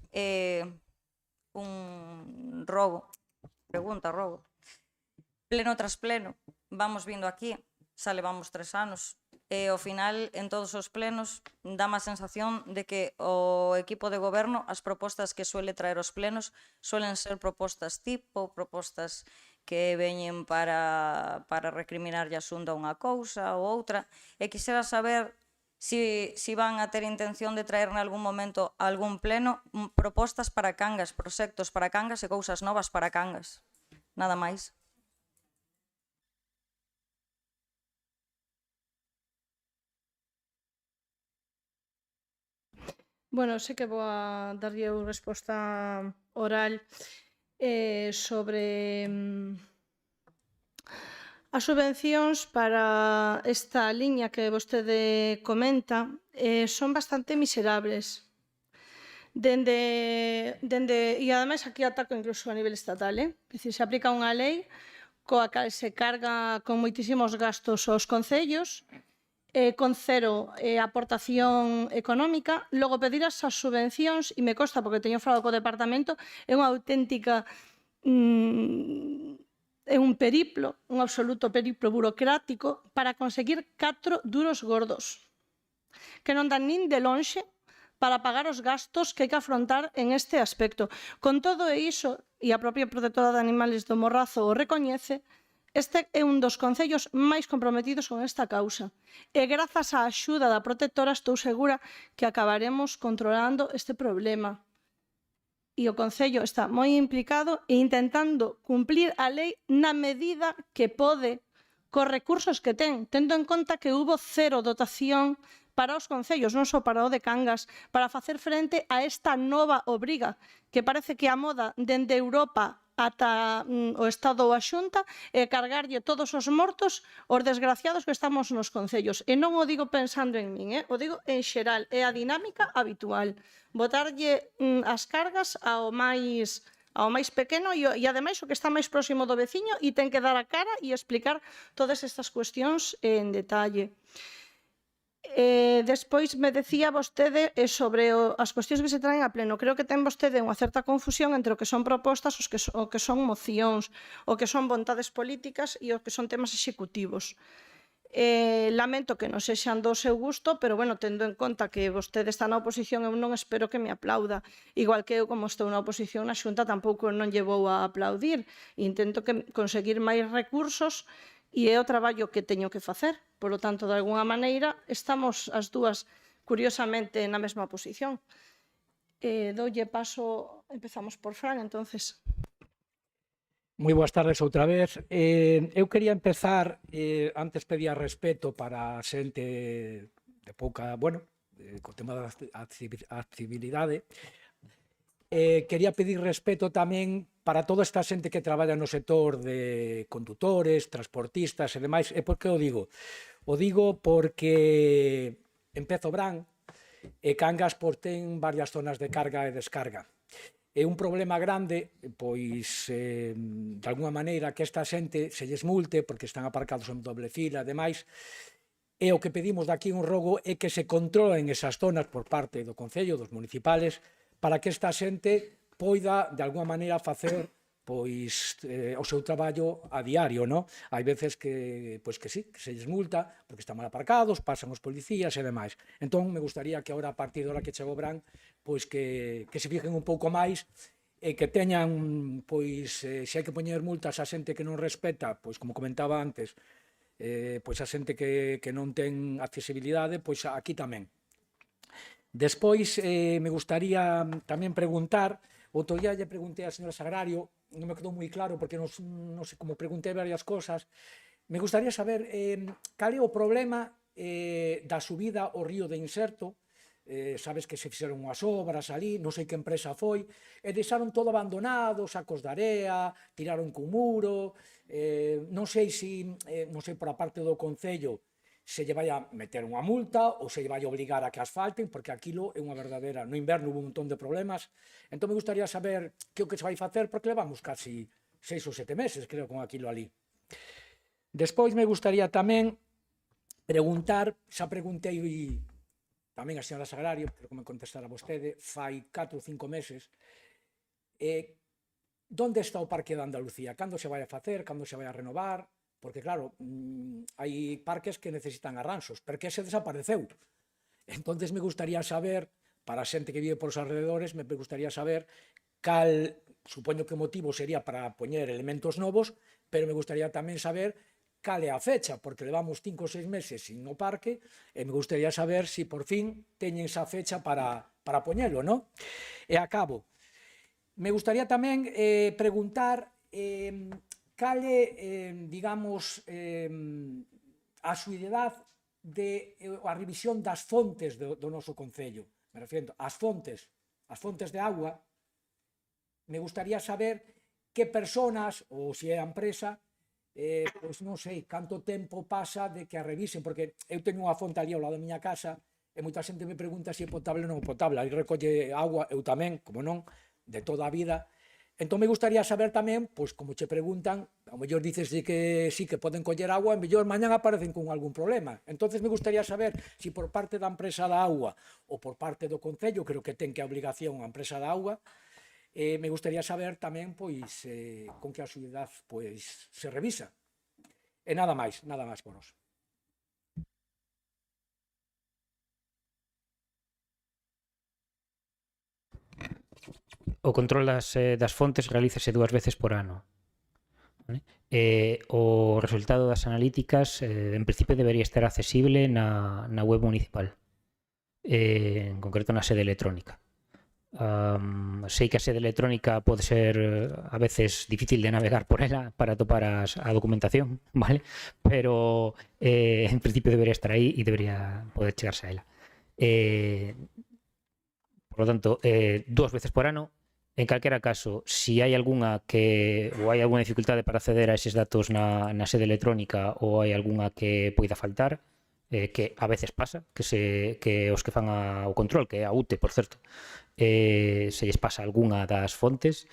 un robo, pleno tras pleno, vamos vindo aquí, xa levamos 3 anos, e ao final, en todos os plenos, dá má sensación de que o equipo de goberno, as propostas que suele traer os plenos, suelen ser propostas tipo, propostas que veñen para recriminarlle a Xunta unha cousa ou outra, e quixera saber si van a ter intención de traer en algún momento a algún pleno propostas para Cangas, proxectos para Cangas e cousas novas para Cangas. Nada máis. Bueno, sei que vou a darlle unha resposta oral sobre as subvencións para esta liña que vostede comenta son bastante miserables. E ademais aquí ataco incluso a nivel estatal, é dicir, se aplica unha lei coa cal se carga con moitísimos gastos aos concellos, con cero aportación económica, logo pedir as subvencións, e me consta porque teño falado co departamento, é unha auténtica é un periplo, un absoluto periplo burocrático para conseguir 4 duros gordos que non dan nin de lonxe para pagar os gastos que hai que afrontar en este aspecto. Con todo iso, e a propia protectora de animales do Morrazo o recoñece, este é un dos concellos máis comprometidos con esta causa. E grazas á axuda da protectora estou segura que acabaremos controlando este problema. E o Concello está moi implicado e intentando cumplir a lei na medida que pode, cos recursos que ten, tendo en conta que hubo cero dotación para os concellos, non só para o de Cangas, para facer frente a esta nova obriga, que parece que a moda dende Europa ata o Estado ou a Xunta e cargarlle todos os mortos aos desgraciados que estamos nos concellos. E non o digo pensando en min, o digo en xeral, é a dinámica habitual. Botarlle as cargas ao máis pequeno e ademais o que está máis próximo do veciño e ten que dar a cara e explicar todas estas cuestións en detalle. Despois me decía vostede sobre as cuestións que se traen a pleno. Creo que ten vostede unha certa confusión entre o que son propostas, o que son mocións, o que son vontades políticas e o que son temas executivos. Lamento que non sexan do seu gusto, pero, bueno, tendo en conta que vostede está na oposición, eu non espero que me aplauda. Igual que eu, como estou na oposición na Xunta, tampouco non lle vou a aplaudir. Intento conseguir máis recursos e é o traballo que teño que facer. Por lo tanto, de alguna maneira, estamos as dúas, curiosamente, na mesma posición. Doulle paso, empezamos por Fran, entonces. Moi boas tardes outra vez. Eu quería empezar, antes pedía respeto para a xente de pouca, bueno, co tema da accesibilidade. Quería pedir respeto tamén para toda esta xente que traballa no sector de condutores, transportistas e demais. E por que o digo? O digo porque empezo Brán e Cangas ten varias zonas de carga e descarga. É un problema grande, pois, de alguma maneira, que esta xente se lles multe porque están aparcados en doble fila e demais. E o que pedimos daqui un rogo é que se controlen esas zonas por parte do Concello, dos municipales, para que esta xente poida, de alguma maneira, facer pois o seu traballo a diario, non? Hai veces que sí, que se lles multa porque están mal aparcados, pasan os policías e demais. Entón, me gustaría que agora, a partir da hora que chegou Brán, pois que se fijen un pouco máis e que teñan, pois, se hai que poñer multas a xente que non respeta, pois, como comentaba antes, pois a xente que non ten accesibilidade, pois aquí tamén. Despois, me gustaría tamén preguntar, outro día lle preguntei a señora Sagrario, non me quedou moi claro porque non sei como preguntei varias cosas, me gustaría saber cal é o problema da subida ao río de Inserto. Sabes que se fixeron unhas obras ali, non sei que empresa foi, e deixaron todo abandonado, sacos de area, tiraron cun muro, non sei por a parte do Concello se lle vai a meter unha multa ou se lle vai a obligar a que asfalten, porque aquilo é unha verdadeira... No inverno hubo un montón de problemas. Entón me gustaría saber que o que se vai facer, porque levamos casi 6 ou 7 meses, creo, con aquilo ali. Despois me gustaría tamén preguntar, xa preguntei tamén a señora Sagrario, pero como contestar a vostede, fai 4 ou 5 meses, onde está o Parque de Andalucía? Cando se vai a facer? Cando se vai a renovar? Porque, claro, hai parques que necesitan arranxos, porque se desapareceu. Entonces me gustaría saber, para a xente que vive por os alrededores, me gustaría saber cal, supoño que o motivo sería para poñer elementos novos, pero me gustaría tamén saber cal é a fecha, porque levamos 5 ou 6 meses sin o parque, e me gustaría saber se por fin teñen esa fecha para poñelo, non? E acabo. Me gustaría tamén preguntar... cal é, digamos, a xuidade a revisión das fontes do noso Concello. me refiero ás fontes de agua, me gustaría saber que personas, ou se é a empresa, pois non sei canto tempo pasa de que a revisen, porque eu teño unha fonte ali ao lado da miña casa e moita xente me pregunta se é potable ou non é potable. Aí recolle agua, eu tamén, como non, de toda a vida. Entón me gustaría saber tamén, pois como che preguntan, ao mellor dices que sí que poden coller agua, e mellor mañán aparecen con algún problema. Entonces me gustaría saber se por parte da empresa da agua ou por parte do Concello, creo que ten que a obligación a empresa da agua, me gustaría saber tamén pois con que axudidade pois se revisa. E nada máis por hoxe. O control das fontes realízase 2 veces por ano. Vale? O resultado das analíticas en principio debería estar accesible na web municipal, en concreto na sede electrónica. Sei que a sede electrónica pode ser a veces difícil de navegar por ela para topar a documentación, vale? Pero en principio debería estar aí e debería poder chegarse a ela. Por lo tanto, 2 veces por ano. En calquera caso, si hai algunha ou hai algunha dificultade para acceder a eses datos na sede electrónica ou hai algunha que poida faltar, que a veces pasa, que os que fan o control, que é a UTE, por certo, se lles pasa algunha das fontes,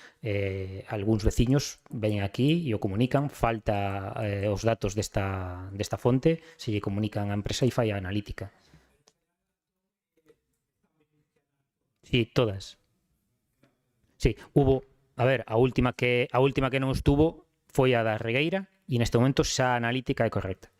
algúns veciños veñen aquí e o comunican, falta os datos desta fonte, se lle comunican á empresa e fai a analítica. Sí, todas. Sí, hubo, a ver, a última que non estuvo foi a da Regueira e neste momento xa a analítica é correcta.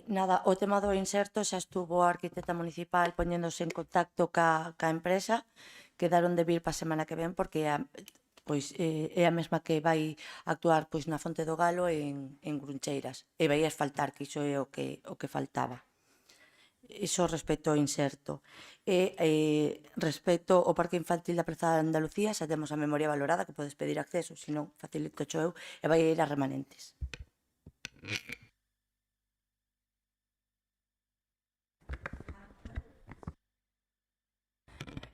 Nada, o tema do inserto xa estuvo a arquitecta municipal poñéndose en contacto ca empresa, quedaron de vir pa semana que ven porque pois é a mesma que vai actuar pois na Fonte do Galo en Gruncheiras e vai asfaltar, que iso é o que faltaba. Iso respecto ao inserto. Respecto ao Parque Infantil da Praza de Andalucía, xa temos a memoria valorada, que podes pedir acceso, senón facilito cho eu, e vai ir a remanentes.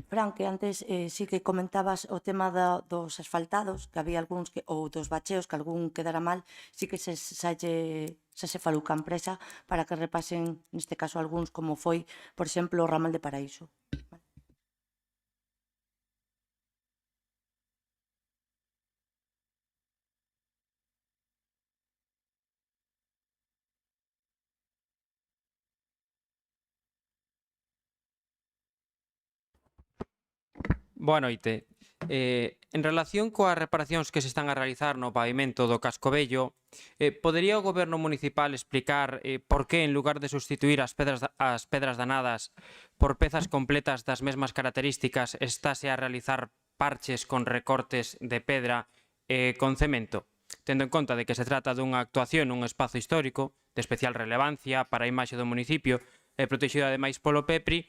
Fran, que antes sí que comentabas o tema dos asfaltados, que había algúns ou dos bacheos, que algún quedara mal, sí que xa se falou ca empresa para que repasen, neste caso, algúns, como foi, por exemplo, o ramal de Paraíso. Boa noite. En relación coas reparacións que se están a realizar no pavimento do Casco Vello, podería o Goberno municipal explicar por que, en lugar de sustituir as pedras danadas por pezas completas das mesmas características, estáse a realizar parches con recortes de pedra con cemento? Tendo en conta de que se trata dunha actuación nun espazo histórico de especial relevancia para a imaxe do municipio e protegido ademais polo PEPRI,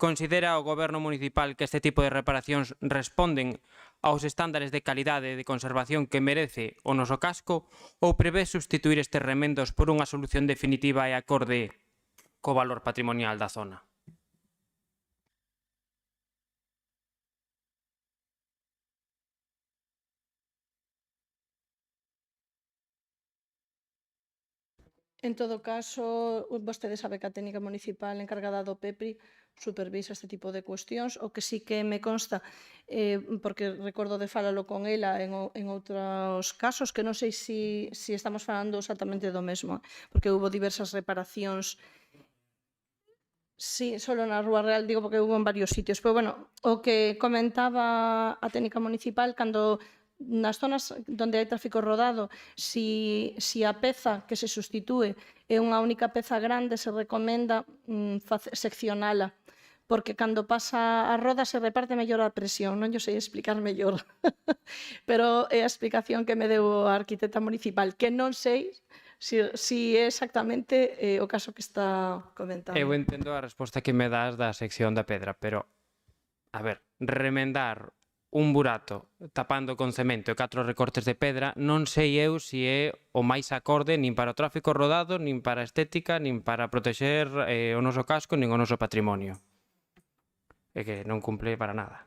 considera o Goberno municipal que este tipo de reparacións responden aos estándares de calidade e de conservación que merece o noso casco ou prevé sustituir estes remendos por unha solución definitiva e acorde co valor patrimonial da zona? En todo caso, vostede sabe que a técnica municipal encargada do PEPRI supervisa este tipo de cuestións. O que sí que me consta, porque recordo de falalo con ela en outros casos, que non sei se estamos falando exactamente do mesmo, porque hubo diversas reparacións. Sí, solo na Rúa Real, digo porque hubo en varios sitios. Pero, bueno, o que comentaba a técnica municipal, cando nas zonas onde hai tráfico rodado, si a peza que se sustitúe é unha única peza grande, se recomenda seccionala, porque cando pasa a roda se reparte mellor a presión, non yo sei explicar mellor. Pero é a explicación que me deu a arquitecta municipal, que non sei si é exactamente o caso que está comentando. Eu entendo a resposta que me das da sección da pedra, pero, a ver, remendar un burato tapando con cemento e 4 recortes de pedra, non sei eu se é o máis acorde nin para o tráfico rodado, nin para a estética, nin para protexer o noso casco, nin o noso patrimonio. É que non cumple para nada.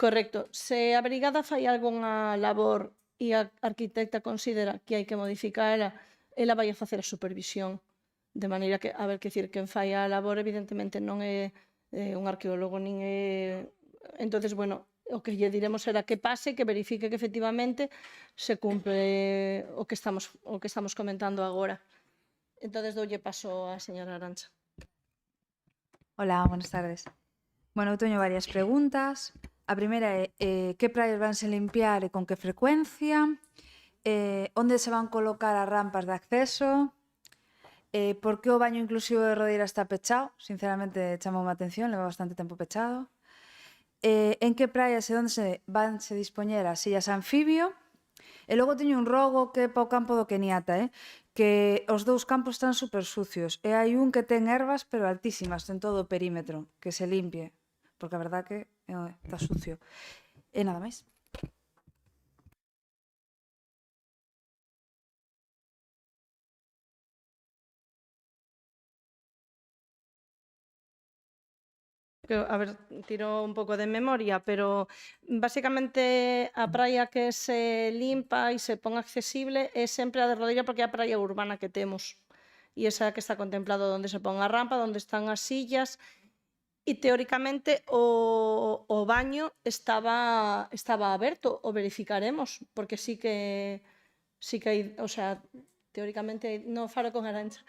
Correcto. Se a brigada fai algunha labor e a arquitecta considera que hai que modificar ela vai a facer a supervisión. De maneira que, a ver, que decir, quen fai a labor evidentemente non é un arqueólogo nin é... Entonces, bueno, o que lle diremos será que pase, que verifique que efectivamente se cumpre o que estamos comentando agora. Entonces, doulle paso á señora Arantxa. Hola, buenas tardes. Bueno, eu teño varias preguntas. A primeira é que praias vanse limpiar e con que frecuencia? Onde se van colocar as rampas de acceso? Por que o baño inclusivo de Rodeira está pechado? Sinceramente, chamoume a atención, leva bastante tempo pechado. En que praias e onde se vanse dispoñer as sillas anfibio? E logo teño un rogo que é para o campo do Keniata, que os dous campos están super sucios e hai un que ten ervas pero altísimas en todo o perímetro, que se limpie, porque a verdad que está sucio. E nada máis. A ver, tiro un pouco de memoria, pero basicamente a praia que se limpa e se pon accesible é sempre a de Rodeira porque é a praia urbana que temos. E esa que está contemplado onde se pon a rampa, onde están as sillas. E teóricamente o baño estaba aberto, o verificaremos, porque sí que hai, o sea, teóricamente non falo con Arantxa.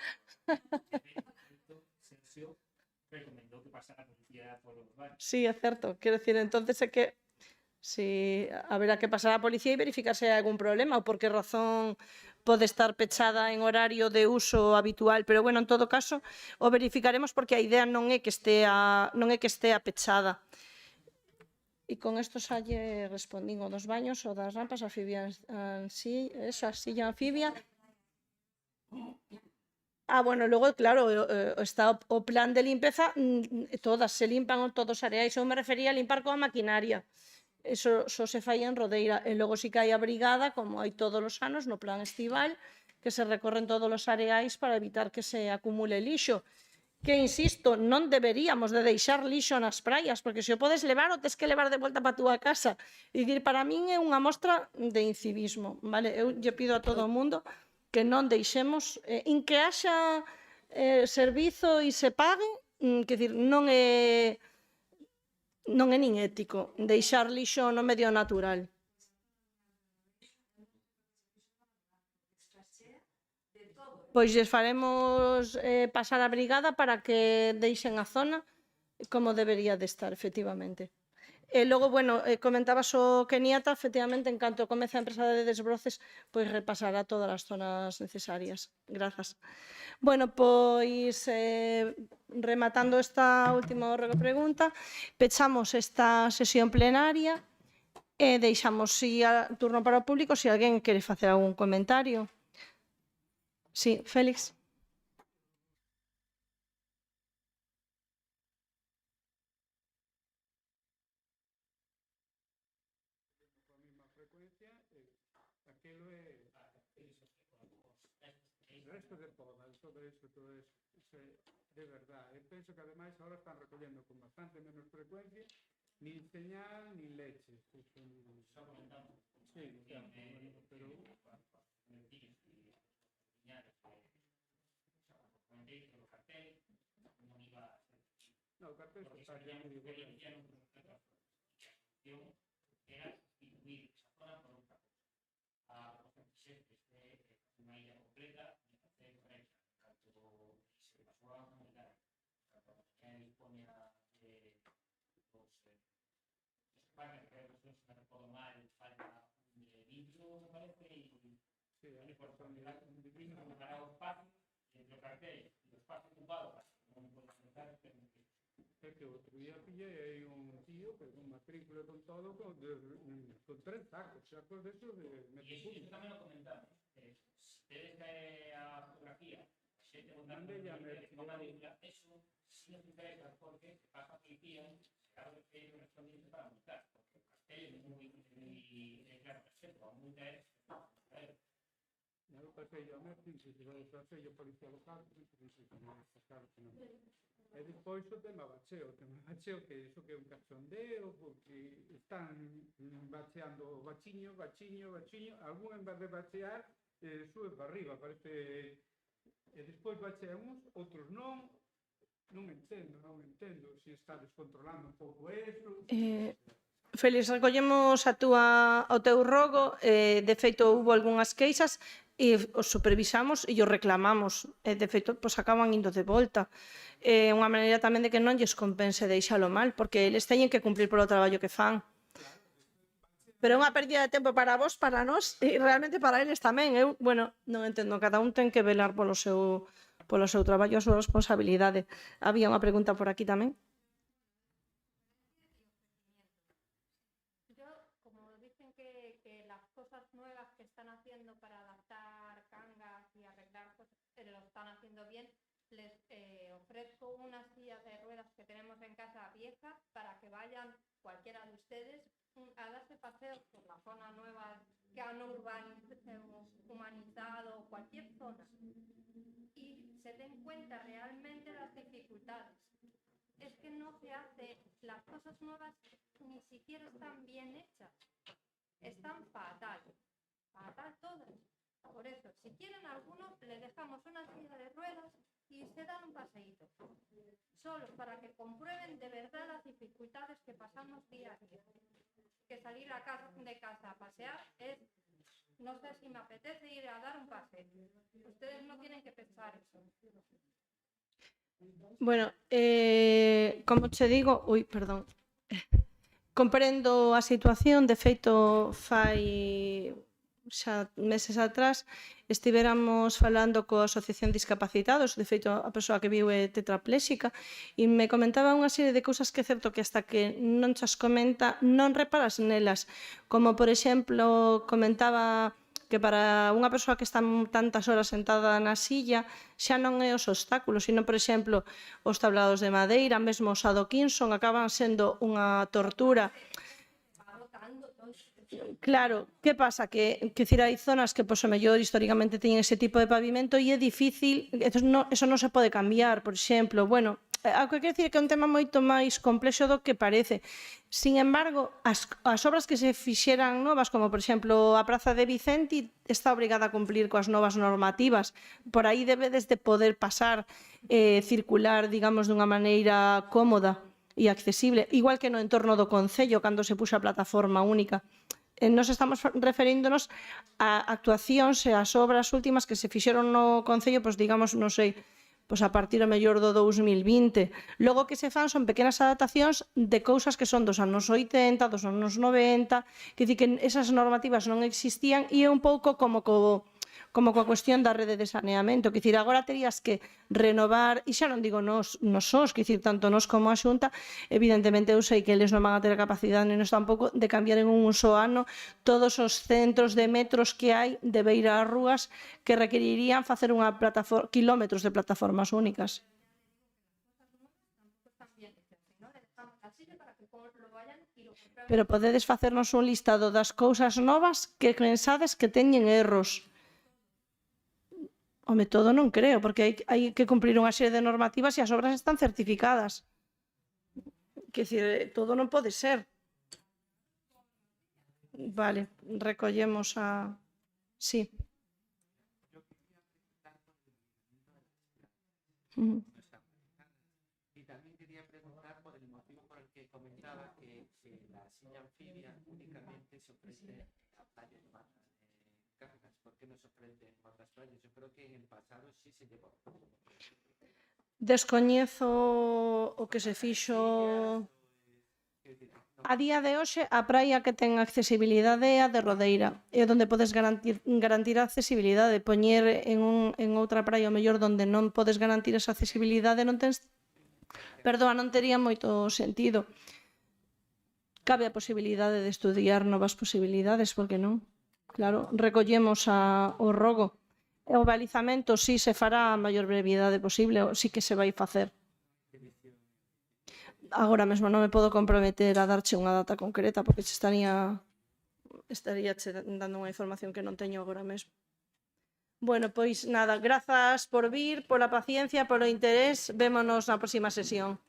Sí, é certo. Quero dicir, entonces é que si haberá que pasar a policía e verificar se hai algún problema ou por que razón pode estar pechada en horario de uso habitual, pero bueno, en todo caso o verificaremos porque a idea non é que estea pechada. E con isto xa lle respondín o dos baños, o das rampas anfibias, esa silla anfibia. Bueno, logo, claro, está o plan de limpeza, todas se limpan todos os areais. Eu me refería a limpar coa maquinaria. Eso só se fai en Rodeira. E logo si que hai a brigada, como hai todos os anos, no plan estival, que se recorren todos os areais para evitar que se acumule lixo. Que, insisto, non deberíamos de deixar lixo nas praias, porque se o podes levar, o tes que levar de volta para a túa casa. E dicir, para min é unha mostra de incivismo, vale? Eu lle pido a todo o mundo que non deixemos, en que haxa servizo e se pague, que dicir, non é nin ético deixar lixo no medio natural. Pois lles faremos pasar a brigada para que deixen a zona como debería de estar, efectivamente. E logo, bueno, comentabas o Keniata, efectivamente, en canto comeza a empresa de desbroces, pois repasará todas as zonas necesarias. Grazas. Bueno, pois, rematando esta última pregunta, pechamos esta sesión plenaria e deixamos turno para o público se alguén quere facer algún comentario. Sí, Félix. Resto de podas, todo iso, de verdad. Eu penso que ademais agora están recollendo con bastante menos frecuencia nin señal, nin leche. Xa comentamos. Sí, pero... No, o cartel está ya moi bueno. Era sustituir esa zona por outra cosa. A profesión que este unha illa completa de facer diferencia canto se pasou a comunicar canto a que dispoña de España, que non se me recordo mal, falta un vidro, me parece, e por oportunidade un vidro para o espacio entre o cartel e o espacio ocupado non pode pensar que é que outro día pillei un tío que con matrícula con todo con 3 sacos desos de metro cúbico. E iso tamén o comentamos. Se tedes a fotografía, xente con matrícula, eso si nos interesa porque se pasa a policía, No Concello a Mertín, se vai ao Concello Policía Local, claro que non. E despois o tema bacheo, que iso que é un cachondeo, porque están bacheando bachiño, algún en vez de bachear, sube para arriba, parece... E despois bachean uns, outros non, non entendo, se está descontrolando un pouco eso... Félix, recollemos o teu rogo, de feito houve algunhas queixas e os supervisamos e os reclamamos, de feito pois acaban indo de volta. É unha maneira tamén de que non lles compense deixalo mal, porque eles teñen que cumplir polo traballo que fan. Pero é unha pérdida de tempo para vos, para nós e realmente para eles tamén. Eu, bueno, non entendo, cada un ten que velar polo seu traballo, a súa responsabilidade. Había unha pregunta por aquí tamén. Nuevas que están haciendo para adaptar Cangas y arreglar cosas, lo están haciendo bien. Les ofrezco una silla de ruedas que tenemos en casa vieja para que vayan cualquiera de ustedes a darse paseos por la zona nueva que han humanizado, cualquier zona, y se den cuenta realmente las dificultades. Es que no se hace, las cosas nuevas ni siquiera están bien hechas. Están fatal todas. Por eso, si quieren alguno, le dejamos una silla de ruedas y se dan un paseíto. Solo para que comprueben de verdad las dificultades que pasamos día a día. Que salir de casa a pasear es, no sé si me apetece ir a dar un paseo. Ustedes no tienen que pensar eso. Bueno, como che digo, comprendo a situación, de feito fai xa meses atrás estivéramos falando coa Asociación Discapacitados, de feito a persoa que viu é tetrapléxica, e me comentaba unha serie de cousas que é certo que hasta que non chas comenta non reparas nelas, como por exemplo comentaba que para unha persoa que está tantas horas sentada na silla xa non é os obstáculos, sino, por exemplo, os tablados de madeira, mesmo os adoquíns son acaban sendo unha tortura. Claro, que pasa? Que hai zonas que, pois, o mellor históricamente teñen ese tipo de pavimento e é difícil, eso non se pode cambiar, por exemplo, bueno, o que quero dicir que é un tema moito máis complexo do que parece. Sin embargo, as obras que se fixeran novas, como por exemplo a Praza de Vicente, está obrigada a cumplir coas novas normativas. Por aí debedes de poder pasar, circular, digamos, dunha maneira cómoda e accesible, igual que no entorno do Concello, cando se puxa a plataforma única. Nos estamos referíndonos a actuacións e as obras últimas que se fixeron no Concello, pois digamos, non sei, pois a partir a mellor do 2020. Logo que se fan son pequenas adaptacións de cousas que son dos anos 80, dos anos 90, que di que esas normativas non existían e é un pouco como coa cuestión da rede de saneamento, que dicir, agora terías que renovar, e xa non digo nos sós, que dicir, tanto nos como a Xunta, evidentemente eu sei que eles non van a ter a capacidade, nem nos tampouco, de cambiar en un só ano todos os centros de metros que hai de beira ás rúas que requerirían facer quilómetros de plataformas únicas. Pero podedes facernos un listado das cousas novas que pensades que teñen erros. Home, todo non creo, porque hai que cumprir unha serie de normativas e as obras están certificadas. Quer dicir, todo non pode ser. Vale, recollemos a... Sí. Y también quería preguntar por el motivo por el que comentaba que la silla anfibia únicamente se ofrece a playas bajas de Cangas. ¿Por qué no se ofrece en otras playas? Yo creo que en el pasado sí se llevó. Descoñezo o que se fixo... A día de hoxe, a praia que ten accesibilidade é a de Rodeira, é onde podes garantir a accesibilidade. Poñer en outra praia, o mellor, onde non podes garantir esa accesibilidade, non tería moito sentido. Cabe a posibilidade de estudiar novas posibilidades, porque non? Claro, recollemos o rogo. O balizamento, si se fará a maior brevidade posible, si que se vai facer. agora mesmo non me podo comprometer a darche unha data concreta porque che estaría che dando unha información que non teño agora mesmo. Bueno, pois nada, grazas por vir, pola paciencia, polo interés. Vémonos na próxima sesión.